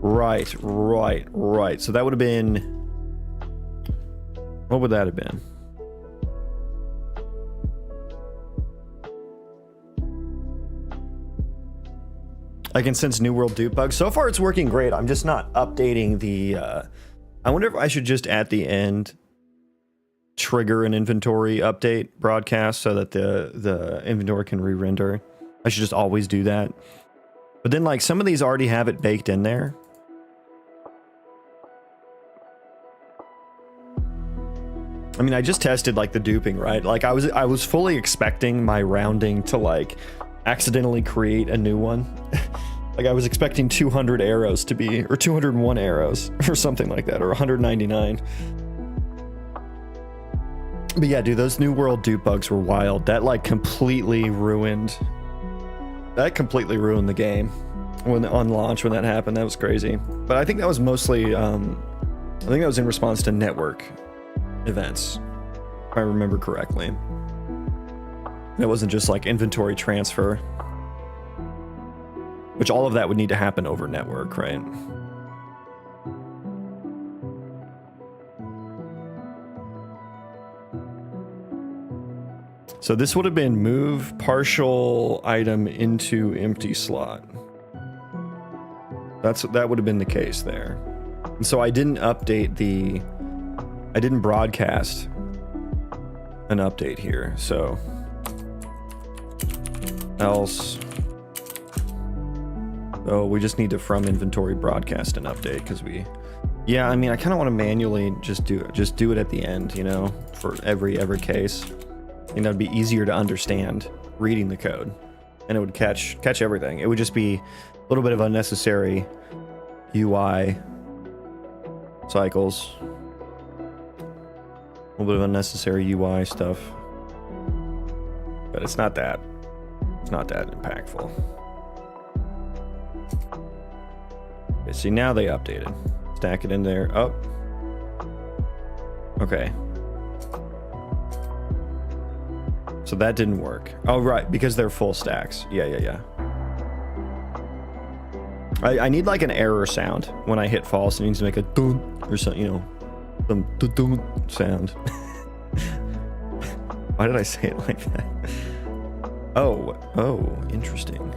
Right. So that would have been... What would that have been? I can sense New World dupe bugs. So far it's working great. I'm just not updating the... I wonder if I should just at the end trigger an inventory update broadcast so that the inventory can re-render. I should just always do that. But then like some of these already have it baked in there. I mean, I just tested like the duping, right? Like I was fully expecting my rounding to like accidentally create a new one. Like I was expecting 200 arrows to be, or 201 arrows, or something like that, or 199. But yeah, dude, those New World dupe bugs were wild. That like completely ruined the game when on launch when that happened. That was crazy. But I think that was mostly, I think that was in response to network events, if I remember correctly. It wasn't just like inventory transfer, which all of that would need to happen over network, right? So this would have been move partial item into empty slot. That would have been the case there. And so I didn't broadcast an update here. So else, oh, we just need to from inventory broadcast an update because yeah, I mean, I kind of want to manually just do it at the end, you know, for every case. You know, it'd be easier to understand reading the code, and it would catch everything. It would just be a little bit of unnecessary UI cycles, a little bit of unnecessary UI stuff, but it's not that impactful. Okay, see, now they updated. Stack it in there. Oh, okay. So that didn't work. Oh, right, because they're full stacks. Yeah. I need like an error sound when I hit false. It needs to make a dun or something, you know, some dun sound. Why did I say it like that? Oh, interesting.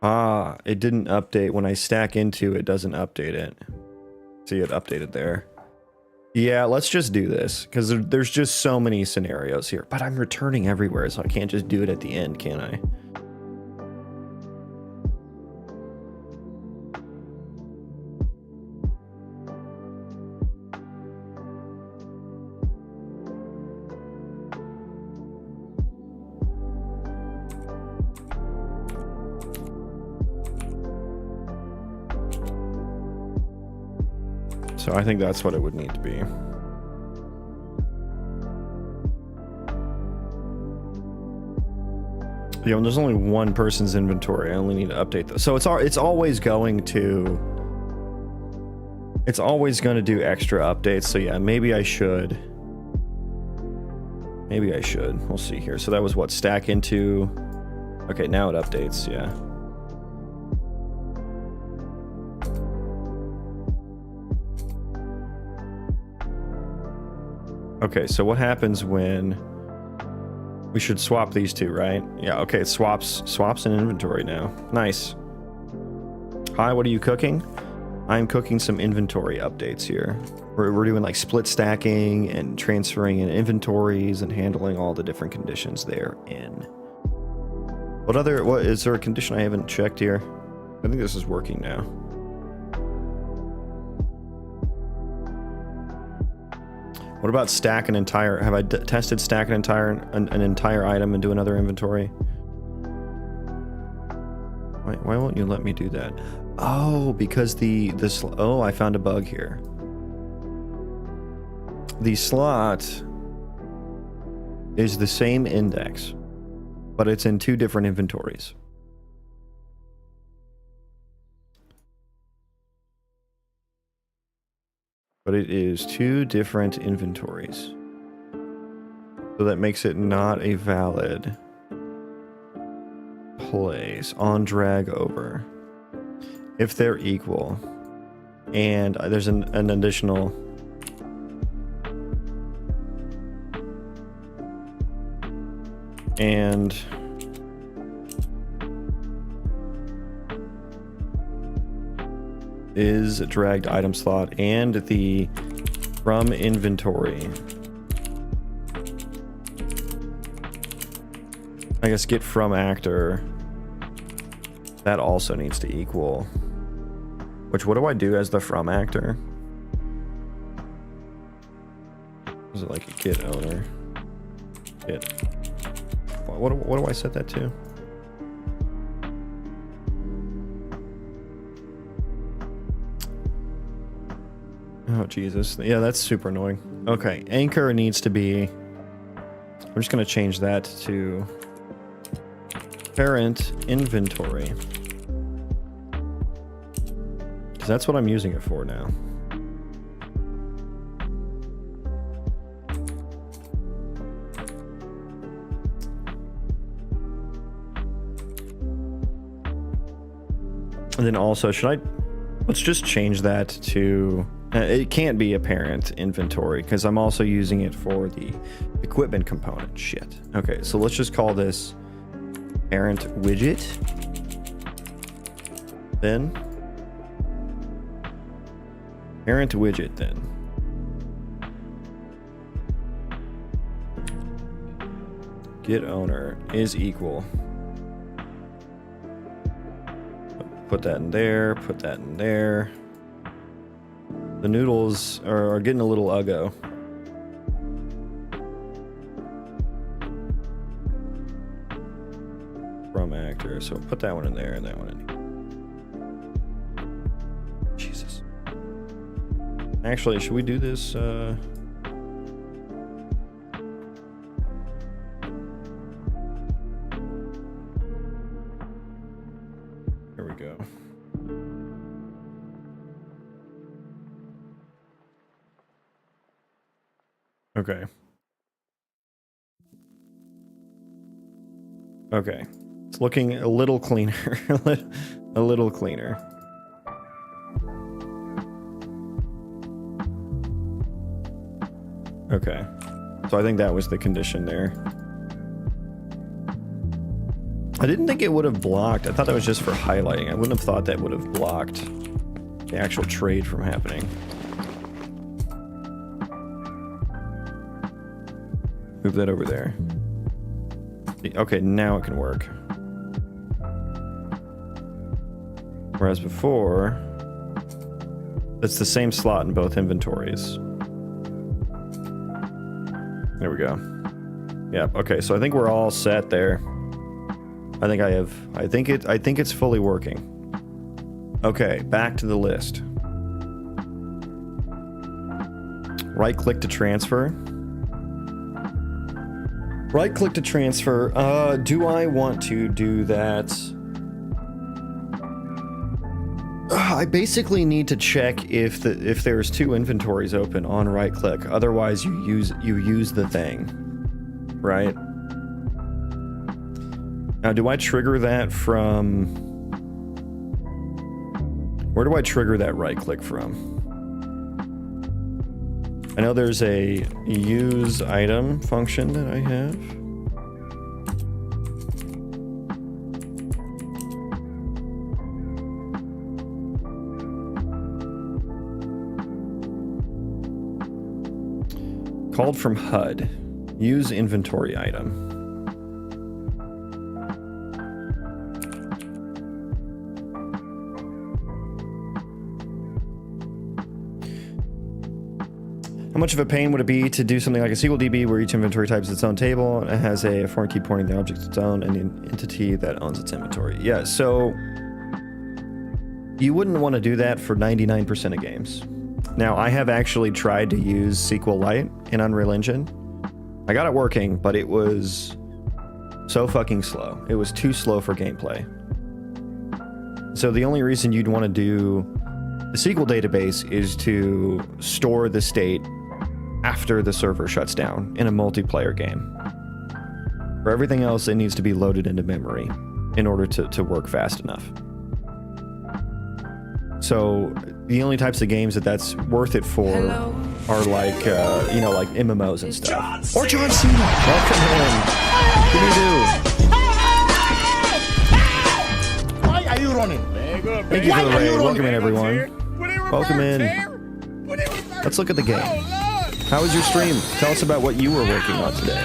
Ah, it didn't update. When I stack into it, doesn't update it. See, it updated there. Yeah, let's just do this, because there's just so many scenarios here. But I'm returning everywhere, so I can't just do it at the end, can I? So I think that's what it would need to be. You know, there's only one person's inventory. I only need to update this. So it's always going to do extra updates. So yeah, maybe I should. We'll see here. So that was what, stack into. Okay, now it updates. Yeah. Okay, so what happens when we should swap these two, right? Yeah, okay, it swaps in inventory now. Nice. Hi, what are you cooking? I'm cooking some inventory updates here. We're doing like split stacking and transferring in inventories and handling all the different conditions therein. What is there a condition I haven't checked here? I think this is working now. What about stack an entire? Have I tested stack an entire item into another inventory? Why won't you let me do that? Oh, because oh, I found a bug here. The slot is the same index, but it's in two different inventories. But it is two different inventories. So that makes it not a valid place on drag over. If they're equal. And there's an additional. And is dragged item slot and the from inventory. I guess get from actor. That also needs to equal. Which, what do I do as the from actor? Is it like a git owner? Git. What do I set that to? Oh, Jesus. Yeah, that's super annoying. Okay, anchor needs to be... I'm just going to change that to parent inventory. Because that's what I'm using it for now. And then also, let's just change that to... it can't be a parent inventory because I'm also using it for the equipment component. Shit. Okay, so let's just call this parent widget. Then parent widget then. Git owner is equal. Put that in there, put that in there. The noodles are getting a little uggo. From actor, so put that one in there and that one in. Jesus. Actually, should we do this? Here we go. Okay. Okay. It's looking a little cleaner. A little cleaner. Okay. So I think that was the condition there. I didn't think it would have blocked. I thought that was just for highlighting. I wouldn't have thought that would have blocked the actual trade from happening. Move that over there. Okay, now it can work. Whereas before, it's the same slot in both inventories. There we go. Yeah, okay, so I think we're all set there. I think it's fully working. Okay, back to the list. Right click to transfer. Right click to transfer. Do I want to do that? I basically need to check if there's two inventories open on right click. Otherwise, you use the thing, right? Now, do I trigger that from? Where do I trigger that right click from? I know there's a use item function that I have. Called from HUD. Use inventory item. How much of a pain would it be to do something like a SQL DB where each inventory type is its own table and it has a foreign key pointing the object to its own and an entity that owns its inventory? Yeah, so you wouldn't want to do that for 99% of games. Now, I have actually tried to use SQLite in Unreal Engine. I got it working, but it was so fucking slow. It was too slow for gameplay. So the only reason you'd want to do the SQL database is to store the state after the server shuts down in a multiplayer game. For everything else, it needs to be loaded into memory in order to work fast enough. So the only types of games that's worth it for are like, you know, like MMOs and stuff. Or John Cena! Welcome in! What do you do? Why are you running? Thank you for the raid. Welcome in, everyone. Welcome in. Let's look at the game. How was your stream? Tell us about what you were working on today.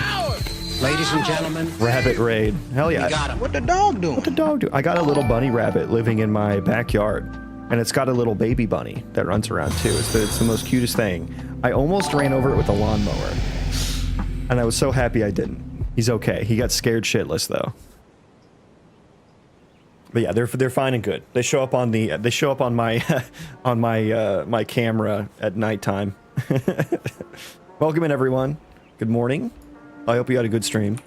Ladies and gentlemen, Rabbit raid. Hell yeah. got him. What the dog doing? What the dog do? I got a little bunny rabbit living in my backyard. And it's got a little baby bunny that runs around too. It's the most cutest thing. I almost ran over it with a lawnmower. And I was so happy I didn't. He's okay. He got scared shitless though. But yeah, they're fine and good. They show up on my on my camera at nighttime. Welcome in everyone. Good morning. I hope you had a good stream.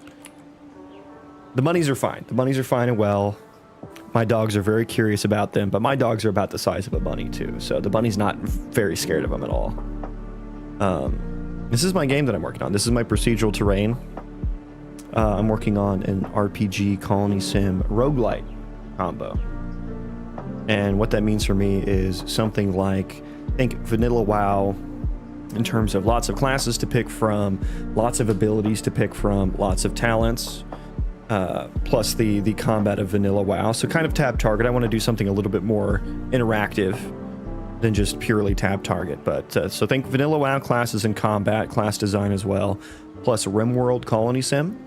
The bunnies are fine. The bunnies are fine and well. My dogs are very curious about them, but my dogs are about the size of a bunny too. So the bunny's not very scared of them at all. This is my game that I'm working on. This is my procedural terrain. I'm working on an RPG Colony Sim Roguelite combo. And what that means for me is something like, think vanilla WoW in terms of lots of classes to pick from, lots of abilities to pick from, lots of talents, plus the combat of vanilla WoW. So kind of tab target. I want to do something a little bit more interactive than just purely tab target. But so think vanilla WoW classes and combat, class design as well, plus RimWorld Colony Sim,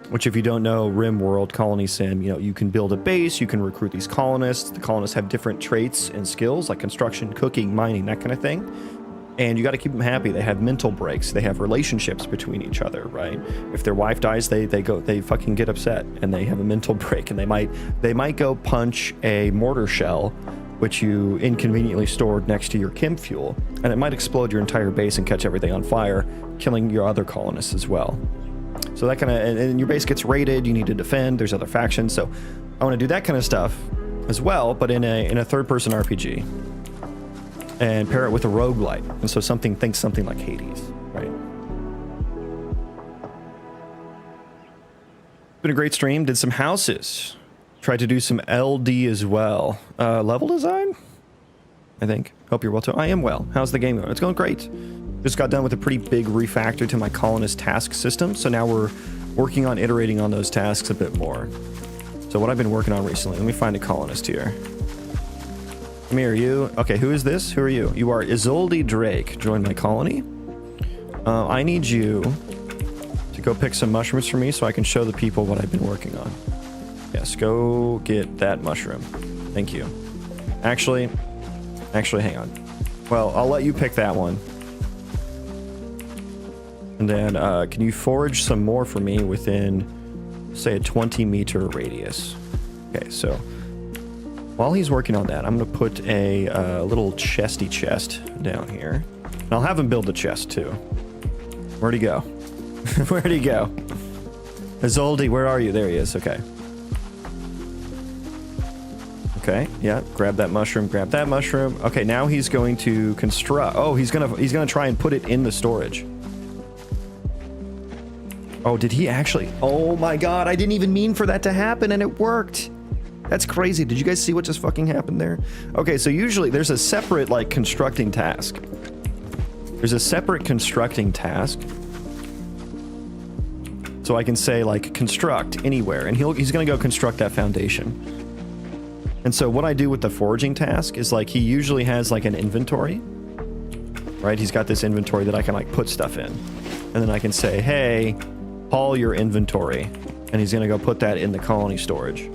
which if you don't know, RimWorld Colony Sim, you know, you can build a base, you can recruit these colonists. The colonists have different traits and skills like construction, cooking, mining, that kind of thing. And you got to keep them happy. They have mental breaks. They have relationships between each other, right? If their wife dies, they fucking get upset and they have a mental break, and they might go punch a mortar shell, which you inconveniently stored next to your chem fuel, and it might explode your entire base and catch everything on fire, killing your other colonists as well. So that kind of, and your base gets raided. You need to defend. There's other factions. So I want to do that kind of stuff as well, but in a third-person RPG. And pair it with a roguelite. And so think something like Hades, right? Been a great stream. Did some houses. Tried to do some LD as well. Level design? I think. Hope you're well too. I am well. How's the game going? It's going great. Just got done with a pretty big refactor to my colonist task system. So now we're working on iterating on those tasks a bit more. So what I've been working on recently, let me find a colonist here. Come here, you. Okay, who is this? Who are you? You are Isolde Drake. Join my colony. I need you to go pick some mushrooms for me so I can show the people what I've been working on. Yes, go get that mushroom. Thank you. Actually, hang on. Well, I'll let you pick that one. And then, can you forage some more for me within, say, a 20-meter radius? Okay, so while he's working on that, I'm going to put a little chesty chest down here. And I'll have him build the chest, too. Where'd he go? Where'd he go? Isolde, where are you? There he is. Okay. Okay, yeah, grab that mushroom, grab that mushroom. Okay, now he's going to construct. Oh, he's gonna try and put it in the storage. Oh, did he actually? Oh my god, I didn't even mean for that to happen, and it worked. That's crazy. Did you guys see what just fucking happened there? Okay, so usually there's a separate, like, constructing task. There's a separate constructing task. So I can say, like, construct anywhere, and he's gonna go construct that foundation. And so what I do with the foraging task is, like, he usually has, like, an inventory. Right? He's got this inventory that I can, like, put stuff in. And then I can say, hey, haul your inventory. And he's gonna go put that in the colony storage.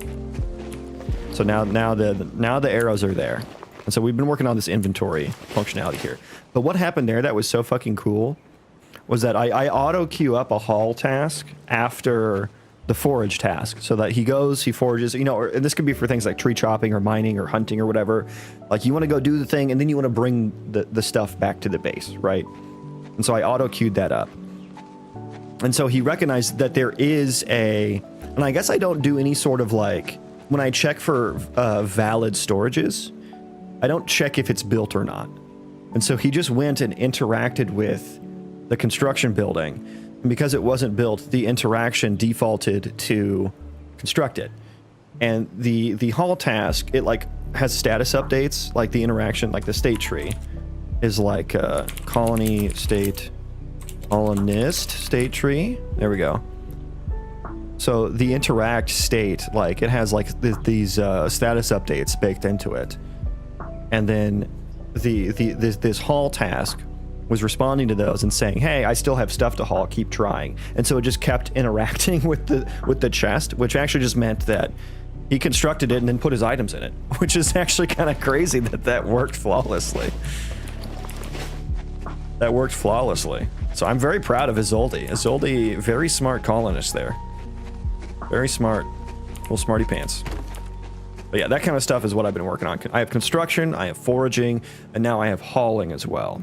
So now the arrows are there. And so we've been working on this inventory functionality here. But what happened there that was so fucking cool was that I auto queue up a haul task after the forage task, so that he goes, he forages, you know, and this could be for things like tree chopping or mining or hunting or whatever. Like, you want to go do the thing and then you want to bring the stuff back to the base, right? And so I auto queued that up. And so he recognized that there is and I guess I don't do any sort of, like, when I check for valid storages, I don't check if it's built or not. And so he just went and interacted with the construction building. And because it wasn't built, the interaction defaulted to construct it. And the haul task, it, like, has status updates, like the interaction, like the state tree is like colony state, colonist state tree. There we go. So the interact state, like, it has, like, these status updates baked into it. And then this haul task was responding to those and saying, hey, I still have stuff to haul, keep trying. And so it just kept interacting with the chest, which actually just meant that He constructed it and then put his items in it, which is actually kind of crazy that that worked flawlessly. That worked flawlessly. So I'm very proud of Isolde. Isolde, very smart colonist there. Very smart. Little smarty pants. But yeah, that kind of stuff is what I've been working on. I have construction, I have foraging, and now I have hauling as well.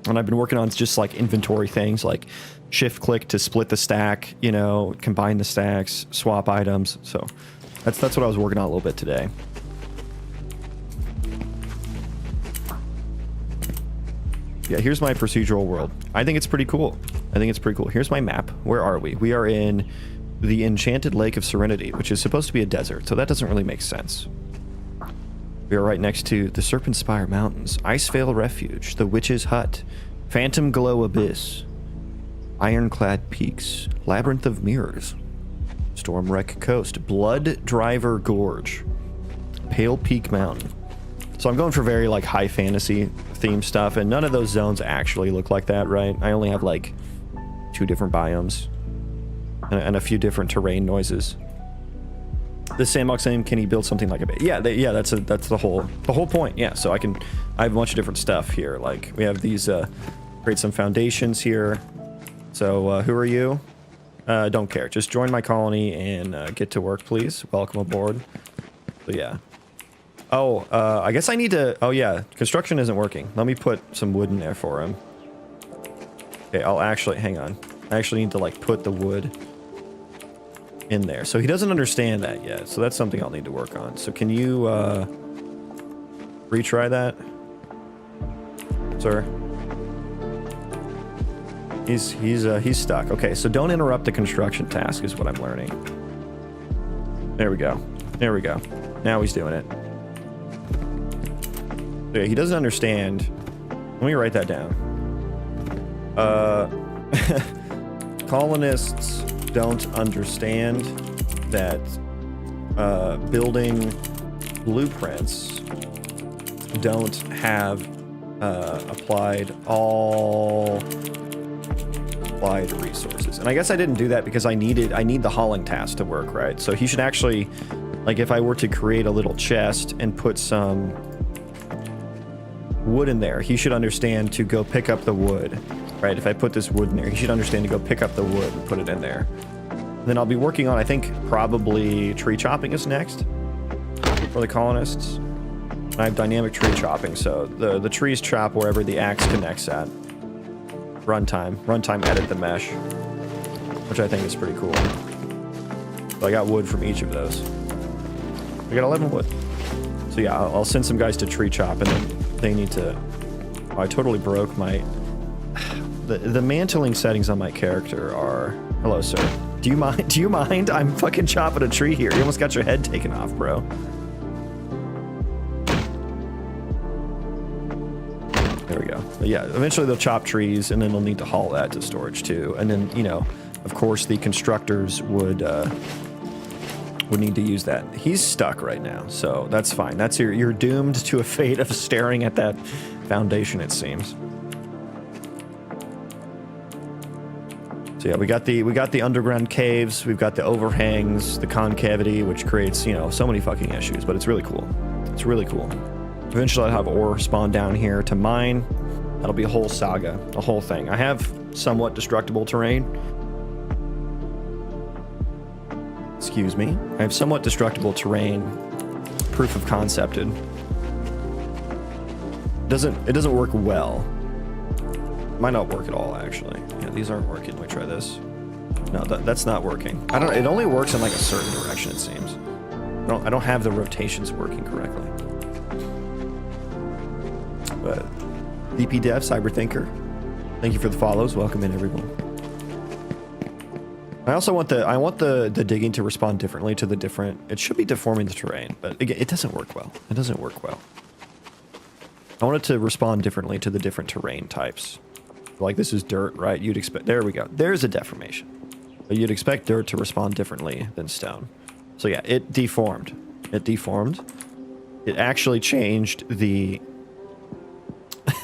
And I've been working on just like inventory things, like shift click to split the stack, you know, combine the stacks, swap items. So that's what I was working on a little bit today. Yeah, here's my procedural world. I think it's pretty cool. Here's my map. Where are we? We are in the Enchanted Lake of Serenity, which is supposed to be a desert, so that doesn't really make sense. We are right next to the Serpent Spire Mountains, Icevale Refuge, the Witch's Hut, Phantom Glow Abyss, Ironclad Peaks, Labyrinth of Mirrors, Stormwreck Coast, Blood Driver Gorge, Pale Peak Mountain. So I'm going for very like high fantasy theme stuff, and none of those zones actually look like that, right? I only have like 2 different biomes and a few different terrain noises. The sandbox name, can he build something like a bit? Yeah, that's the whole point. Yeah, so I have a bunch of different stuff here. Like we have these create some foundations here. So who are you? Don't care. Just join my colony and get to work, please. Welcome aboard. So yeah. Oh, I guess I need to... Oh, yeah. Construction isn't working. Let me put some wood in there for him. Okay, I'll actually... Hang on. I actually need to, like, put the wood in there. So he doesn't understand that yet. So that's something I'll need to work on. So can you, retry that? Sir? He's stuck. Okay, so don't interrupt the construction task is what I'm learning. There we go. There we go. Now he's doing it. Yeah, he doesn't understand. Let me write that down. Colonists don't understand that building blueprints don't have applied resources. And I guess I didn't do that because I need the hauling task to work, right? So he should actually, like if I were to create a little chest and put some wood in there, he should understand to go pick up the wood, right? If I put this wood in there, he should understand to go pick up the wood and put it in there. And then I'll be working on, I think, probably tree chopping is next for the colonists. I have dynamic tree chopping, so the trees chop wherever the axe connects at. Runtime edit the mesh, which I think is pretty cool. So I got wood from each of those. I got 11 wood. So yeah, I'll send some guys to tree chop, and then they need to... Oh, I totally broke my... The mantling settings on my character are... Hello, sir. Do you mind? Do you mind? I'm fucking chopping a tree here. You almost got your head taken off, bro. There we go. But yeah, eventually they'll chop trees, and then they'll need to haul that to storage too. And then, you know, of course, the constructors would need to use that. He's stuck right now, so that's fine. That's you're doomed to a fate of staring at that foundation, it seems. So yeah, we got the underground caves, we've got the overhangs, the concavity, which creates, you know, so many fucking issues, but it's really cool. It's really cool. Eventually I'll have ore spawn down here to mine. That'll be a whole saga, a whole thing. I have somewhat destructible terrain. Excuse me. I have somewhat destructible terrain. Proof of concepted. It doesn't work well. Might not work at all, actually. Yeah, these aren't working. Let me try this. No, that's not working. It only works in like a certain direction, it seems. I don't have the rotations working correctly. But DP Dev, Cyber Thinker, thank you for the follows. Welcome in, everyone. I also want the digging to respond differently to the different. It should be deforming the terrain, but again, it doesn't work well. It doesn't work well. I want it to respond differently to the different terrain types. Like this is dirt, right? You'd expect. There we go. There's a deformation. But you'd expect dirt to respond differently than stone. So yeah, it deformed. It deformed. It actually changed the.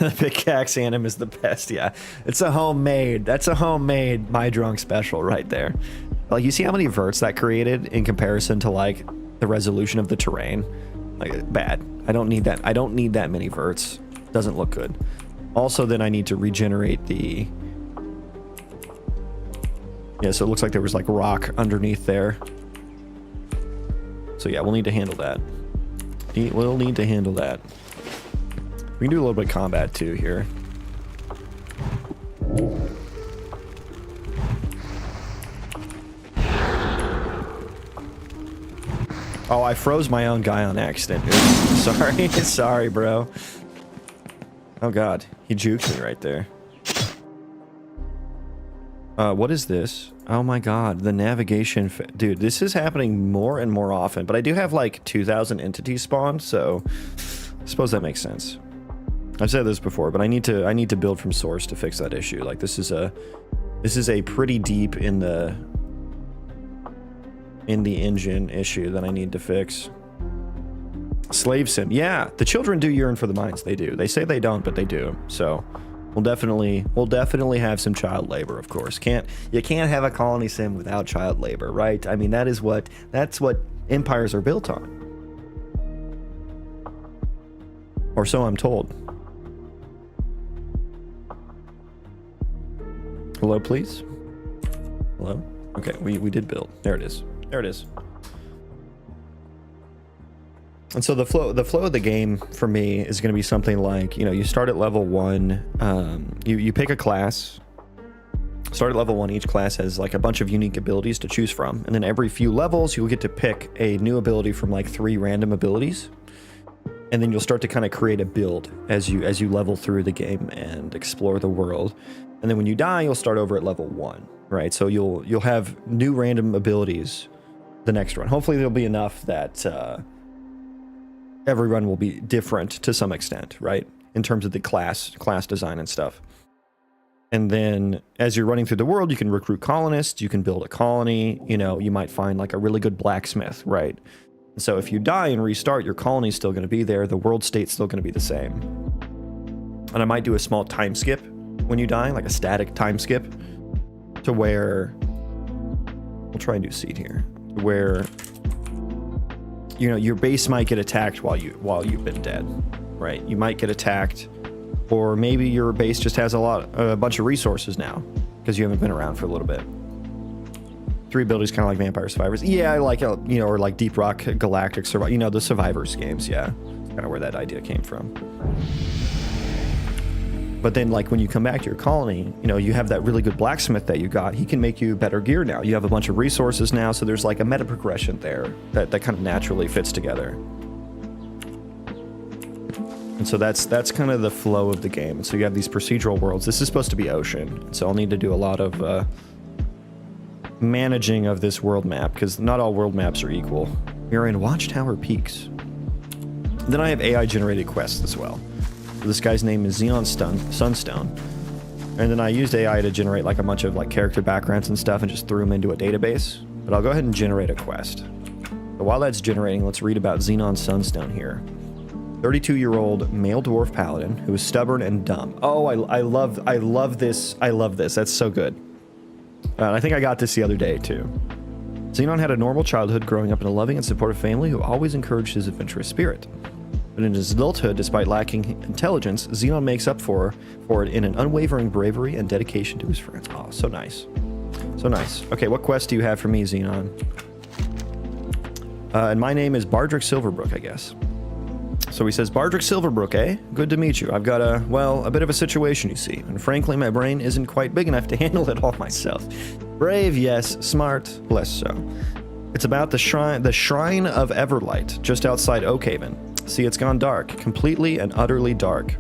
The pickaxe anim is the best. Yeah, it's a homemade. That's a homemade My Drunk special right there. Like you see how many verts that created in comparison to like the resolution of the terrain. Like, bad. I don't need that. I don't need that many verts. Doesn't look good. Also, then I need to regenerate the... Yeah, so it looks like there was like rock underneath there. So yeah, we'll need to handle that. We'll need to handle that. We can do a little bit of combat too here. Oh, I froze my own guy on accident, dude. Sorry. Sorry, bro. Oh god, he juked me right there. What is this? Oh my god, the navigation... Dude, this is happening more and more often, but I do have like 2,000 entities spawned, so I suppose that makes sense. I've said this before, but I need to build from source to fix that issue. Like, this is a pretty deep in the engine issue that I need to fix. Slave sim. Yeah, the children do yearn for the mines. They do. They say they don't, but they do. So we'll definitely have some child labor, of course. You can't have a colony sim without child labor, right? I mean, that's what empires are built on. Or so I'm told. Hello, please. Hello? Okay, we did build. There it is. There it is. And so the flow of the game for me is going to be something like, you know, you start at level 1, you pick a class. Start at level 1, each class has like a bunch of unique abilities to choose from, and then every few levels you'll get to pick a new ability from like 3 random abilities, and then you'll start to kind of create a build as you level through the game and explore the world. And then when you die, you'll start over at level 1, right? So you'll have new random abilities the next run. Hopefully there'll be enough that every run will be different to some extent, right? In terms of the class design and stuff. And then as you're running through the world, you can recruit colonists, you can build a colony, you know, you might find like a really good blacksmith, right? So if you die and restart, your colony's still going to be there, the world state's still going to be the same. And I might do a small time skip when you die, like a static time skip, to where we'll try and do seed here, where, you know, your base might get attacked while you've been dead, right? You might get attacked, or maybe your base just has a bunch of resources now because you haven't been around for a little bit. 3 abilities, kind of like Vampire Survivors. Yeah, like, you know, or like Deep Rock Galactic Survivor, you know, the Survivors games. Yeah, kind of where that idea came from. But then, like, when you come back to your colony, you know, you have that really good blacksmith that you got. He can make you better gear now. You have a bunch of resources now, so there's like a meta progression there that kind of naturally fits together. And so that's kind of the flow of the game. And so you have these procedural worlds. This is supposed to be ocean, so I'll need to do a lot of managing of this world map, because not all world maps are equal. We're in Watchtower Peaks. Then I have AI generated quests as well. This guy's name is Xenon Sunstone, and then I used AI to generate like a bunch of like character backgrounds and stuff and just threw them into a database. But I'll go ahead and generate a quest. So while that's generating, let's read about Xenon Sunstone here. 32-year-old male dwarf paladin who is stubborn and dumb. Oh, I love this. I love this. That's so good. I think I got this the other day too. Xenon had a normal childhood, growing up in a loving and supportive family who always encouraged his adventurous spirit. But in his adulthood, despite lacking intelligence, Xenon makes up for it in an unwavering bravery and dedication to his friends. Oh, so nice. So nice. Okay, what quest do you have for me, Xenon? And my name is Bardrick Silverbrook, I guess. So he says, Bardrick Silverbrook, eh? Good to meet you. I've got a bit of a situation, you see. And frankly, my brain isn't quite big enough to handle it all myself. Brave, yes. Smart, less so. It's about the shrine of Everlight, just outside Oakhaven. See, it's gone dark, completely and utterly dark.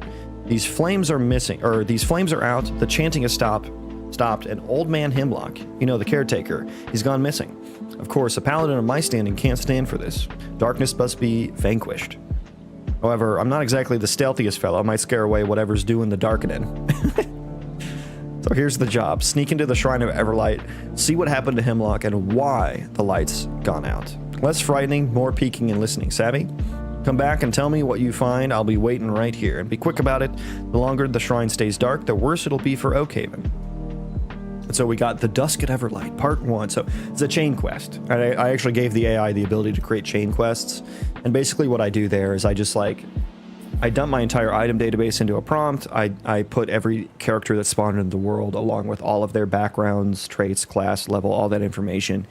These flames are out, the chanting has stopped, and Old Man Hemlock, you know, the caretaker, he's gone missing. Of course, a paladin of my standing can't stand for this. Darkness must be vanquished. However, I'm not exactly the stealthiest fellow. I might scare away whatever's doing the darkening. So here's the job. Sneak into the Shrine of Everlight, see what happened to Hemlock and why the light's gone out. Less frightening, more peeking and listening. Savvy? Come back and tell me what you find. I'll be waiting right here. And be quick about it. The longer the shrine stays dark, the worse it'll be for Oakhaven. And so we got the Dusk at Everlight, part 1. So it's a chain quest. I actually gave the AI the ability to create chain quests. And basically what I do there is I just like, I dump my entire item database into a prompt. I put every character that's spawned in the world along with all of their backgrounds, traits, class, level, all that information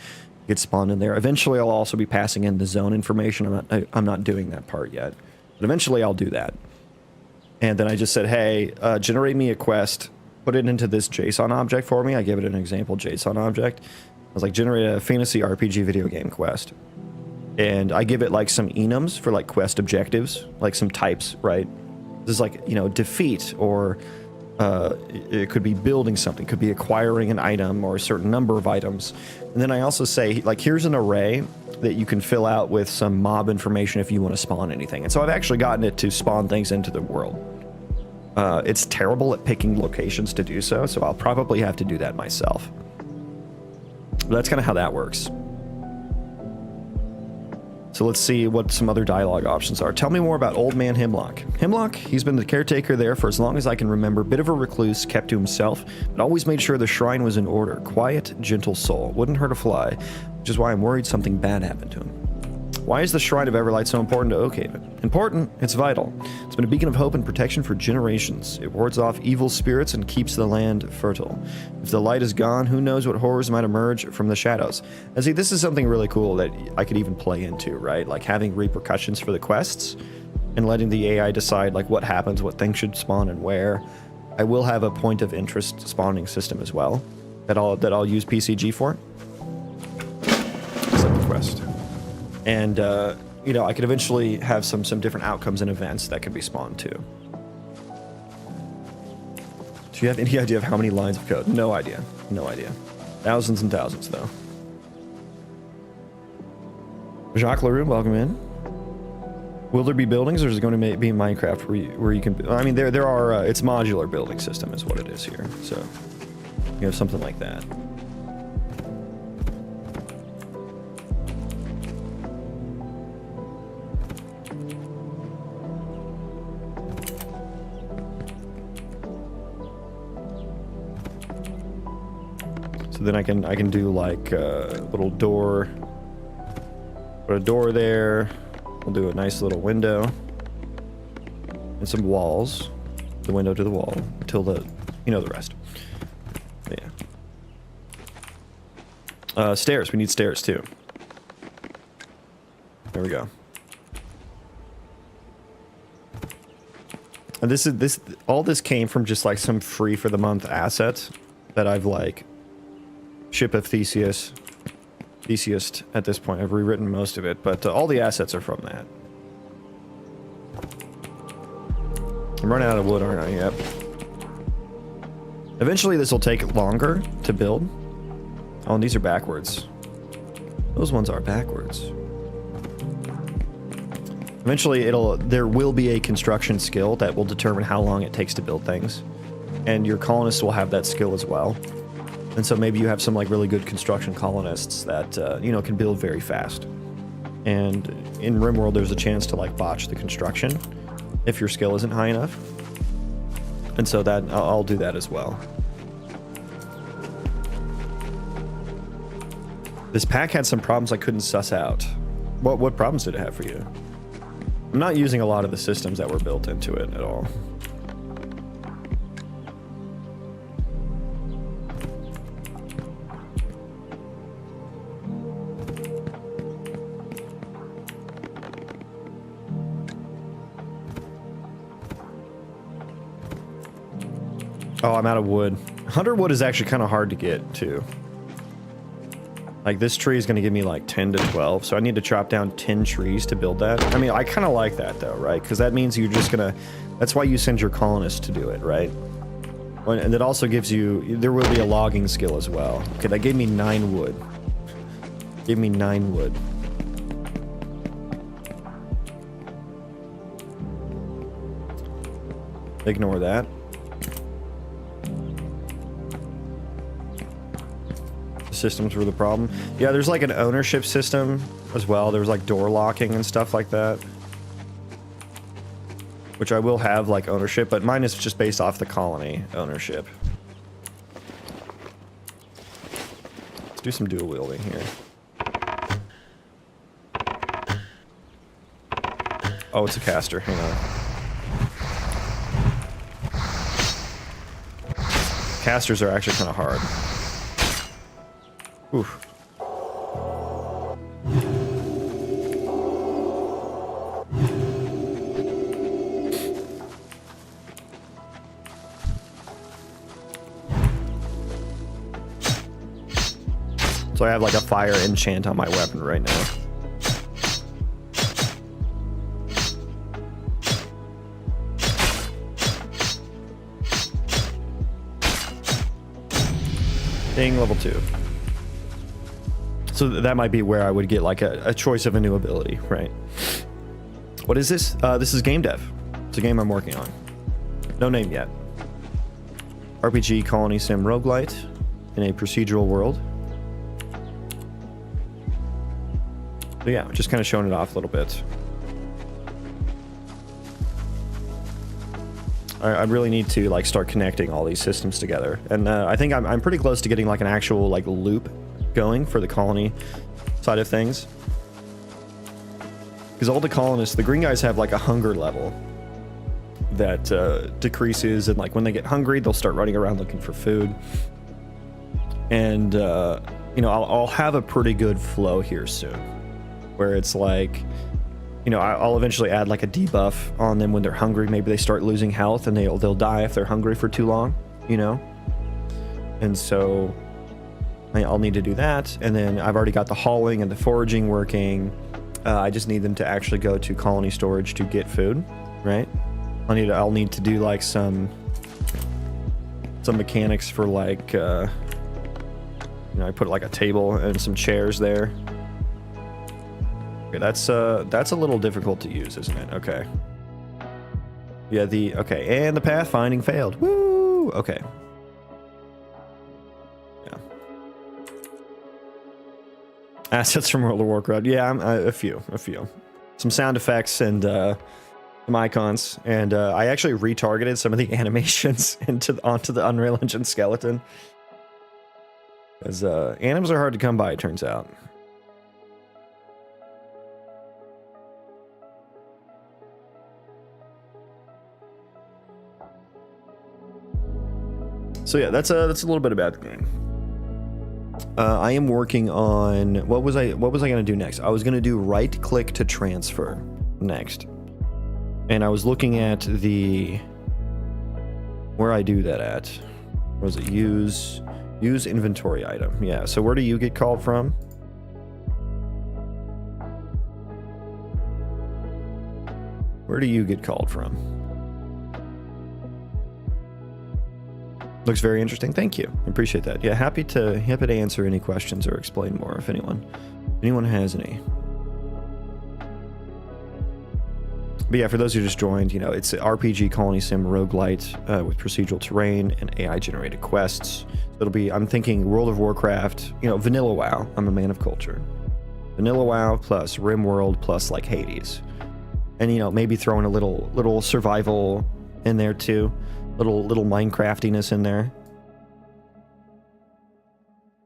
gets spawned in there. Eventually I'll also be passing in the zone information. I'm not doing that part yet. But eventually I'll do that. And then I just said, hey, generate me a quest. Put it into this JSON object for me. I gave it an example JSON object. I was like, generate a fantasy RPG video game quest. And I give it like some enums for like quest objectives, like some types, right? This is like, you know, defeat, or it could be building something, could be acquiring an item or a certain number of items. And then I also say, like, here's an array that you can fill out with some mob information if you want to spawn anything. And so I've actually gotten it to spawn things into the world. It's terrible at picking locations to do so, so I'll probably have to do that myself. But that's kind of how that works. So let's see what some other dialogue options are. Tell me more about Old Man Hemlock. Hemlock, he's been the caretaker there for as long as I can remember. Bit of a recluse, kept to himself, but always made sure the shrine was in order. Quiet, gentle soul. Wouldn't hurt a fly, which is why I'm worried something bad happened to him. Why is the Shrine of Everlight so important to Oakhaven? Important, it's vital. It's been a beacon of hope and protection for generations. It wards off evil spirits and keeps the land fertile. If the light is gone, who knows what horrors might emerge from the shadows. And see, this is something really cool that I could even play into, right? Like having repercussions for the quests and letting the AI decide like what happens, what things should spawn and where. I will have a point of interest spawning system as well that I'll use PCG for. Accept the quest. And, you know, I could eventually have some different outcomes and events that could be spawned too. Do you have any idea of how many lines of code? No idea. No idea. Thousands and thousands, though. Jacques Leroux, welcome in. Will there be buildings, or is it going to be Minecraft where you can... I mean, there are... it's modular building system is what it is here. So, you have something like that. So then I can do like a little door, put a door there. We'll do a nice little window and some walls, the window to the wall until the, you know, the rest. Yeah. Stairs. We need stairs too. There we go. And all this came from just like some free for the month assets that I've like. Ship of Theseus at this point. I've rewritten most of it, but all the assets are from that. I'm running out of wood, aren't I? Yep. Eventually this will take longer to build. Oh, and these are backwards. Those ones are backwards. Eventually there will be a construction skill that will determine how long it takes to build things. And your colonists will have that skill as well. And so maybe you have some like really good construction colonists that, you know, can build very fast. And in RimWorld, there's a chance to like botch the construction if your skill isn't high enough. And so that I'll do that as well. This pack had some problems I couldn't suss out. What problems did it have for you? I'm not using a lot of the systems that were built into it at all. Oh, I'm out of wood. 100 wood is actually kind of hard to get, too. Like, this tree is going to give me, like, 10 to 12, so I need to chop down 10 trees to build that. I mean, I kind of like that, though, right? Because that means you're just going to... That's why you send your colonists to do it, right? And it also gives you... There will be a logging skill as well. Okay, that gave me 9 wood. Gave me 9 wood. Ignore that. Systems were the problem. Yeah, there's like an ownership system as well. There's like door locking and stuff like that, which I will have like ownership, but mine is just based off the colony ownership. do some dual wielding here. Oh, it's a caster. Hang on. Casters are actually kind of hard. Oof. So I have like a fire enchant on my weapon right now. Ding, level 2. So that might be where I would get like a choice of a new ability, right? What is this? This is game dev. It's a game I'm working on. No name yet. RPG Colony Sim Roguelite in a procedural world. So yeah, just kind of showing it off a little bit. I really need to like start connecting all these systems together, and I think I'm pretty close to getting like an actual like loop going for the colony side of things. Because all the colonists, the green guys, have like a hunger level that decreases, and like when they get hungry, they'll start running around looking for food. And you know, I'll have a pretty good flow here soon, where it's like, you know, I'll eventually add like a debuff on them when they're hungry. Maybe they start losing health and they'll die if they're hungry for too long, you know? And so I'll need to do that. And then I've already got the hauling and the foraging working. I just need them to actually go to colony storage to get food, right? I'll need to do like some mechanics for like, you know, I put like a table and some chairs there. Okay, that's a little difficult to use, isn't it? Okay. Yeah, okay, and the pathfinding failed. Woo! Okay. Yeah. Assets from World of Warcraft. Yeah, a few. Some sound effects and some icons, and I actually retargeted some of the animations onto the Unreal Engine skeleton. Because animals are hard to come by, it turns out. So yeah, that's a little bit about the game. I am working on what was I gonna do next? I was gonna do right click to transfer next, and I was looking at where I do that at. What was it? Use inventory item. Yeah. So where do you get called from? Where do you get called from? Looks very interesting. Thank you. I appreciate that. Yeah, happy to answer any questions or explain more if anyone has any. But yeah, for those who just joined, you know, it's RPG Colony Sim Roguelite with procedural terrain and AI generated quests. It'll be, I'm thinking World of Warcraft, you know, vanilla WoW. I'm a man of culture. Vanilla WoW plus RimWorld plus like Hades. And you know, maybe throwing a little survival in there too. Little Minecraftiness in there.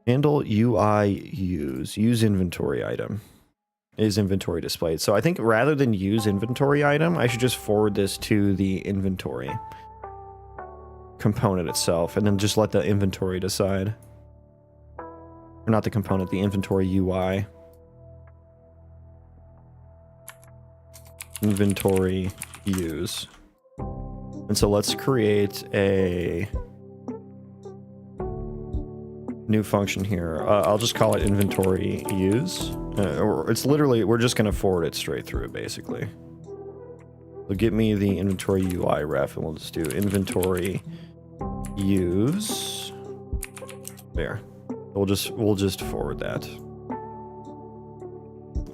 Handle UI use inventory item. Is inventory displayed? So I think rather than use inventory item, I should just forward this to the inventory component itself, and then just let the inventory decide. Or not the component, the inventory UI. Inventory use. And so let's create a new function here. I'll just call it inventory use. Or it's literally, we're just going to forward it straight through, basically. So get me the inventory UI ref, and we'll just do inventory use. There. We'll just forward that.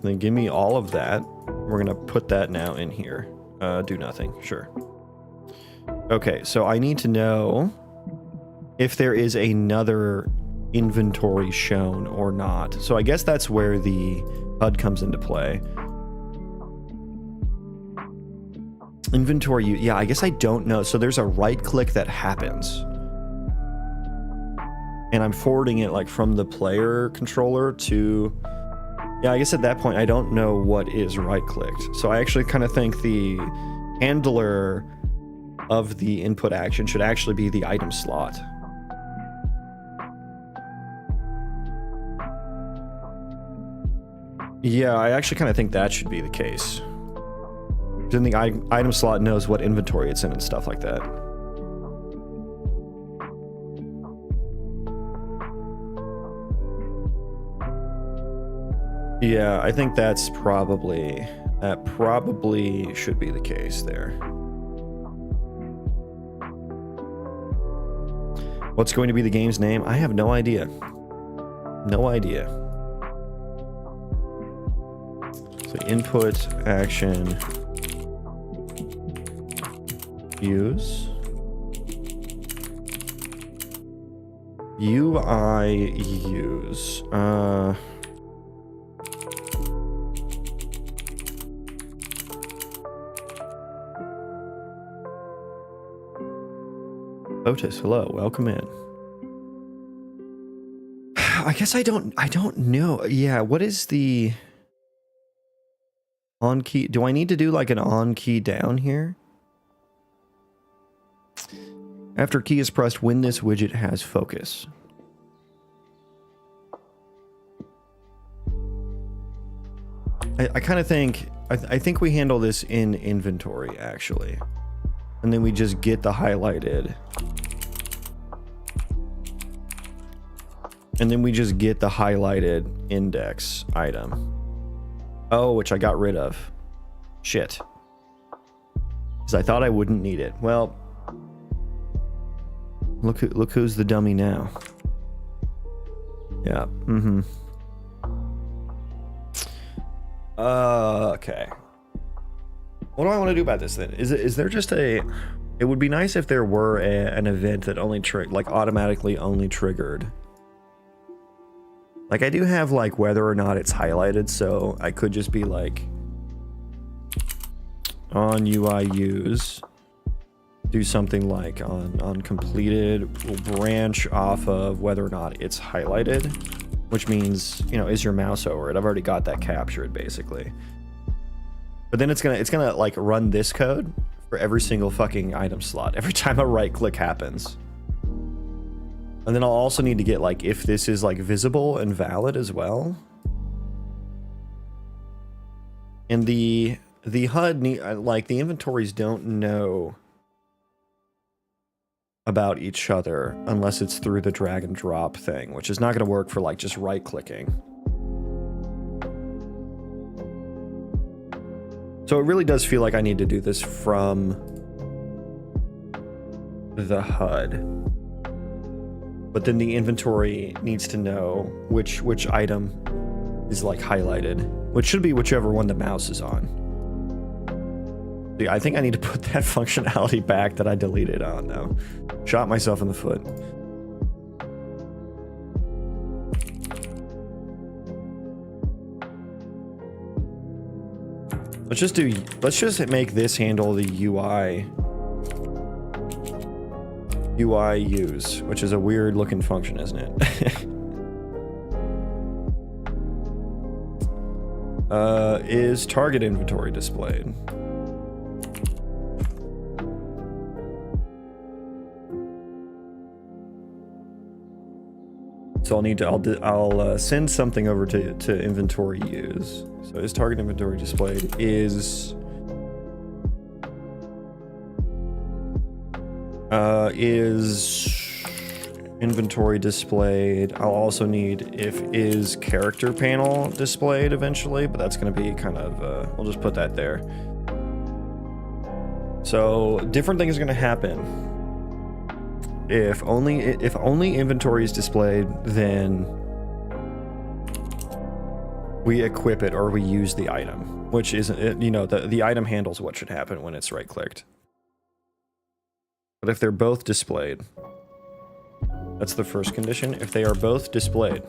Then give me all of that. We're going to put that now in here. Do nothing. Sure. Okay, so I need to know if there is another inventory shown or not. So I guess that's where the HUD comes into play. Inventory, yeah, I guess I don't know. So there's a right click that happens. and I'm forwarding it like from the player controller to, yeah, I guess at that point I don't know what is right-clicked. So I actually kind of think the handler of the input action should actually be the item slot. Yeah, I actually kind of think that should be the case. Then the item slot knows what inventory it's in and stuff like that. Yeah, I think that probably should be the case there. What's going to be the game's name? I have no idea. No idea. So input action use UI use Otis, hello, welcome in. I guess I don't know. Yeah, what is the on key? Do I need to do like an on key down here? After key is pressed when this widget has focus. I kind of think, I think we handle this in inventory actually. And then we just get the highlighted. And then we just get the highlighted index item. Oh, which I got rid of. Shit. Because I thought I wouldn't need it. Well, look who's the dummy now. Yeah. Mm-hmm. Okay. What do I want to do about this then? Is there just a... It would be nice if there were an event that only like automatically only triggered. Like I do have like whether or not it's highlighted, so I could just be like on UI use, do something like on completed, will branch off of whether or not it's highlighted, which means, you know, is your mouse over it? I've already got that captured basically. But then it's gonna like run this code for every single fucking item slot every time a right click happens. And then I'll also need to get like if this is like visible and valid as well. And the HUD like the inventories don't know about each other unless it's through the drag and drop thing, which is not going to work for like just right clicking. So it really does feel like I need to do this from the HUD. But then the inventory needs to know which item is like highlighted, which should be whichever one the mouse is on. Yeah, I think I need to put that functionality back that I deleted on now. Shot myself in the foot. Let's just make this handle the UI use, which is a weird looking function, isn't it? Is target inventory displayed? So I'll send something over to inventory use. So is target inventory displayed? Is inventory displayed? I'll also need if is character panel displayed eventually, but that's going to be kind of we'll just put that there. So different things are going to happen. If only inventory is displayed, then we equip it or we use the item, which isn't, you know, the item handles what should happen when it's right clicked. But if they're both displayed, that's the first condition. If they are both displayed,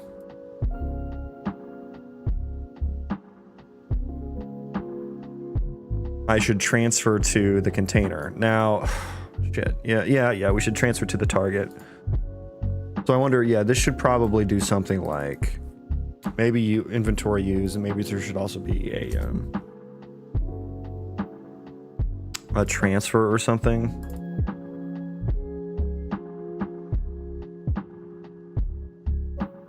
I should transfer to the container. Now, shit. Yeah, we should transfer to the target. So I wonder, yeah, this should probably do something like maybe you inventory use, and maybe there should also be a transfer or something.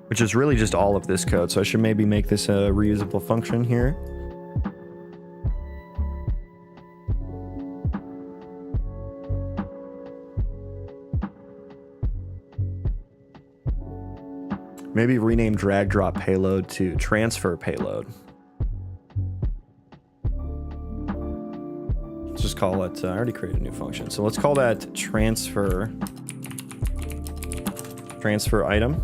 Which is really just all of this code. So I should maybe make this a reusable function here. Maybe rename drag drop payload to transfer payload. Let's just call it, I already created a new function. So let's call that transfer item.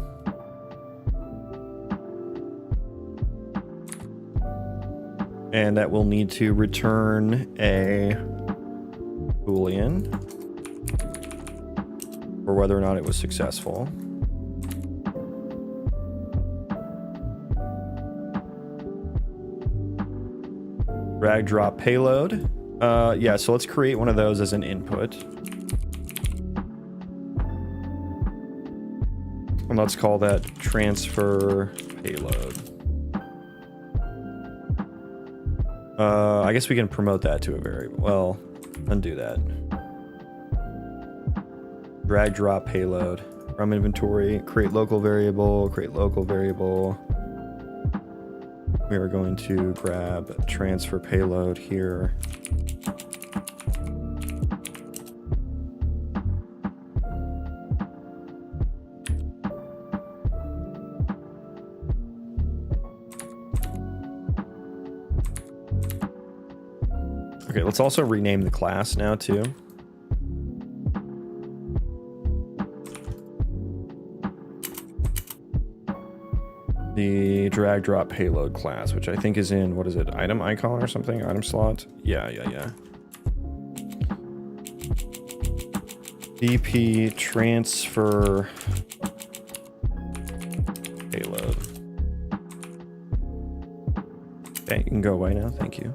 And that will need to return a Boolean for whether or not it was successful. Drag drop payload. Yeah, so let's create one of those as an input. And let's call that transfer payload. I guess we can promote that to a variable. Well, undo that. Drag drop payload from inventory, create local variable, We are going to grab transfer payload here. Okay, let's also rename the class now too. The drag drop payload class, which I think is in, what is it, item icon or something? Item slot? Yeah. DP transfer payload. Okay, you can go away now. Thank you.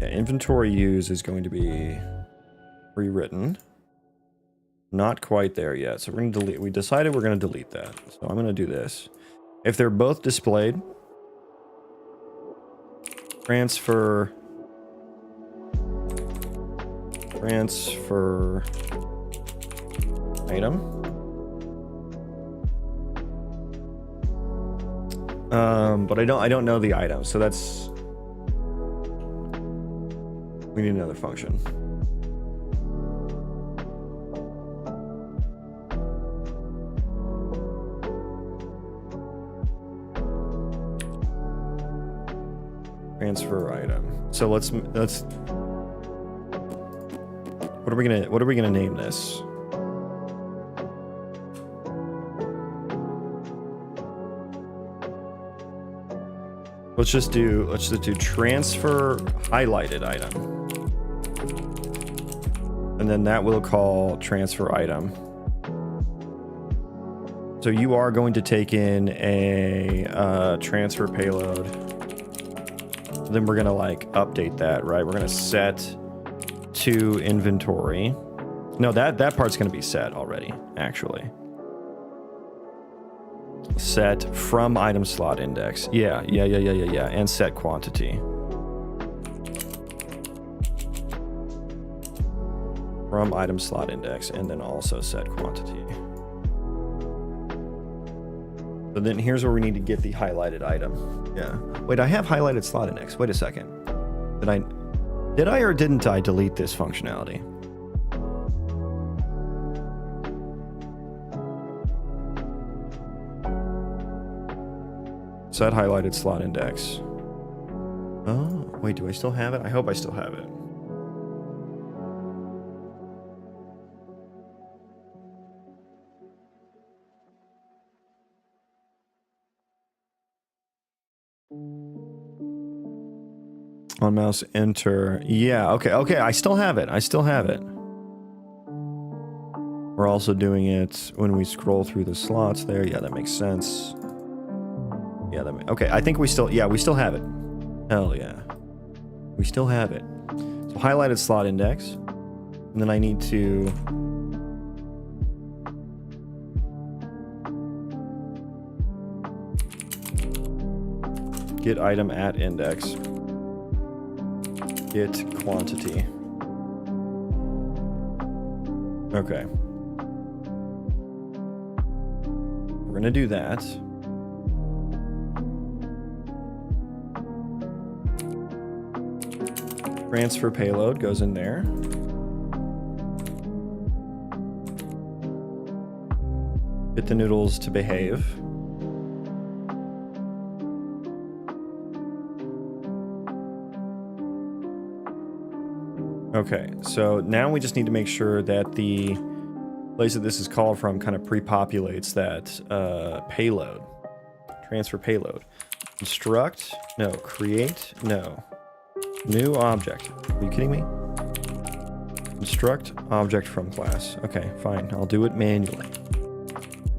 Yeah, inventory use is going to be rewritten. Not quite there yet, so we're going to delete. We decided we're going to delete that, so I'm going to do this. If they're both displayed, transfer item. But I don't know the item, so that's, we need another function. Transfer item. So let's what are we gonna name this? Let's just do transfer highlighted item. And then that will call transfer item. So you are going to take in a transfer payload. Then we're gonna like update that, right? We're gonna set to inventory. No, that part's gonna be set already, actually. Set from item slot index. Yeah. And set quantity. From item slot index, and then also set quantity. So then here's where we need to get the highlighted item. Yeah. Wait, I have highlighted slot index. Wait a second. Did I or didn't I delete this functionality? Set highlighted slot index. Oh, wait, do I still have it? I hope I still have it. On mouse enter. Yeah, okay, I still have it. We're also doing it when we scroll through the slots there. Yeah, that makes sense. Yeah, okay, I think we still have it. Hell yeah. We still have it. So highlighted slot index. And then I need to get item at index. Get quantity. Okay. We're gonna do that. Transfer payload goes in there. Get the noodles to behave. Okay, so now we just need to make sure that the place that this is called from kind of pre-populates that payload. Transfer payload. Construct, no. Create, no. New object. Are you kidding me? Construct object from class. Okay, fine. I'll do it manually.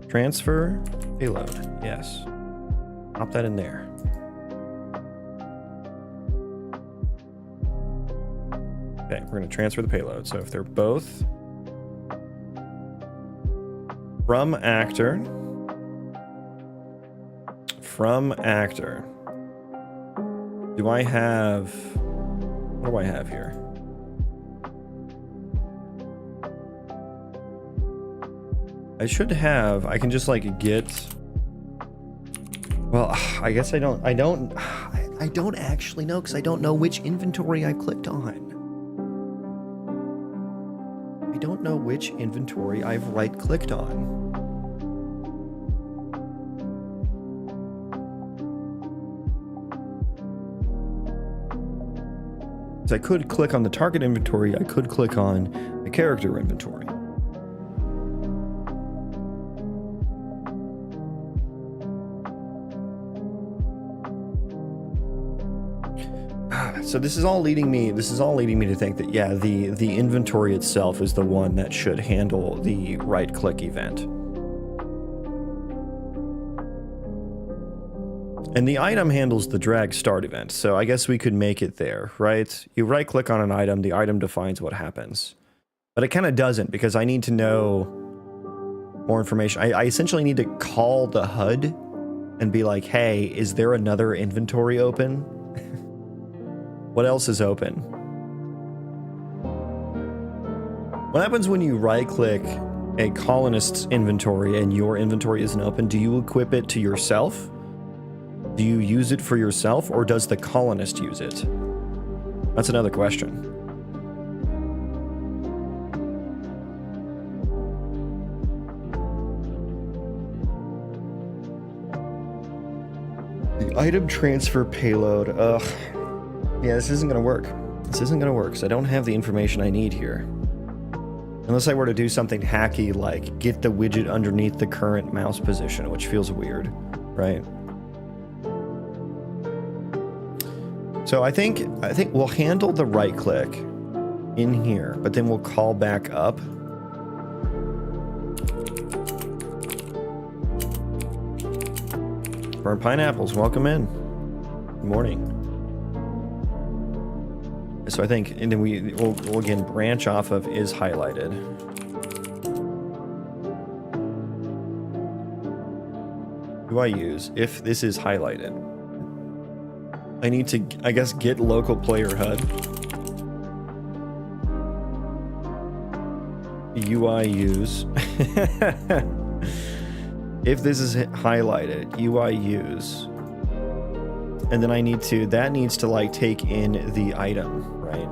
Transfer payload. Yes. Pop that in there. Okay, we're going to transfer the payload. So if they're both from actor, do I have, what do I have here? I should have, I can just like get, well, I guess I don't actually know because I don't know which inventory I clicked on. I don't know which inventory I've right-clicked on. So I could click on the target inventory, I could click on the character inventory. So this is all leading me to think that, yeah, the inventory itself is the one that should handle the right-click event. And the item handles the drag start event, so I guess we could make it there, right? You right-click on an item, the item defines what happens. But it kind of doesn't, because I need to know more information. I essentially need to call the HUD and be like, hey, is there another inventory open? What else is open? What happens when you right-click a colonist's inventory and your inventory isn't open? Do you equip it to yourself? Do you use it for yourself, or does the colonist use it? That's another question. The item transfer payload. Ugh. Yeah, this isn't going to work. This isn't going to work, because I don't have the information I need here. Unless I were to do something hacky, like get the widget underneath the current mouse position, which feels weird, right? So I think we'll handle the right click in here, but then we'll call back up. Burnt pineapples, welcome in. Good morning. So I think, and then we'll again branch off of is highlighted. Do I use if this is highlighted? I need to, I guess, get local player HUD. UI use. If this is highlighted, UI use. And then I need to, that needs to like take in the item, right?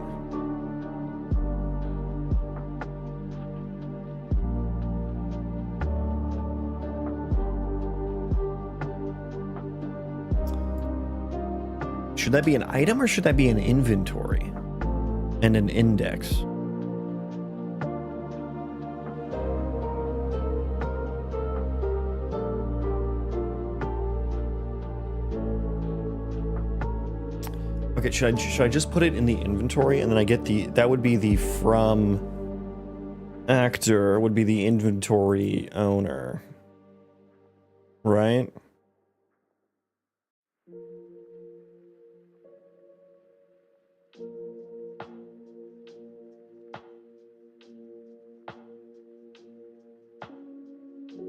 Should that be an item or should that be an inventory and an index? Okay, should I just put it in the inventory and then I get the, that would be the from actor would be the inventory owner, right?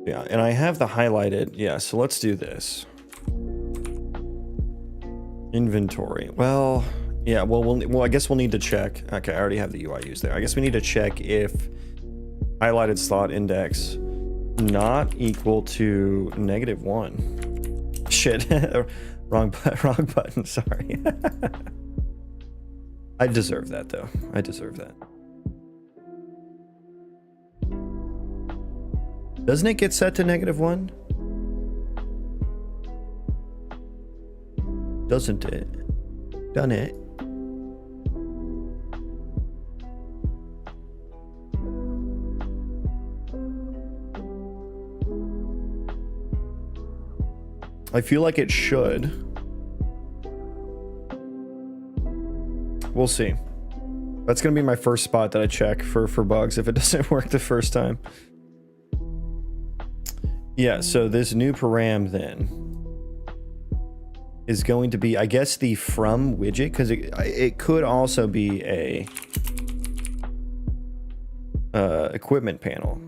Yeah, and I have the highlighted. Yeah, so let's do this. Inventory. Well, yeah, well, I guess we'll need to check. Okay, I already have the UI used there. I guess we need to check if highlighted slot index not equal to -1. Shit. wrong button, sorry. I deserve that though. I deserve that. Doesn't it get set to -1? Doesn't it? Done it. I feel like it should. We'll see. That's gonna be my first spot that I check for bugs if it doesn't work the first time. Yeah, so this new param then is going to be, I guess, the from widget, because it could also be a equipment panel.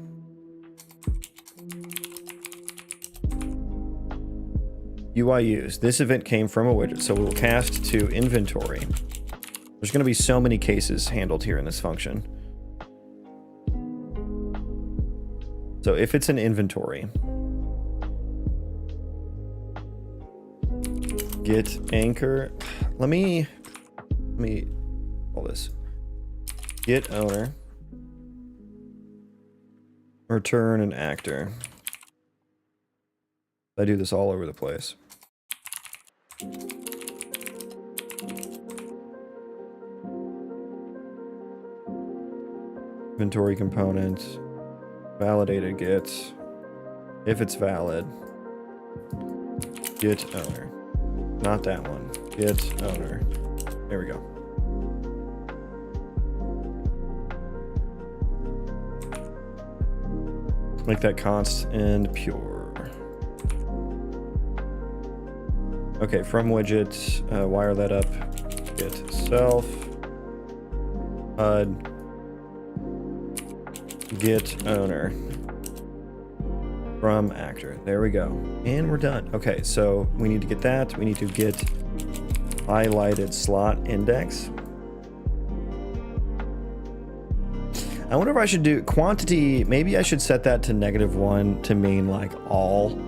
UI use. This event came from a widget, so we'll cast to inventory. There's going to be so many cases handled here in this function. So if it's an inventory, get anchor. Let me call this get owner, return an actor. I do this all over the place. Inventory component, validated get. If it's valid, get owner. Not that one. Get owner. There we go. Make that const and pure. Okay, from widget, wire that up. Get self. Get owner. From actor. There we go. And we're done. Okay, so we need to get that. We need to get highlighted slot index. I wonder if I should do quantity. Maybe I should set that to -1 to mean like all.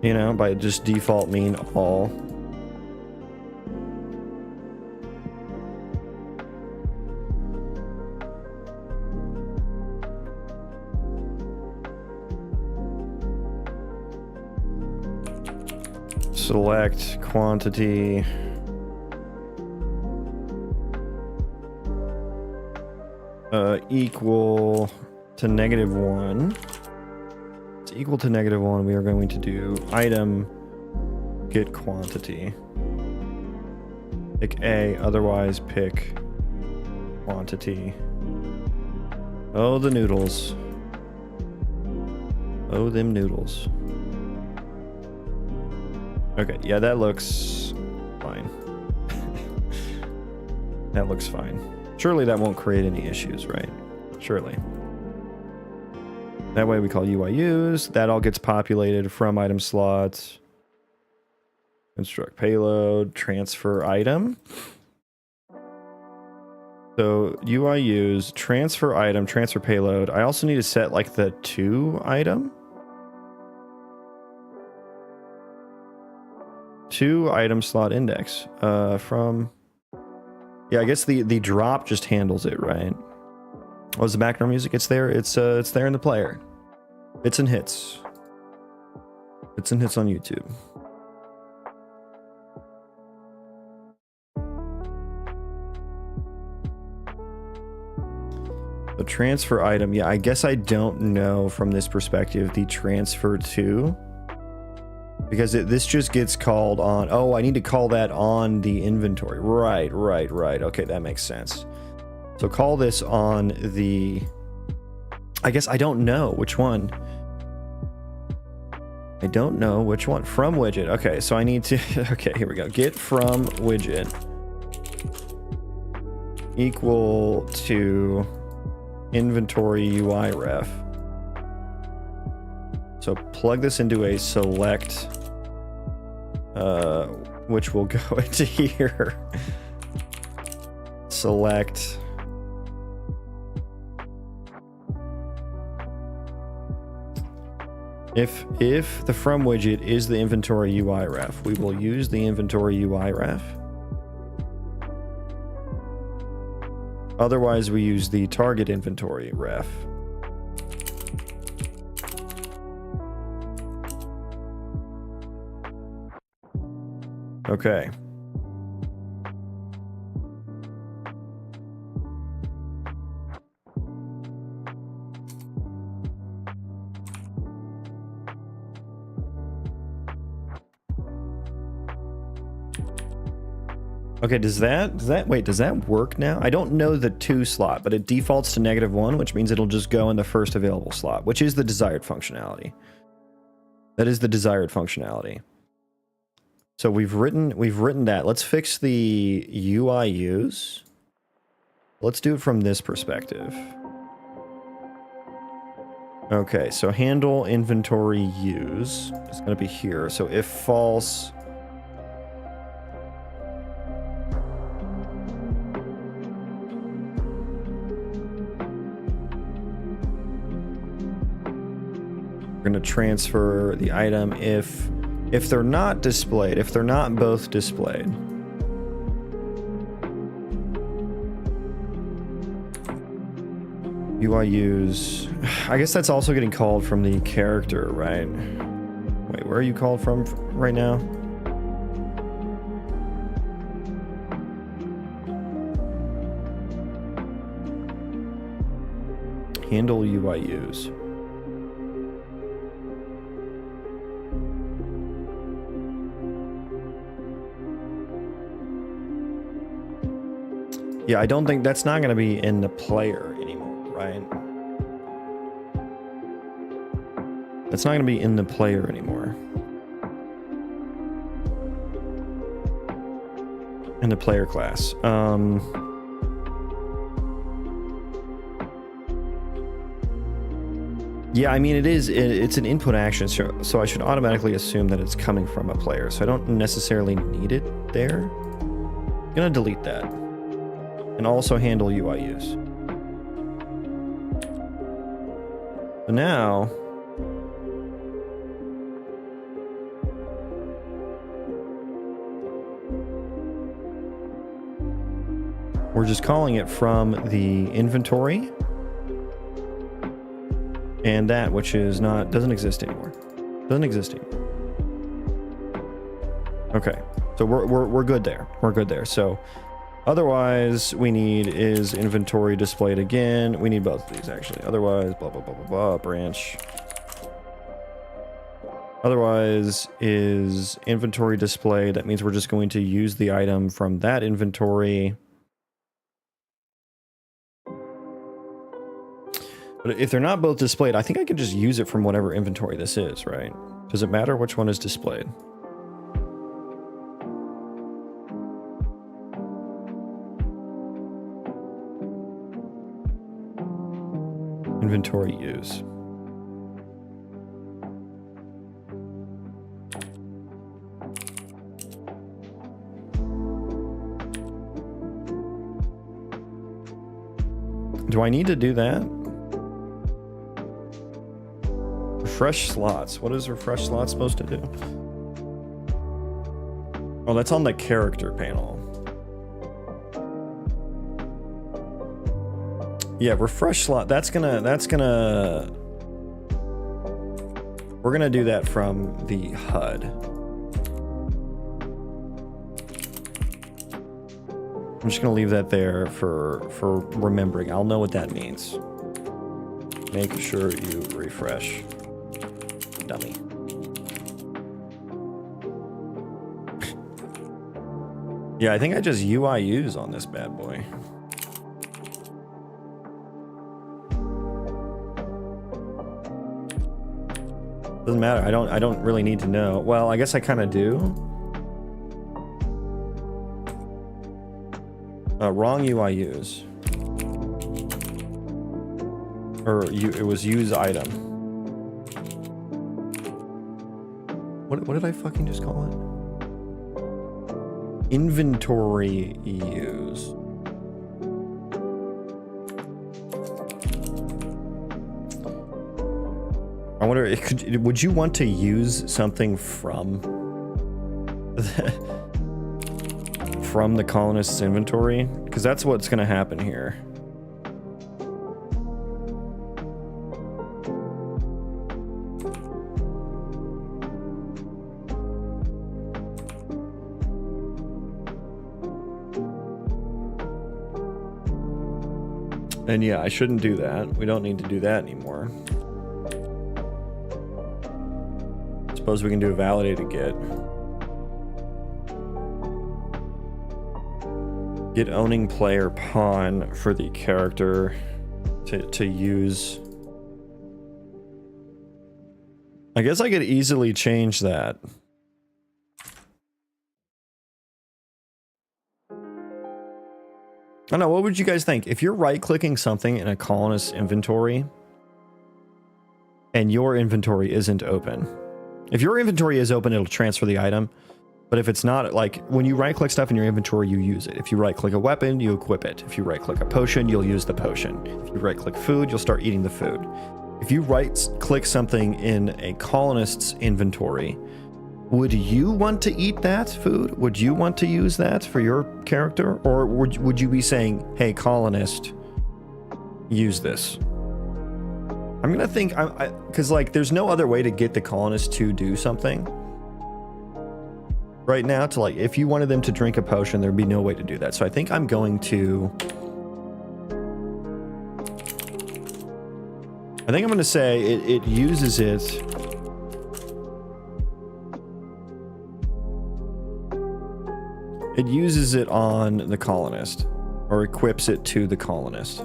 You know, by just default mean all. Select quantity. Equal to -1. It's equal to -1. We are going to do item get quantity. Pick A, otherwise pick quantity. Oh, the noodles. Oh, them noodles. Okay, yeah, that looks fine. That looks fine. Surely that won't create any issues, right? Surely. That way we call UI use. That all gets populated from item slots. Construct payload, transfer item. So UI use, transfer item, transfer payload. I also need to set like the to item. To item slot index from, yeah, I guess the drop just handles it, right? What's the background music? It's there. It's there in the player. Bits and hits. Bits and hits on YouTube. The transfer item. Yeah, I guess I don't know from this perspective the transfer to. Because this just gets called on... Oh, I need to call that on the inventory. Right. Okay, that makes sense. So call this on the... I guess I don't know which one. I don't know which one. From widget. Okay, so I need to... Okay, here we go. Get from widget. Equal to inventory UI ref. So plug this into a select, which will go into here. Select. If the from widget is the inventory UI ref, we will use the inventory UI ref. Otherwise, we use the target inventory ref. Okay. Okay, does that work now? I don't know the 2 slot, but it defaults to -1, which means it'll just go in the first available slot, which is the desired functionality. That is the desired functionality. So we've written that. Let's fix the UIUs. Let's do it from this perspective. Okay, so handle inventory use is going to be here. So if false, we're going to transfer the item if they're not displayed, if they're not both displayed. UIUs. I guess that's also getting called from the character, right? Wait, where are you called from right now? Handle UIUs. Yeah, I don't think that's not going to be in the player anymore, right? That's not going to be in the player anymore. In the player class. Yeah, I mean, it's an input action, so I should automatically assume that it's coming from a player, so I don't necessarily need it there. I'm going to delete that. And also handle UIUs. So now, we're just calling it from the inventory, and that which is doesn't exist anymore. Doesn't exist anymore. Okay, so we're good there. We're good there. So. Otherwise, we need is inventory displayed again. We need both of these, actually. Otherwise, blah, blah, blah, blah, blah, branch. Otherwise is inventory displayed. That means we're just going to use the item from that inventory. But if they're not both displayed, I think I can just use it from whatever inventory this is, right? Does it matter which one is displayed? Inventory use. Do I need to do that? Refresh slots. What is refresh slots supposed to do? Oh, that's on the character panel. Yeah, refresh slot. We're gonna do that from the HUD. I'm just gonna leave that there for remembering. I'll know what that means. Make sure you refresh. Dummy. Yeah, I think I just UIUs on this bad boy. Doesn't matter. I don't really need to know. Well, I guess I kind of do. Wrong UIUs. Or it was use item. What did I fucking just call it? Inventory use. I wonder, would you want to use something from the colonist's inventory? Because that's what's going to happen here. And yeah, I shouldn't do that. We don't need to do that anymore. Suppose we can do a validated get. Get owning player pawn for the character to use. I guess I could easily change that. I don't know, what would you guys think? If you're right-clicking something in a colonist's inventory and your inventory isn't open. If your inventory is open, it'll transfer the item. But if it's not, like, when you right-click stuff in your inventory, you use it. If you right-click a weapon, you equip it. If you right-click a potion, you'll use the potion. If you right-click food, you'll start eating the food. If you right-click something in a colonist's inventory, would you want to eat that food? Would you want to use that for your character? Or would you be saying, hey, colonist, use this? I'm gonna think, because like, there's no other way to get the colonist to do something right now. To like, if you wanted them to drink a potion, there'd be no way to do that. So I think I'm going to, I think I'm gonna say it uses it. It uses it on the colonist, or equips it to the colonist.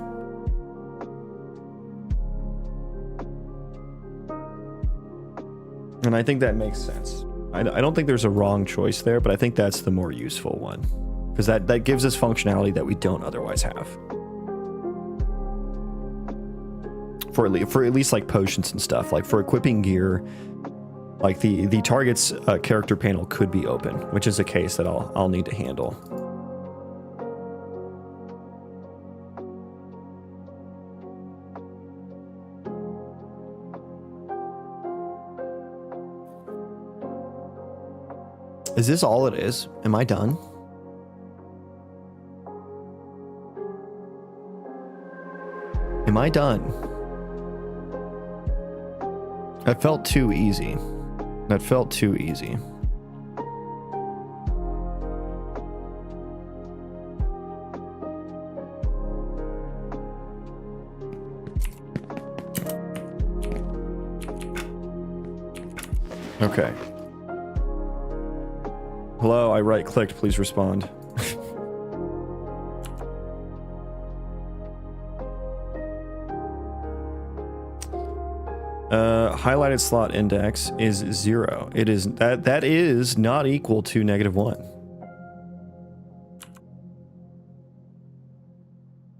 And I think that makes sense. I don't think there's a wrong choice there, but I think that's the more useful one. Because that gives us functionality that we don't otherwise have. For at least like potions and stuff. Like for equipping gear, like the target's character panel could be open, which is a case that I'll need to handle. Is this all it is? Am I done? Am I done? That felt too easy. That felt too easy. Okay. Hello, I right-clicked. Please respond. Highlighted slot index is 0. It is that is not equal to -1.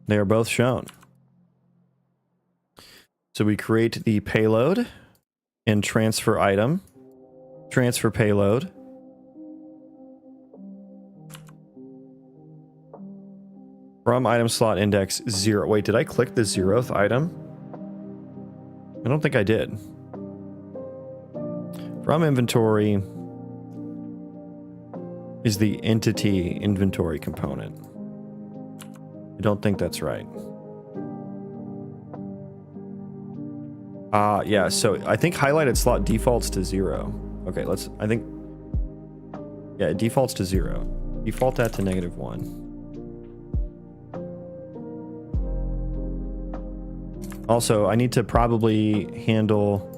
They are both shown. So we create the payload and transfer item, transfer payload. From item slot index 0. Wait, did I click the 0th item? I don't think I did. From inventory is the entity inventory component. I don't think that's right. Yeah, so I think highlighted slot defaults to 0. Okay, yeah, it defaults to 0. Default that to -1. Also, I need to probably handle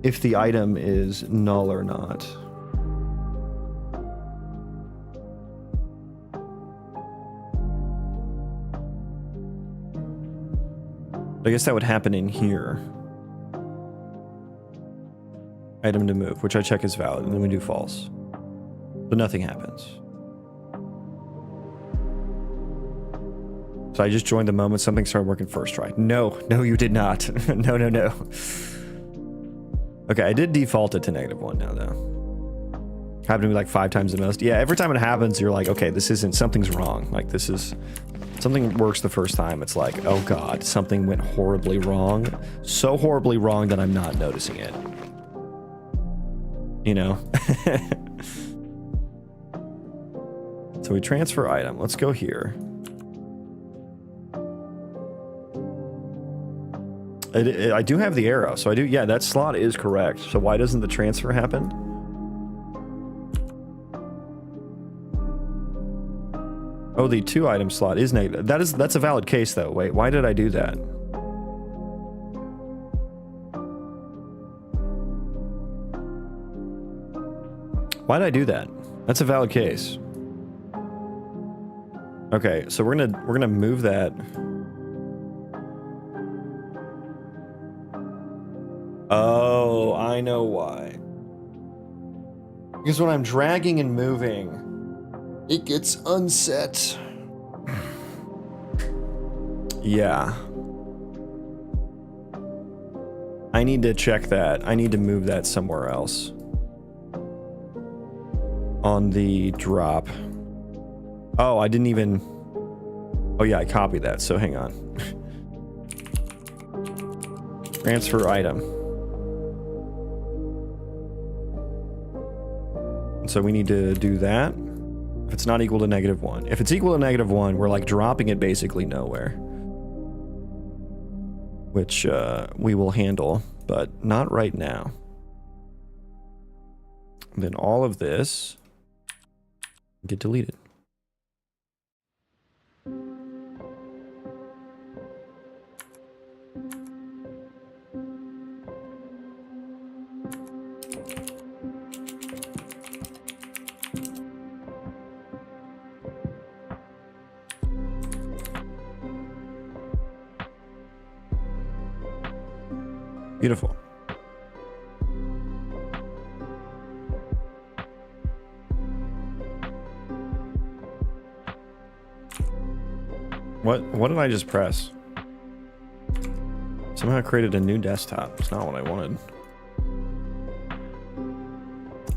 if the item is null or not. I guess that would happen in here. Item to move, which I check is valid, and then we do false. So nothing happens. So I just joined the moment something started working first try. No, you did not. No. Okay, I did default it to -1 now, though. Happened to me like 5 times the most. Yeah, every time it happens, you're like, okay, this isn't, something's wrong. Like, this is, something works the first time. It's like, oh god, something went horribly wrong. So horribly wrong that I'm not noticing it. You know? So we transfer item. Let's go here. I do have the arrow, so I do, yeah, that slot is correct. So why doesn't the transfer happen? Oh, the 2 item slot is negative. That's a valid case though. Wait, why did I do that? Why did I do that? That's a valid case. Okay, so we're gonna move that. Oh, I know why. Because when I'm dragging and moving, it gets unset. Yeah. I need to check that. I need to move that somewhere else. On the drop. Oh, I didn't even... Oh yeah, I copied that, so hang on. Transfer item. So we need to do that. If it's not equal to -1. If it's equal to -1, we're like dropping it basically nowhere. Which we will handle, but not right now. And then all of this get deleted. Beautiful. What did I just press? Somehow created a new desktop. It's not what I wanted.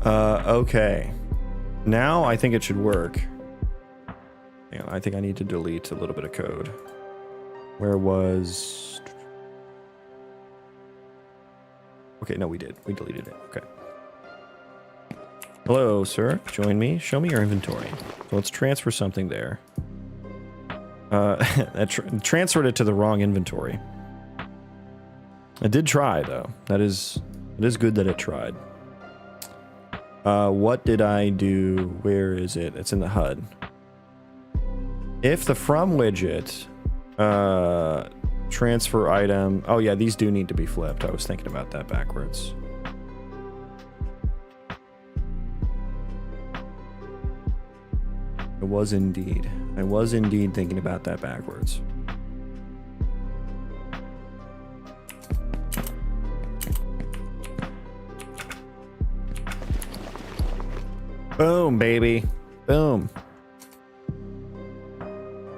Okay. Now I think it should work. Hang on, I think I need to delete a little bit of code. Where was... Okay, no, we did. We deleted it. Okay. Hello, sir. Join me. Show me your inventory. So let's transfer something there. That transferred it to the wrong inventory. I did try, though. It is good that it tried. What did I do? Where is it? It's in the HUD. If the from widget, transfer item. Oh yeah, these do need to be flipped. I was thinking about that backwards. I was indeed thinking about that backwards. Boom, baby. Boom.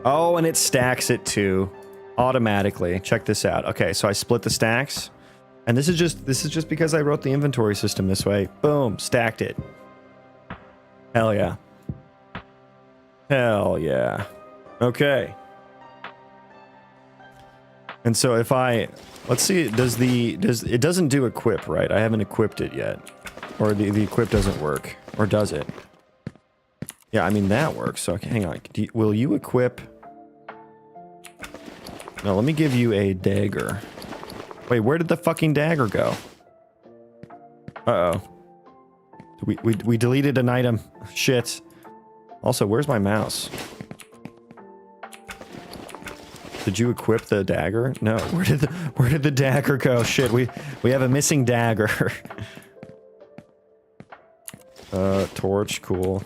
Oh, and it stacks it too. Automatically. Check this out. Okay, so I split the stacks. And this is just because I wrote the inventory system this way. Boom, stacked it. Hell yeah. Hell yeah. Okay. And so if I, let's see, it doesn't do equip, right? I haven't equipped it yet. Or the equip doesn't work. Or does it? Yeah, I mean that works. So hang on. Will you equip? No, let me give you a dagger. Wait, where did the fucking dagger go? Uh-oh. We deleted an item. Shit. Also, where's my mouse? Did you equip the dagger? No. Where did the dagger go? Shit, we have a missing dagger. Torch, cool.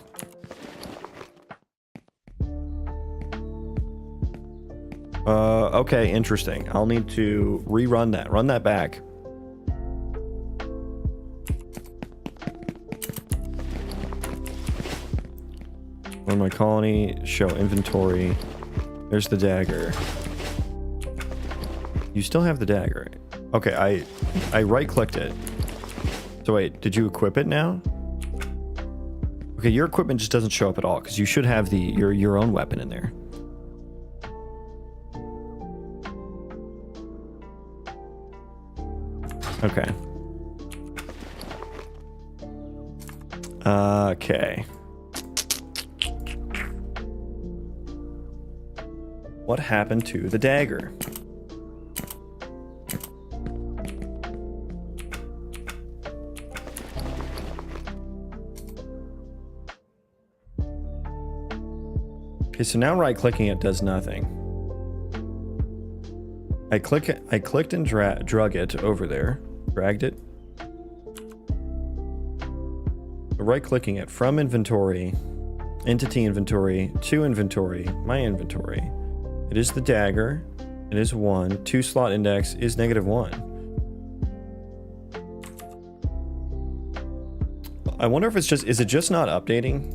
Okay, interesting. I'll need to rerun that. Run that back. Run my colony, show inventory. There's the dagger. You still have the dagger. Okay, I right-clicked it. So wait, did you equip it now? Okay, your equipment just doesn't show up at all because you should have your own weapon in there. Okay. Okay. What happened to the dagger? Okay, so now right-clicking it does nothing. I clicked and drug it over there. Dragged it. Right-clicking it from inventory, entity inventory, to inventory, my inventory. It is the dagger. It is 1. 2 slot index is -1. I wonder if it's just, is it just not updating?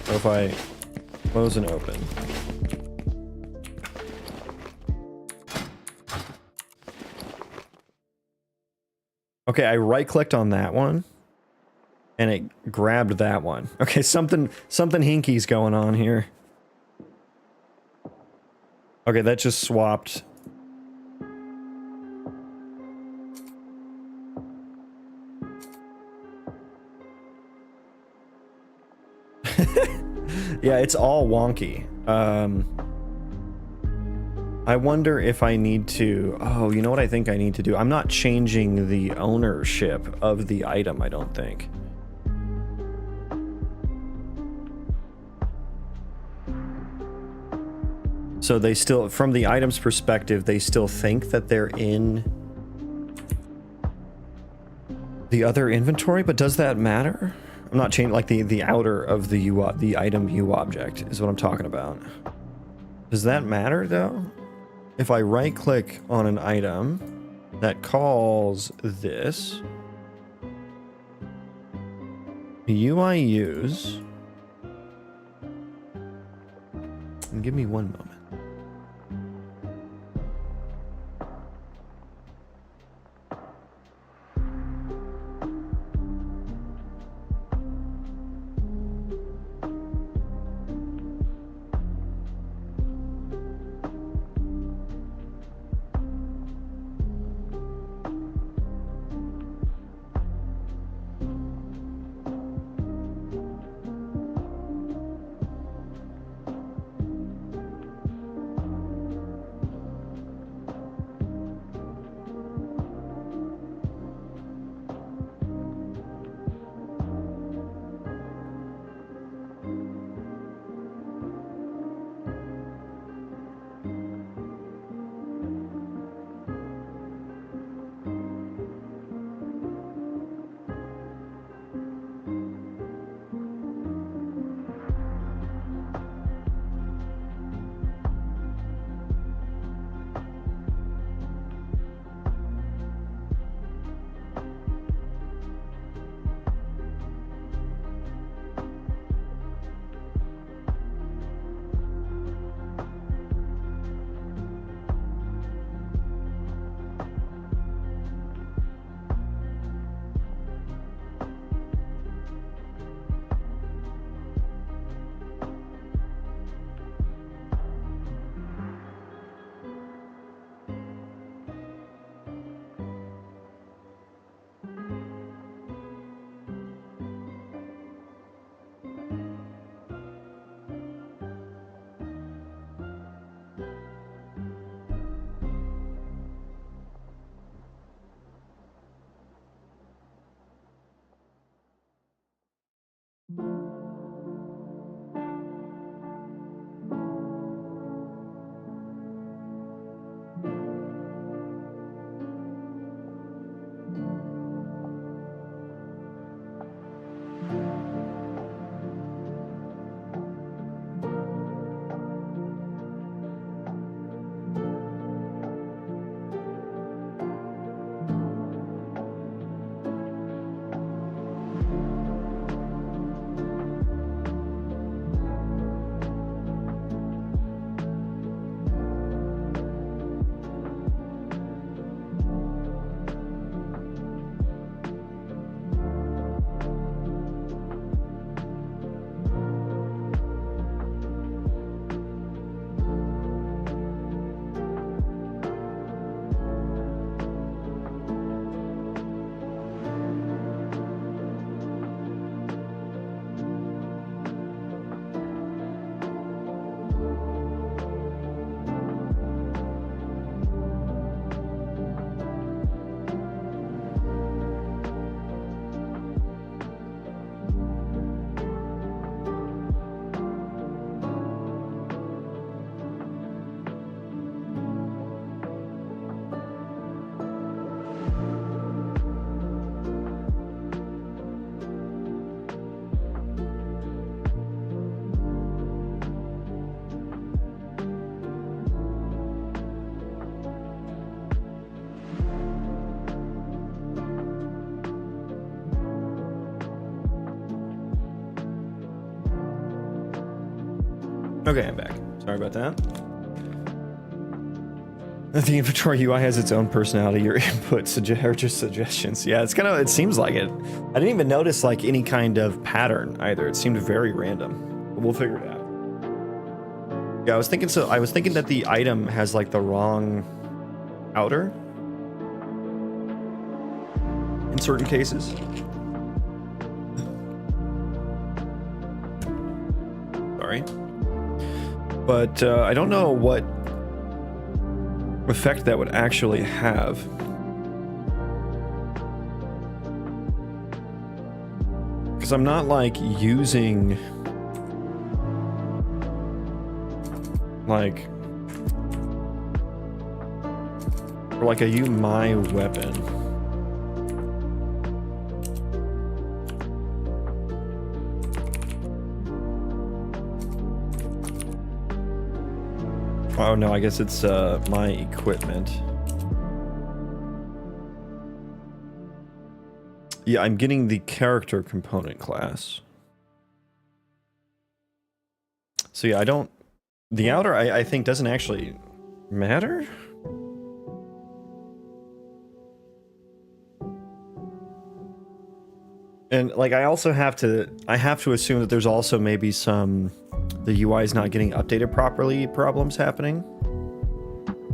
Or if I close and open. Okay, I right-clicked on that one, and it grabbed that one. Okay, something hinky's going on here. Okay, that just swapped. Yeah, it's all wonky. I wonder if I need to... Oh, you know what I think I need to do? I'm not changing the ownership of the item, I don't think. So they still, from the item's perspective, they still think that they're in the other inventory, but does that matter? I'm not changing, like, the outer of the the item U object is what I'm talking about. Does that matter, though? If I right-click on an item that calls this UI use, and give me one moment. Okay, I'm back. Sorry about that. The inventory UI has its own personality. Your inputs are just suggestions. Yeah, it's kind of. It seems like it. I didn't even notice like any kind of pattern either. It seemed very random. But we'll figure it out. Yeah, I was thinking. So I was thinking that the item has like the wrong outer in certain cases. Sorry. But I don't know what effect that would actually have. Because I'm not like using like for like a my weapon. Oh no, I guess it's my equipment. Yeah, I'm getting the character component class. So yeah, I don't... The outer, I think, doesn't actually matter? And like, I also have to assume that there's also maybe some... The UI is not getting updated properly problems happening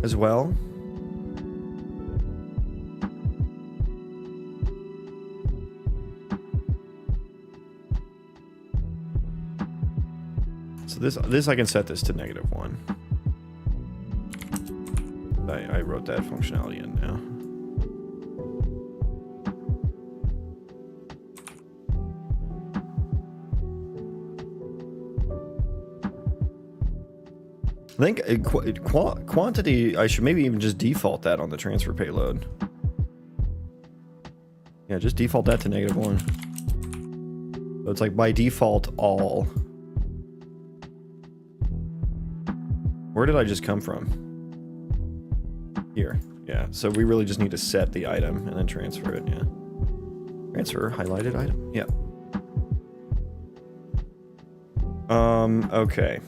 as well. So this I can set this to -1. I wrote that functionality in now. I think quantity, I should maybe even just default that on the transfer payload. Yeah, just default that to -1. So it's like by default all. Where did I just come from? Here. Yeah, so we really just need to set the item and then transfer it, yeah. Transfer highlighted item, yeah. Okay.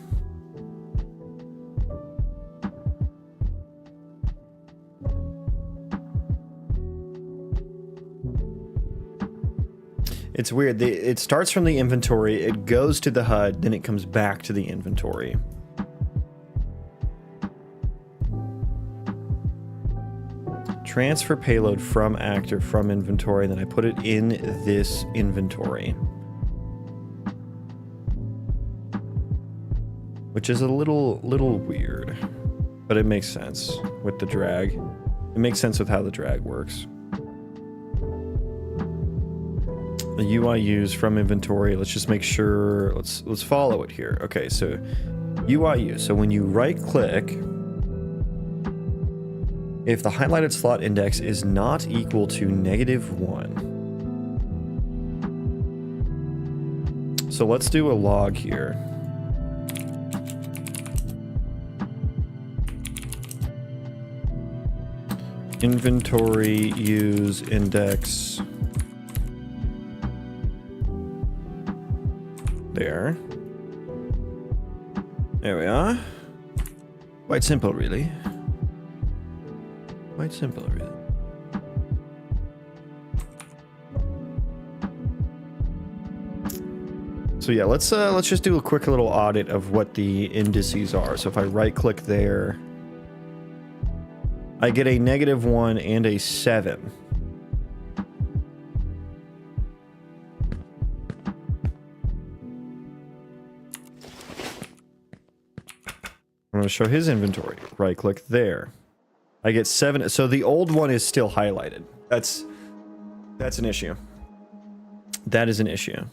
It's weird. It starts from the inventory, it goes to the HUD, then it comes back to the inventory. Transfer payload from actor from inventory, then I put it in this inventory. Which is a little weird, but it makes sense with the drag. It makes sense with how the drag works. The UI use from inventory, let's just make sure, let's follow it here. Okay, so UI use, so when you right click, if the highlighted slot index is not equal to -1. So let's do a log here. Inventory use index. There. There we are. Quite simple, really. Quite simple, really. So yeah, let's just do a quick little audit of what the indices are. So if I right-click there, I get a -1 and a 7. I'm going to show his inventory. Right click there. I get 7. So the old one is still highlighted. That's an issue. That is an issue.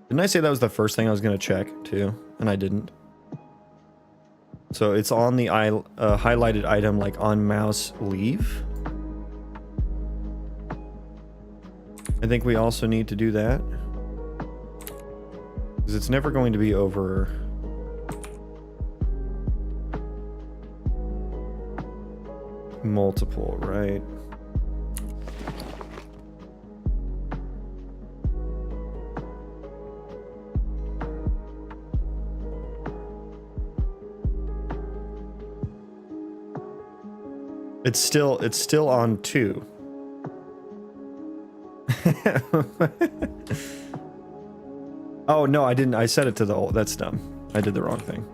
Didn't I say that was the first thing I was going to check too? And I didn't. So it's on the highlighted item, like on mouse leave. I think we also need to do that. Because it's never going to be over... multiple, right? It's still on 2. Oh no, I didn't. I set it to the old. That's dumb. I did the wrong thing.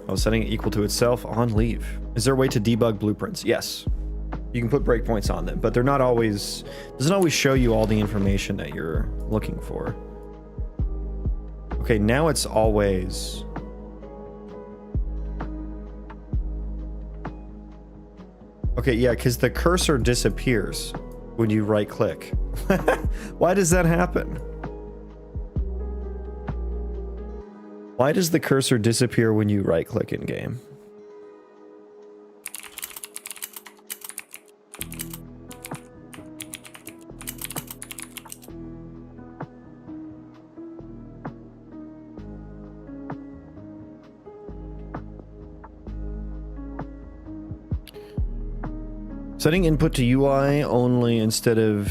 I was setting it equal to itself on leave. Is there a way to debug blueprints? Yes. You can put breakpoints on them, but they're not always, doesn't always show you all the information that you're looking for. Okay, now it's always. Okay, yeah, because the cursor disappears when you right click. Why does that happen? Why does the cursor disappear when you right click in game? Setting input to UI only instead of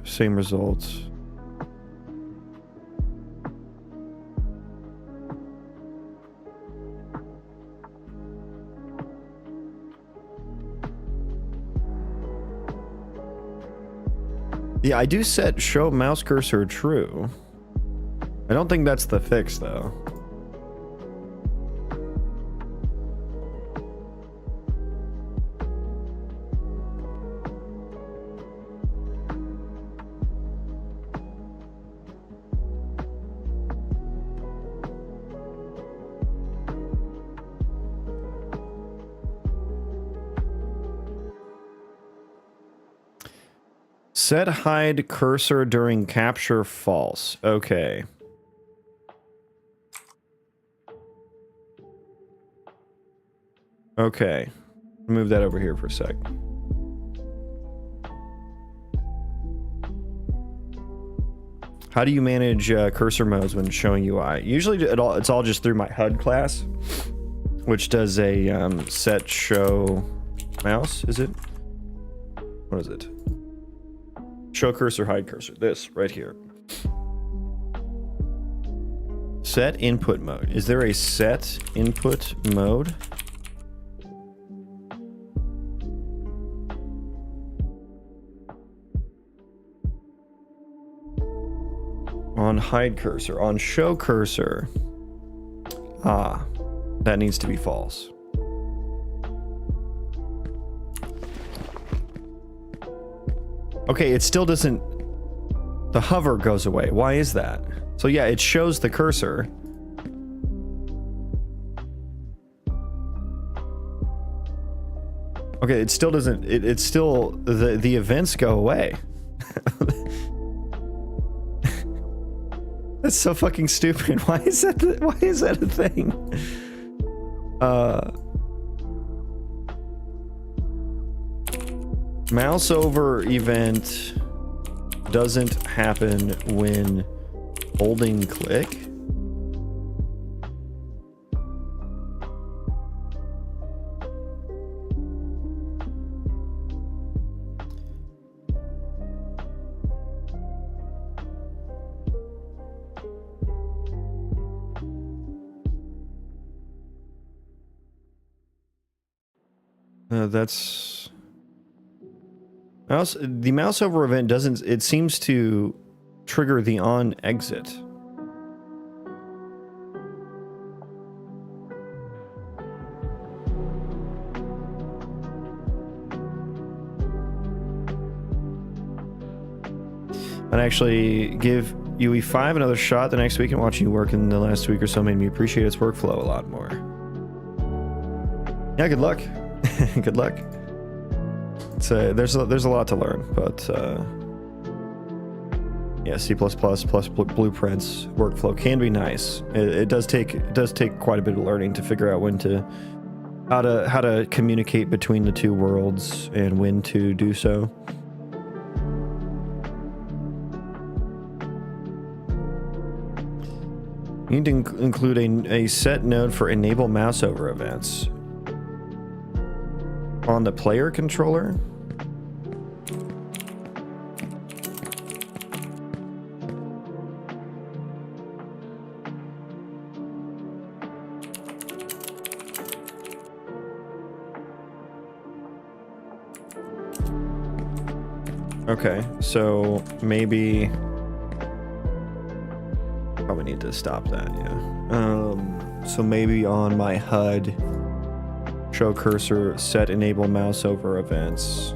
same results. Yeah, I do set show mouse cursor true. I don't think that's the fix though. Set hide cursor during capture false. Okay. Okay. Move that over here for a sec. How do you manage cursor modes when showing UI? Usually it's all just through my HUD class, which does a set show mouse, is it? What is it? Show cursor, hide cursor. This right here. Set input mode. Is there a set input mode? On hide cursor. On show cursor. Ah, that needs to be false. Okay, it still doesn't. The hover goes away. Why is that? So yeah, it shows the cursor. Okay, it still doesn't. It's still the events go away. That's so fucking stupid. Why is that? Why is that a thing? Mouse over event doesn't happen when holding click. That's mouse. The mouse over event doesn't. It seems to trigger the on exit. I'd actually give UE5 another shot the next week, and watching you work in the last week or so made me appreciate its workflow a lot more. Yeah, good luck. Good luck. It's there's a lot to learn, but yeah, C++ plus blueprints workflow can be nice. It does take quite a bit of learning to figure out how to communicate between the two worlds and when to do so. You need to include a set node for enable mouse over events on the player controller. Okay, so maybe probably need to stop that, yeah. So maybe on my HUD, show cursor, set enable mouse over events.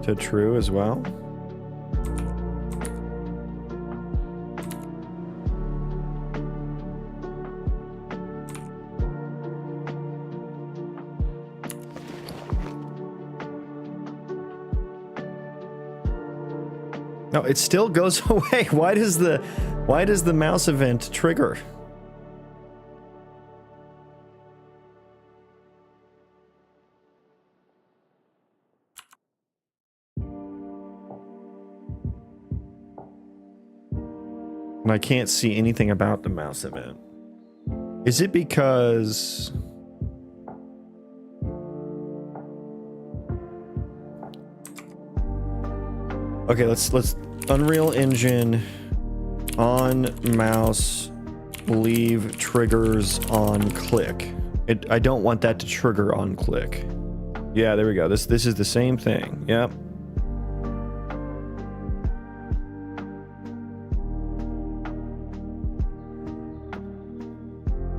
To true as well. No, it still goes away. Why does the mouse event trigger? And I can't see anything about the mouse event. Is it because okay, let's Unreal Engine on mouse leave triggers on click. I don't want that to trigger on click. Yeah, there we go. This is the same thing. Yep.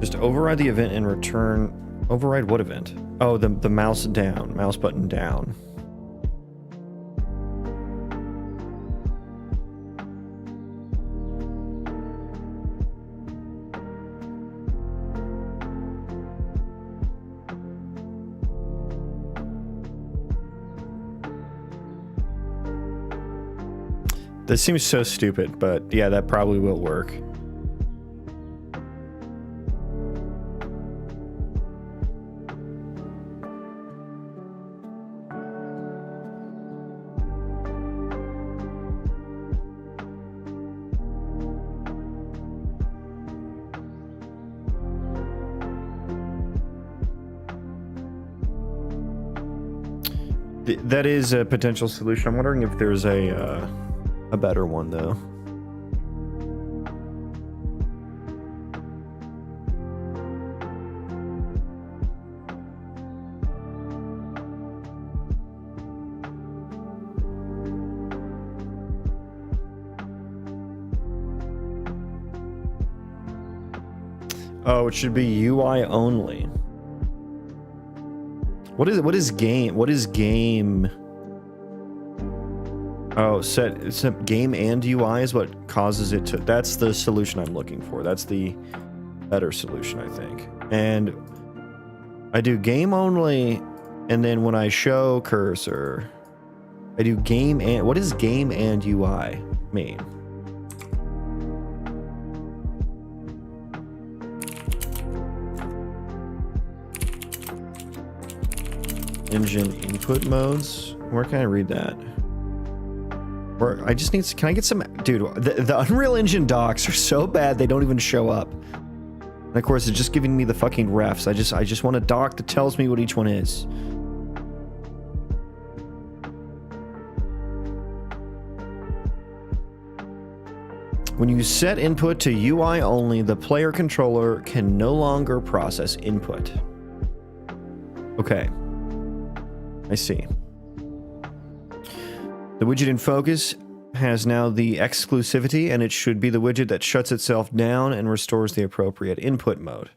Just override the event and return. Override what event? Oh, the mouse down, mouse button down. This seems so stupid, but yeah, that probably will work. That is a potential solution. I'm wondering if there's a better one though. Oh, it should be UI only. What is game? Oh, it's a game and UI is what causes it to. That's the solution I'm looking for. That's the better solution, I think. And I do game only, and then when I show cursor, I do game and. What does game and UI mean? Engine input modes. Where can I read that? Or I just need. Can I get some? Dude, the Unreal Engine docs are so bad they don't even show up. And of course, it's just giving me the fucking refs. I just want a doc that tells me what each one is. When you set input to UI only, the player controller can no longer process input. Okay. I see. The widget in focus has now the exclusivity, and it should be the widget that shuts itself down and restores the appropriate input mode.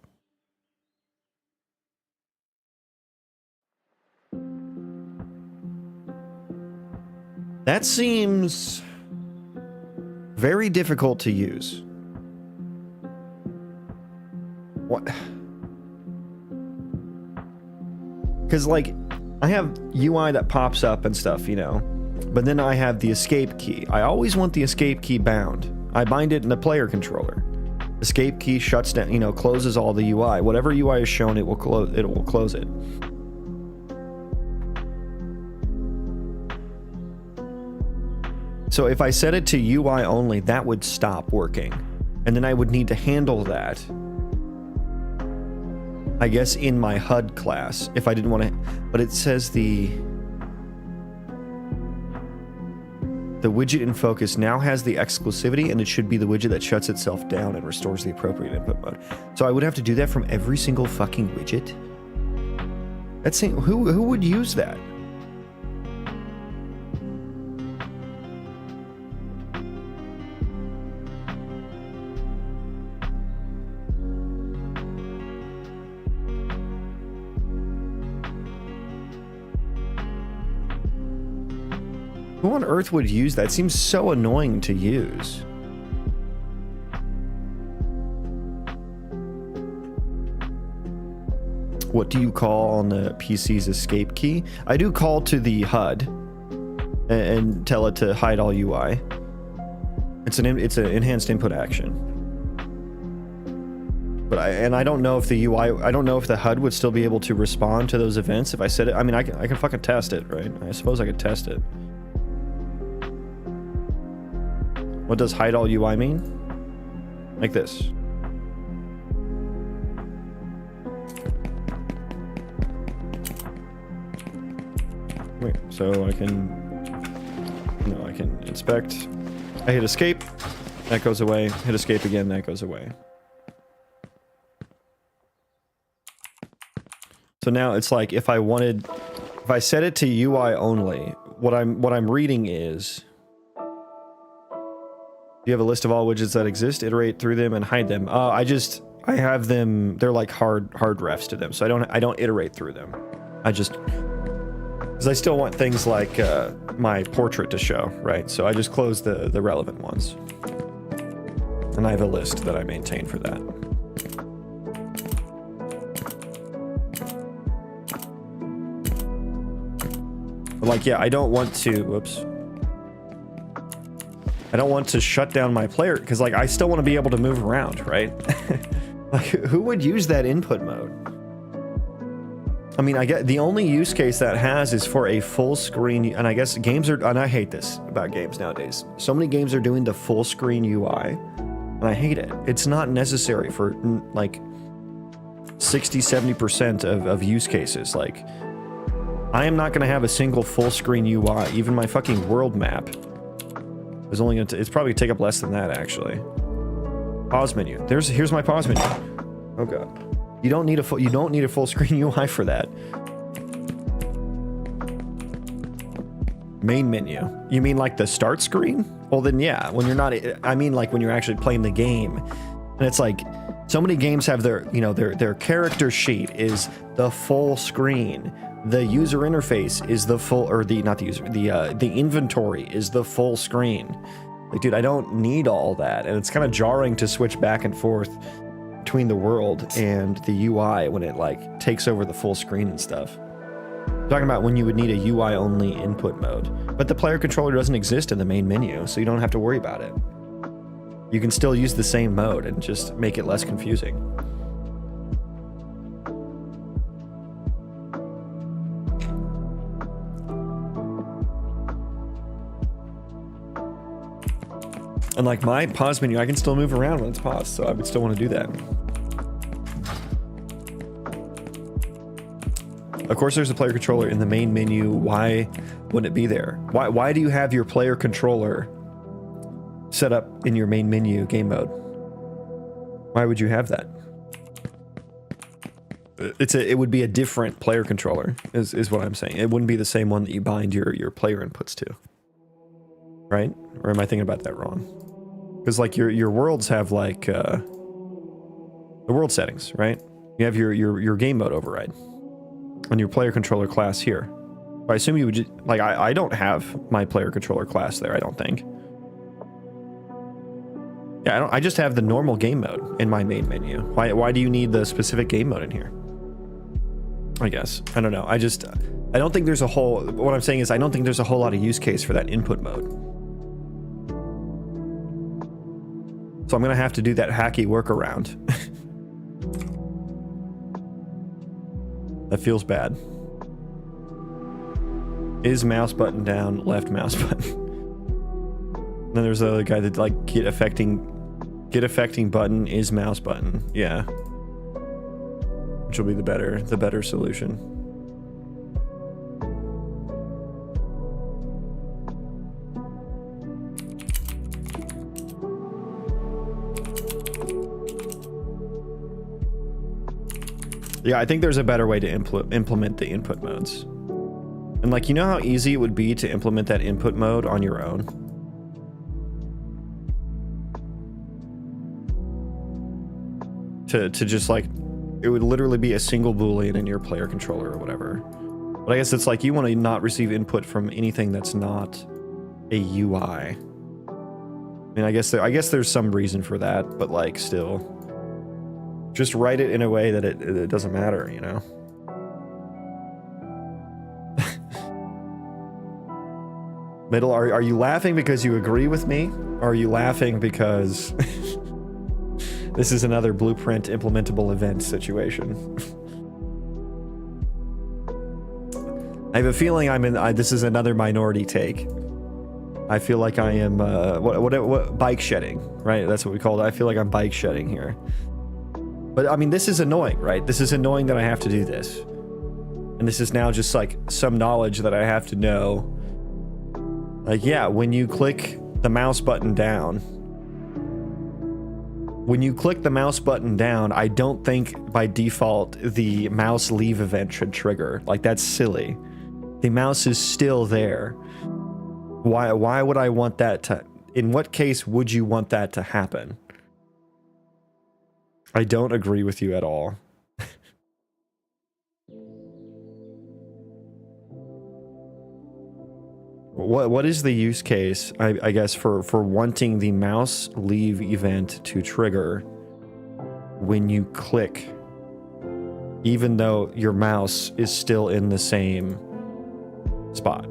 That seems very difficult to use. What? Because, like, I have UI that pops up and stuff, you know, but then I have the escape key. I always want the escape key bound. I bind it in the player controller. Escape key shuts down, you know, closes all the UI. Whatever UI is shown, it will close. It will close it. So if I set it to UI only, that would stop working, and then I would need to handle that, I guess, in my HUD class, if I didn't want to. But it says the The widget in focus now has the exclusivity, and it should be the widget that shuts itself down and restores the appropriate input mode. So I would have to do that from every single fucking widget? That's who would use that? Who on earth would use that? It seems so annoying to use. What do you call on the PC's escape key? I do call to the HUD and tell it to hide all UI. It's an enhanced input action. But I don't know if the UI, I don't know if the HUD would still be able to respond to those events if I said it. I mean, I can fucking test it, right? I suppose I could test it. What does hide all UI mean? Like this. Wait, so I can, no, I can inspect. I hit escape, that goes away. Hit escape again, that goes away. So now it's like if I set it to UI only, what I'm reading is, you have a list of all widgets that exist, iterate through them and hide them. I have them, they're like hard refs to them, so I don't iterate through them. I just, because I still want things like my portrait to show, right? So I just close the relevant ones. And I have a list that I maintain for that. But like, yeah, I don't want to, whoops. I don't want to shut down my player, because like I still want to be able to move around, right? Like, who would use that input mode? I mean, I get the only use case that has is for a full screen, and I guess games are, and I hate this about games nowadays. So many games are doing the full screen UI, and I hate it. It's not necessary for like 60-70% of use cases. Like, I am not going to have a single full screen UI. Even my fucking world map is only going to, it's probably take up less than that actually. Pause menu. Here's my pause menu. Oh god. You don't need a full screen UI for that. Main menu. You mean like the start screen? Well then yeah, when you're not, I mean like when you're actually playing the game. And it's like, so many games have their, you know, their character sheet is the full screen. The user interface is the full, or the, not the user, the inventory is the full screen. Like, dude, I don't need all that. And it's kind of jarring to switch back and forth between the world and the UI when it like takes over the full screen and stuff. I'm talking about when you would need a UI only input mode, but the player controller doesn't exist in the main menu, so you don't have to worry about it. You can still use the same mode and just make it less confusing. And like my pause menu, I can still move around when it's paused, so I would still want to do that. Of course, there's a player controller in the main menu. Why wouldn't it be there? Why do you have your player controller set up in your main menu game mode? Why would you have that? It would be a different player controller, is what I'm saying. It wouldn't be the same one that you bind your player inputs to, right? Or am I thinking about that wrong? Because like your worlds have like the world settings, right? You have your game mode override on your player controller class here. I assume you would just, like I don't have my player controller class there. I don't think. Yeah, I just have the normal game mode in my main menu. Why do you need the specific game mode in here? I guess I don't know. I don't think there's a whole. What I'm saying is I don't think there's a whole lot of use case for that input mode. So I'm gonna have to do that hacky workaround. That feels bad. Is mouse button down, left mouse button. Then there's the other guy that like get affecting button is mouse button. Yeah. Which will be the better solution. Yeah, I think there's a better way to implement the input modes. And like, you know how easy it would be to implement that input mode on your own? To just like, it would literally be a single boolean in your player controller or whatever. But I guess it's like you want to not receive input from anything that's not a UI. I mean, I guess there's some reason for that, but like still, just write it in a way that it doesn't matter, you know? Middle, are you laughing because you agree with me? Or are you laughing because this is another blueprint implementable event situation? I have a feeling this is another minority take. I feel like I am, what bike shedding, right? That's what we call it. I feel like I'm bike shedding here. But I mean, this is annoying, right? This is annoying that I have to do this. And this is now just like some knowledge that I have to know. Like, yeah, when you click the mouse button down, I don't think by default the mouse leave event should trigger. Like, that's silly. The mouse is still there. Why would I want that to... In what case would you want that to happen? I don't agree with you at all. What is the use case, I guess, for wanting the mouse leave event to trigger when you click, even though your mouse is still in the same spot?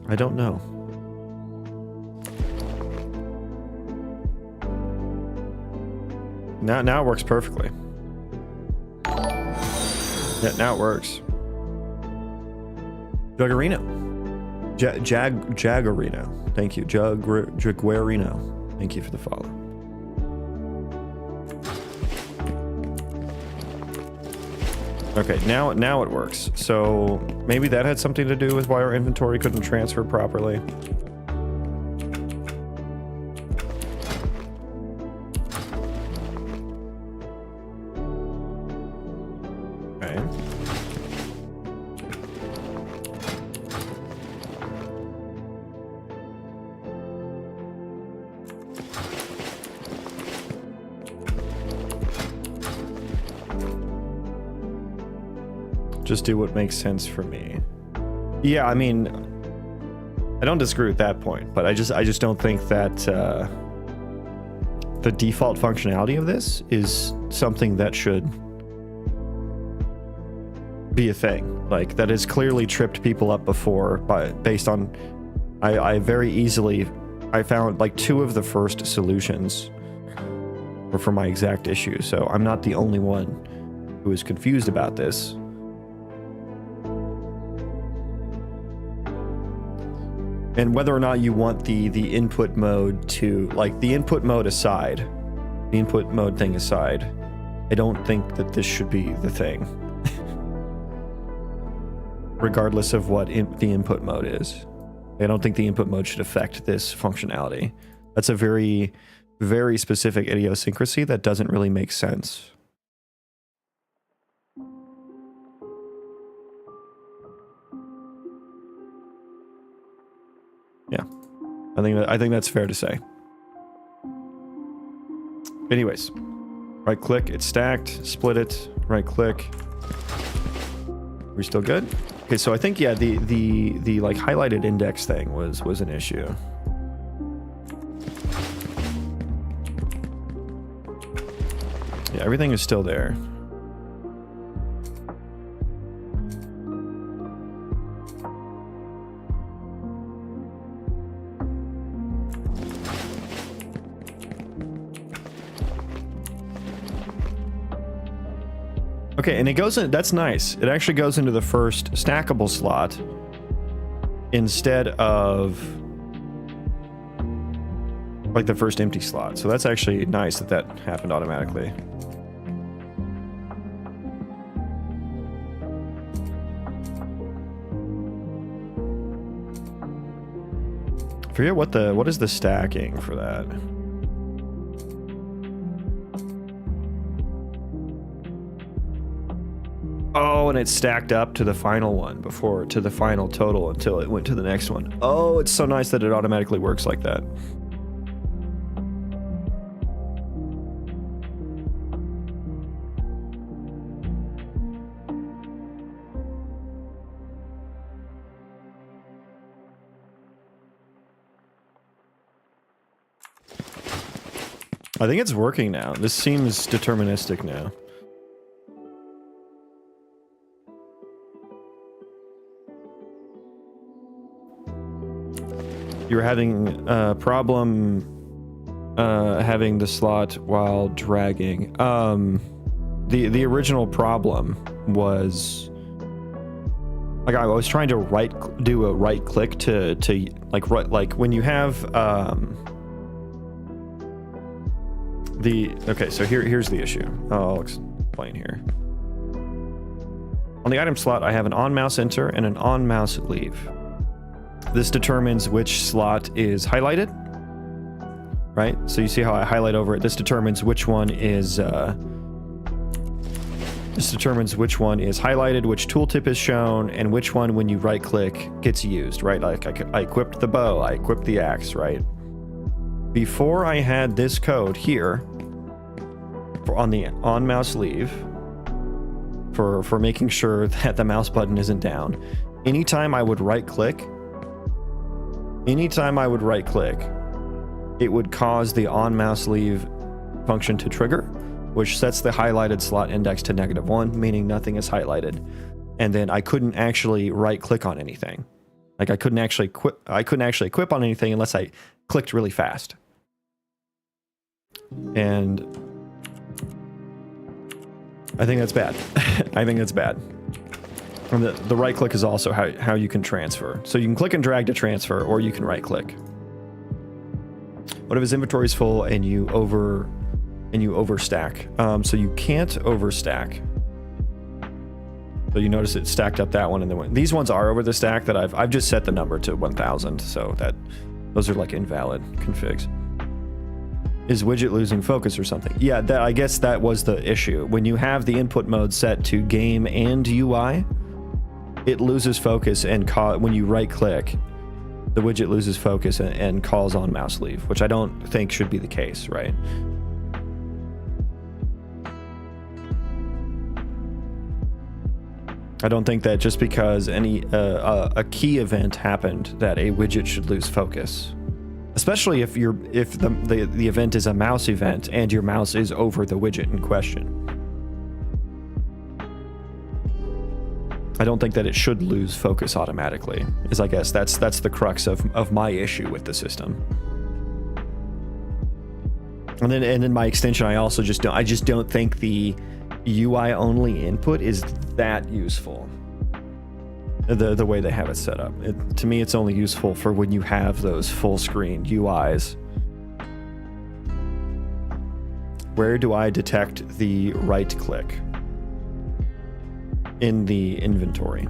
I don't know. Now it works perfectly. Yeah, now it works. Juggerino. Jaggerino. Thank you. Jaggerino. Thank you for the follow. Okay, now it works. So maybe that had something to do with why our inventory couldn't transfer properly. Okay. Just do what makes sense for me. Yeah, I mean, I don't disagree with that point, but I just don't think that the default functionality of this is something that should be a thing. Like, that has clearly tripped people up before based on I found like 2 of the first solutions were for my exact issue, so I'm not the only one who is confused about this. And whether or not you want the input mode to, like, the input mode aside, the input mode thing aside, I don't think that this should be the thing. Regardless of what the input mode is. I don't think the input mode should affect this functionality. That's a very, very specific idiosyncrasy that doesn't really make sense. Yeah, I think that's fair to say. Anyways, right click, it's stacked, split it, right click. We're still good? Okay, so I think, yeah, the like highlighted index thing was an issue. Yeah, everything is still there. Okay, and it goes in, that's nice. It actually goes into the first stackable slot instead of like the first empty slot. So that's actually nice that happened automatically. Forget what is the stacking for that? Oh, and it stacked up to the final one to the final total until it went to the next one. Oh, it's so nice that it automatically works like that. I think it's working now. This seems deterministic now. You're having a problem having the slot while dragging. The original problem was like I was trying to do a right click to like when you have okay, so here's the issue. I'll explain here. On the item slot, I have an on mouse enter and an on mouse leave. This determines which slot is highlighted, right? So you see how I highlight over it. This determines which one is highlighted, which tooltip is shown, and which one, when you right click, gets used, right? Like I equipped the bow, I equipped the axe, right? Before I had this code here on the on mouse leave for making sure that the mouse button isn't down. Anytime I would right click, it would cause the on mouse leave function to trigger, which sets the highlighted slot index to -1, meaning nothing is highlighted. And then I couldn't actually right click on anything. Like I couldn't actually equip on anything unless I clicked really fast. And I think that's bad. I think that's bad. And the right click is also how you can transfer. So you can click and drag to transfer, or you can right click. What if his inventory is full and you overstack? So you can't overstack. So you notice it stacked up that one, and then these ones are over the stack that I've just set the number to 1000, so that those are like invalid configs. Is widget losing focus or something? Yeah, I guess that was the issue. When you have the input mode set to game and UI, it loses focus, and when you right click, the widget loses focus and calls on mouse leave, which I don't think should be the case, right? I don't think that just because a key event happened that a widget should lose focus. Especially if the event is a mouse event and your mouse is over the widget in question. I don't think that it should lose focus automatically. I guess that's the crux of my issue with the system. And then my extension, I just don't think the UI only input is that useful. The way they have it set up. To me, it's only useful for when you have those full screen UIs. Where do I detect the right click? In the inventory.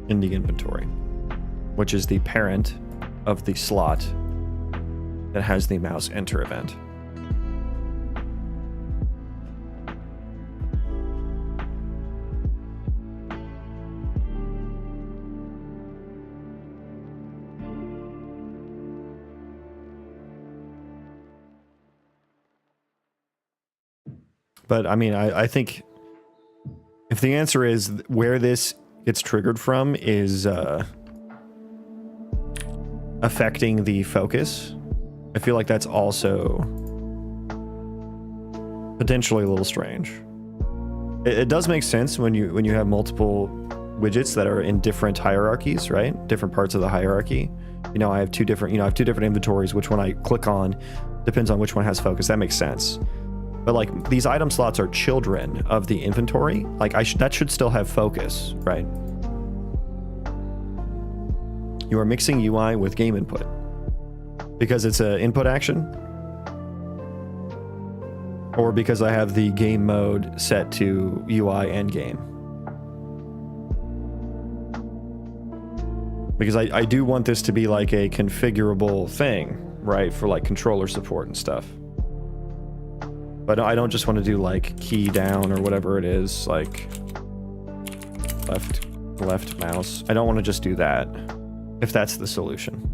In the inventory, which is the parent of the slot that has the mouse enter event. But I mean, I think if the answer is where this gets triggered from is affecting the focus, I feel like that's also potentially a little strange. It does make sense when you have multiple widgets that are in different hierarchies, right? Different parts of the hierarchy. I have two different inventories. Which one I click on depends on which one has focus. That makes sense. But like these item slots are children of the inventory. Like that should still have focus, right? You are mixing UI with game input because it's an input action, or because I have the game mode set to UI and game. Because I do want this to be like a configurable thing, right? For like controller support and stuff. But I don't just want to do like key down or whatever it is, like left mouse. I don't want to just do that, if that's the solution.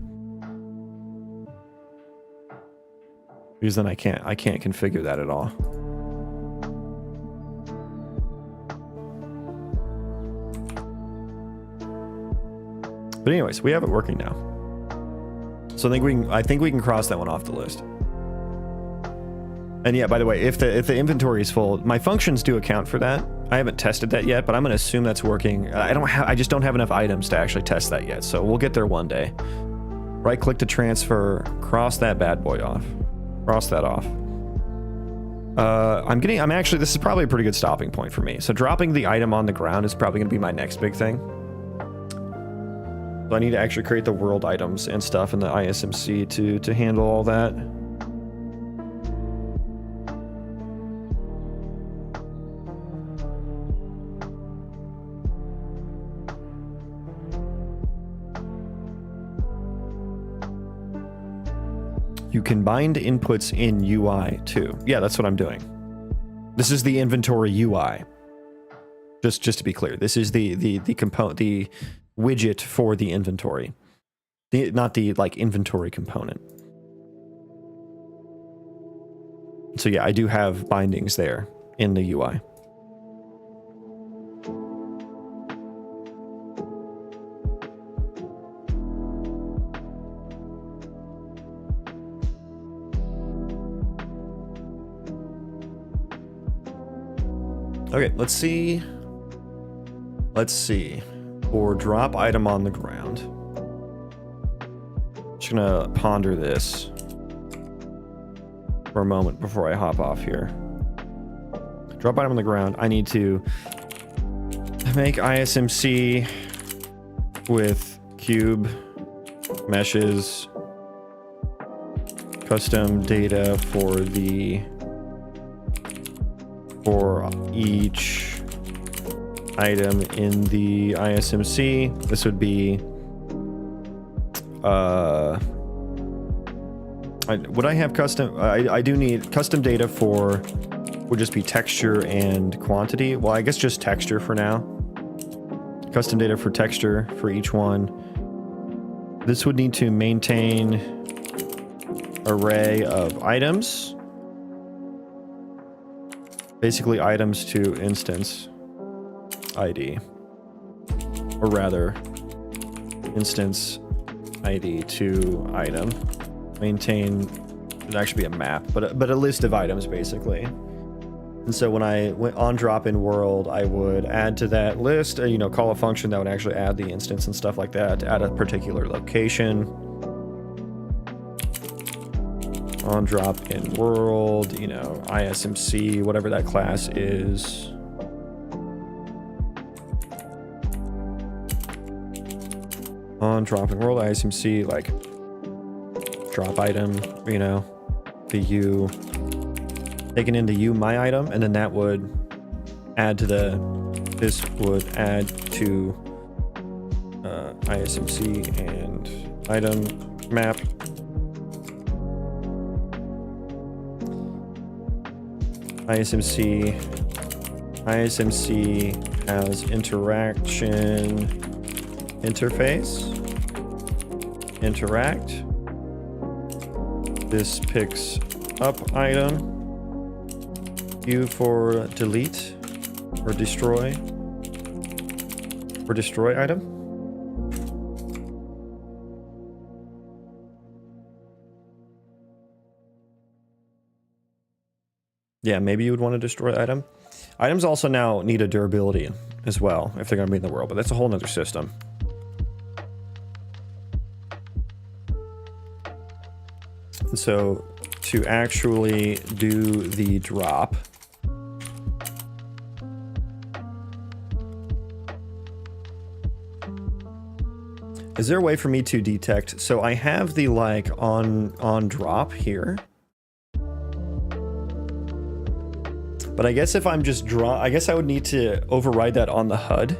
Because then I can't configure that at all. But anyways, we have it working now. So I think we can cross that one off the list. And yeah, by the way, if the inventory is full, my functions do account for that. I haven't tested that yet, but I'm going to assume that's working. I just don't have enough items to actually test that yet. So we'll get there one day. Right click to transfer, cross that bad boy off. Cross that off. This is probably a pretty good stopping point for me. So dropping the item on the ground is probably going to be my next big thing. So I need to actually create the world items and stuff in the ISMC to handle all that. You can bind inputs in UI too. Yeah, that's what I'm doing. This is the inventory UI. Just to be clear, this is the component, the widget for the inventory, not the like inventory component. So yeah, I do have bindings there in the UI. Okay, let's see. For drop item on the ground. Just gonna ponder this for a moment before I hop off here. Drop item on the ground. I need to make ISMC with cube meshes, custom data for each item in the ISMC. This would be would I have custom? I do need custom data for, would just be texture and quantity. Well, I guess just texture for now. Custom data for texture for each one. This would need to maintain array of items. Basically items to instance ID, or rather instance ID to item. Maintain, it'd actually be a map, but a list of items basically. And so when I went on drop in world, I would add to that list, call a function that would actually add the instance and stuff like that at a particular location. On drop in world, ISMC, whatever that class is. On drop in world ISMC, like drop item, the U, taken into U my item, and then that would add to this would add to ISMC and item map. ISMC has interaction interface. Interact. This picks up item. U for delete or destroy. Or destroy item. Yeah, maybe you would want to destroy item. Items also now need a durability as well if they're going to be in the world, but that's a whole nother system. And so to actually do the drop, is there a way for me to detect? So I have the on drop here. But I guess if I'm just I guess I would need to override that on the HUD.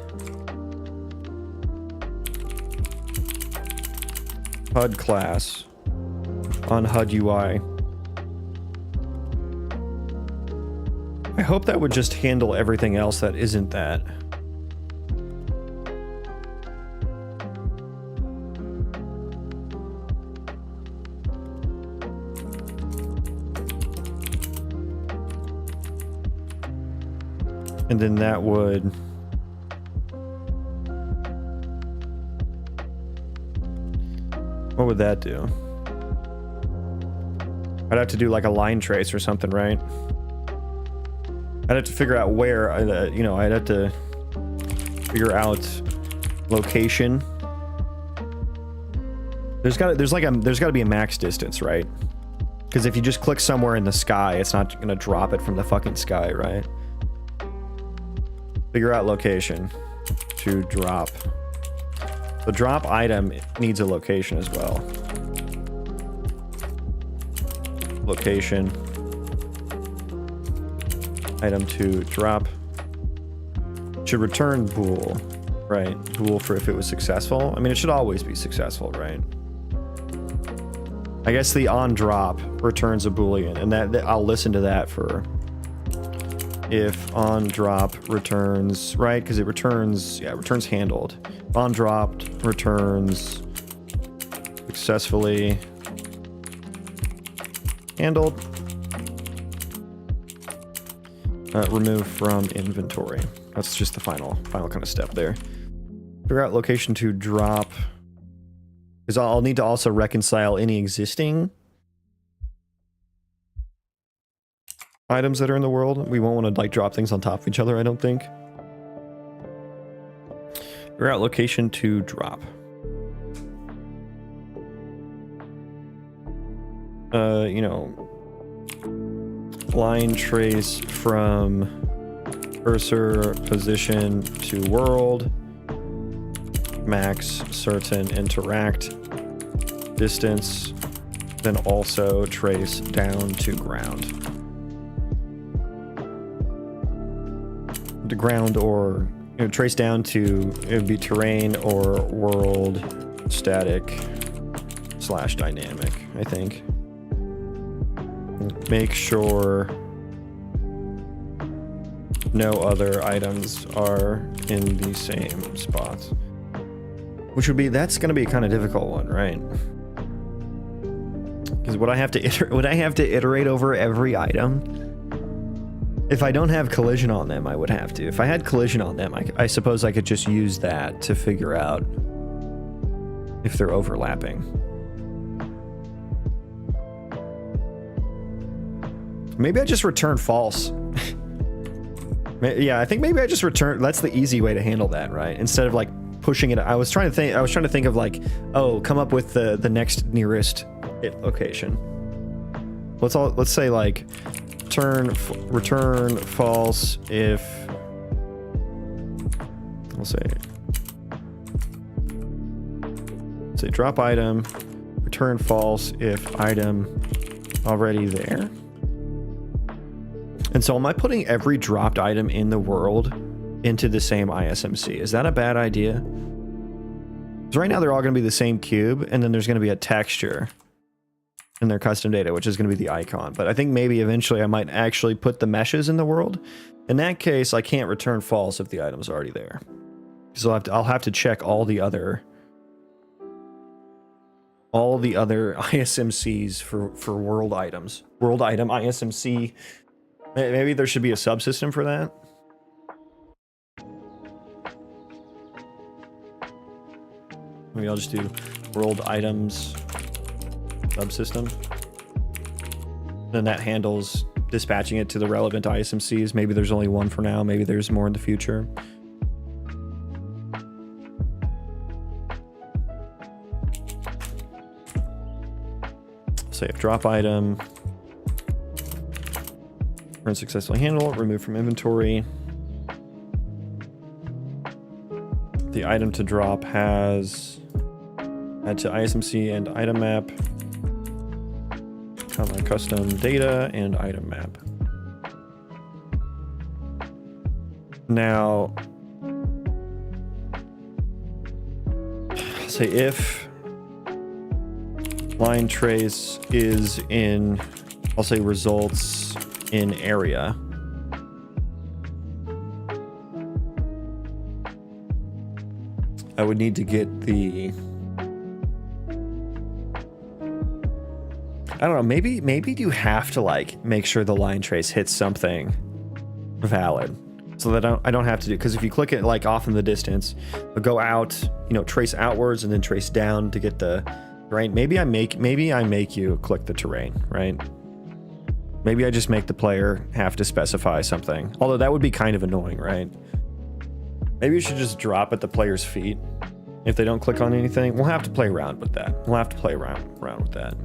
HUD class on HUD UI. I hope that would just handle everything else that isn't that. And then that would... What would that do? I'd have to do like a line trace or something, right? I'd have to figure out where, you know, I'd have to figure out location. There's got to be a max distance, right? Because if you just click somewhere in the sky, it's not gonna drop it from the fucking sky, right? Figure out location to drop. The drop item needs a location as well. Location. Item to drop. Should return bool. Right. Bool for if it was successful. I mean, it should always be successful, right? I guess the on drop returns a boolean, and that I'll listen to that for if on drop returns, right? Because it returns, yeah, returns handled. On dropped returns successfully handled. Remove from inventory. That's just the final kind of step there. Figure out location to drop. Because I'll need to also reconcile any existing items that are in the world. We won't want to like drop things on top of each other, I don't think. Figure out location to drop. You know, line trace from cursor position to world, max certain interact distance, then also trace down to ground. To ground, or you know, trace down to, it would be terrain or world static / dynamic, I think. Make sure no other items are in the same spots. Which would be, that's going to be a kind of difficult one, right? Because would I have to iterate over every item? If I don't have collision on them, I would have to. If I had collision on them, I suppose I could just use that to figure out if they're overlapping. Maybe I just return false. Yeah, I think maybe I just return. That's the easy way to handle that, right? Instead of like pushing it. I was trying to think of like, oh, come up with the next nearest location. Let's say like return false if, we'll say drop item, return false if item already there. And so am I putting every dropped item in the world into the same ISMC? Is that a bad idea? Because right now they're all going to be the same cube, and then there's going to be a texture in their custom data, which is going to be the icon. But I think maybe eventually I might actually put the meshes in the world. In that case, I can't return false if the item's already there. Because I'll have to check all the other ISMCs for world items. World item ISMC. Maybe there should be a subsystem for that. Maybe I'll just do world items subsystem. Then that handles dispatching it to the relevant ISMCs. Maybe there's only one for now. Maybe there's more in the future. Say if drop item return successfully handle, remove from inventory. The item to drop has add to ISMC and item map, custom data and item map. Now, say if Line trace is in, I'll say results in area. I would need to get the, I don't know, maybe you have to like make sure the line trace hits something valid so that I don't have to do, because if you click it like off in the distance, it'll go out, you know, trace outwards and then trace down to get the terrain. Maybe I make you click the terrain, right? Maybe I just make the player have to specify something, although that would be kind of annoying, right? Maybe you should just drop at the player's feet if they don't click on anything. We'll have to play around with that. We'll have to play around with that.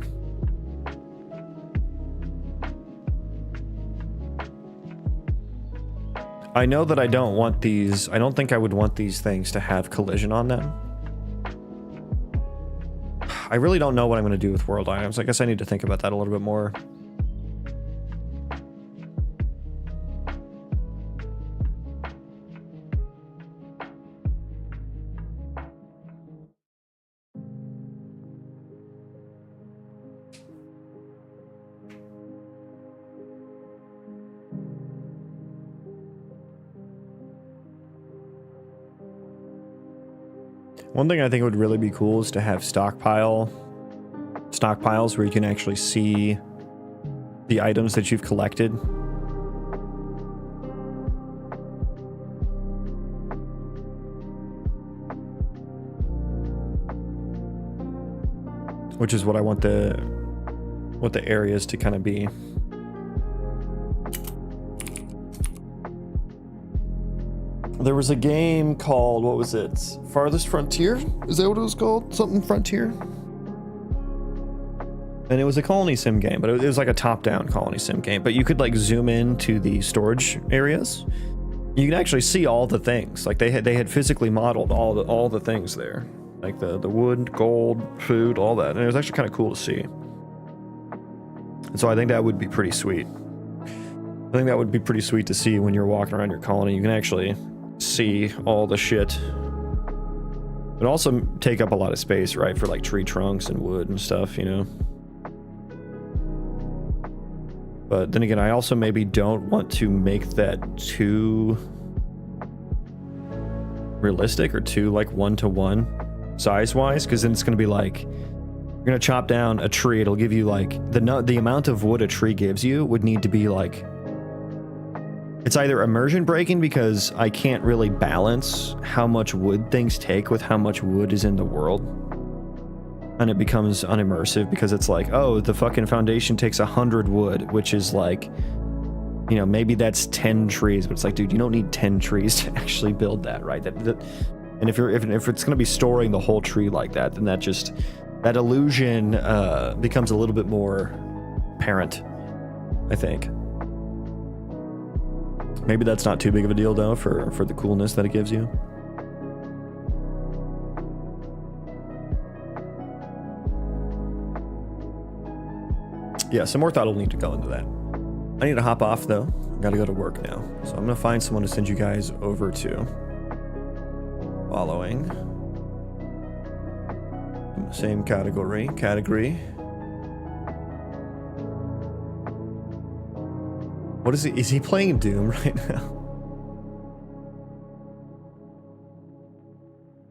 I know that I don't want these, I don't think I would want these things to have collision on them. I really don't know what I'm going to do with world items. I guess I need to think about that a little bit more. One thing I think would really be cool is to have stockpiles where you can actually see the items that you've collected. Which is what I want the areas to kind of be. There was a game called, what was it? Farthest Frontier? Is that what it was called? Something Frontier? And it was a Colony Sim game, but it was like a top-down Colony Sim game. But you could like zoom into the storage areas. You can actually see all the things. Like they had physically modeled all the things there. Like the wood, gold, food, all that. And it was actually kind of cool to see. And so I think that would be pretty sweet. I think that would be pretty sweet to see when you're walking around your colony. You can actually see all the shit. It also take up a lot of space, right, for like tree trunks and wood and stuff, you know. But then again, I also maybe don't want to make that too realistic or too like one-to-one size-wise, because then it's going to be like you're going to chop down a tree. It'll give you like the amount of wood a tree gives you would need to be like, it's either immersion breaking because I can't really balance how much wood things take with how much wood is in the world. And it becomes unimmersive because it's like, oh, the fucking foundation takes 100 wood, which is like, you know, maybe that's 10 trees, but it's like, dude, you don't need 10 trees to actually build that, right? And if it's going to be storing the whole tree like that, then that illusion becomes a little bit more apparent, I think. Maybe that's not too big of a deal though for the coolness that it gives you. Yeah, some more thought will need to go into that. I need to hop off though. I gotta go to work now. So I'm gonna find someone to send you guys over to. Following. Same category. What is he? Is he playing Doom right now?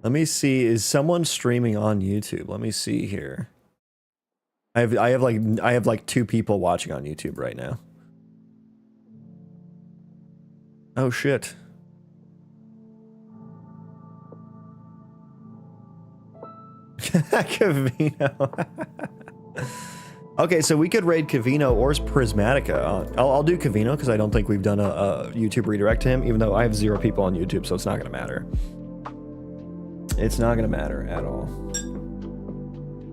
Let me see. Is someone streaming on YouTube? Let me see here. I have like 2 people watching on YouTube right now. Oh shit. Cavino. Okay, so we could raid Cavino or Prismatica. I'll do Cavino because I don't think we've done a YouTube redirect to him, even though I have 0 people on YouTube, so it's not going to matter. It's not going to matter at all.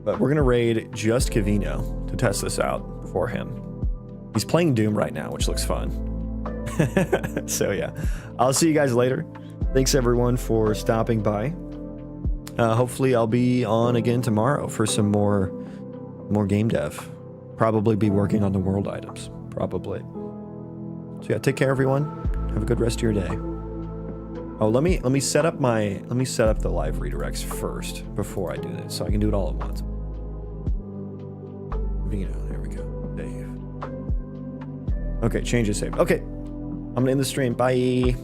But we're going to raid just Cavino to test this out for him. He's playing Doom right now, which looks fun. So yeah, I'll see you guys later. Thanks everyone for stopping by. Hopefully I'll be on again tomorrow for some more game dev. Probably be working on the world items. Probably. So yeah, take care everyone. Have a good rest of your day. Oh, let me set up the live redirects first before I do this, so I can do it all at once. Vito. There we go. Dave. Okay, change is saved. Okay. I'm gonna end the stream. Bye.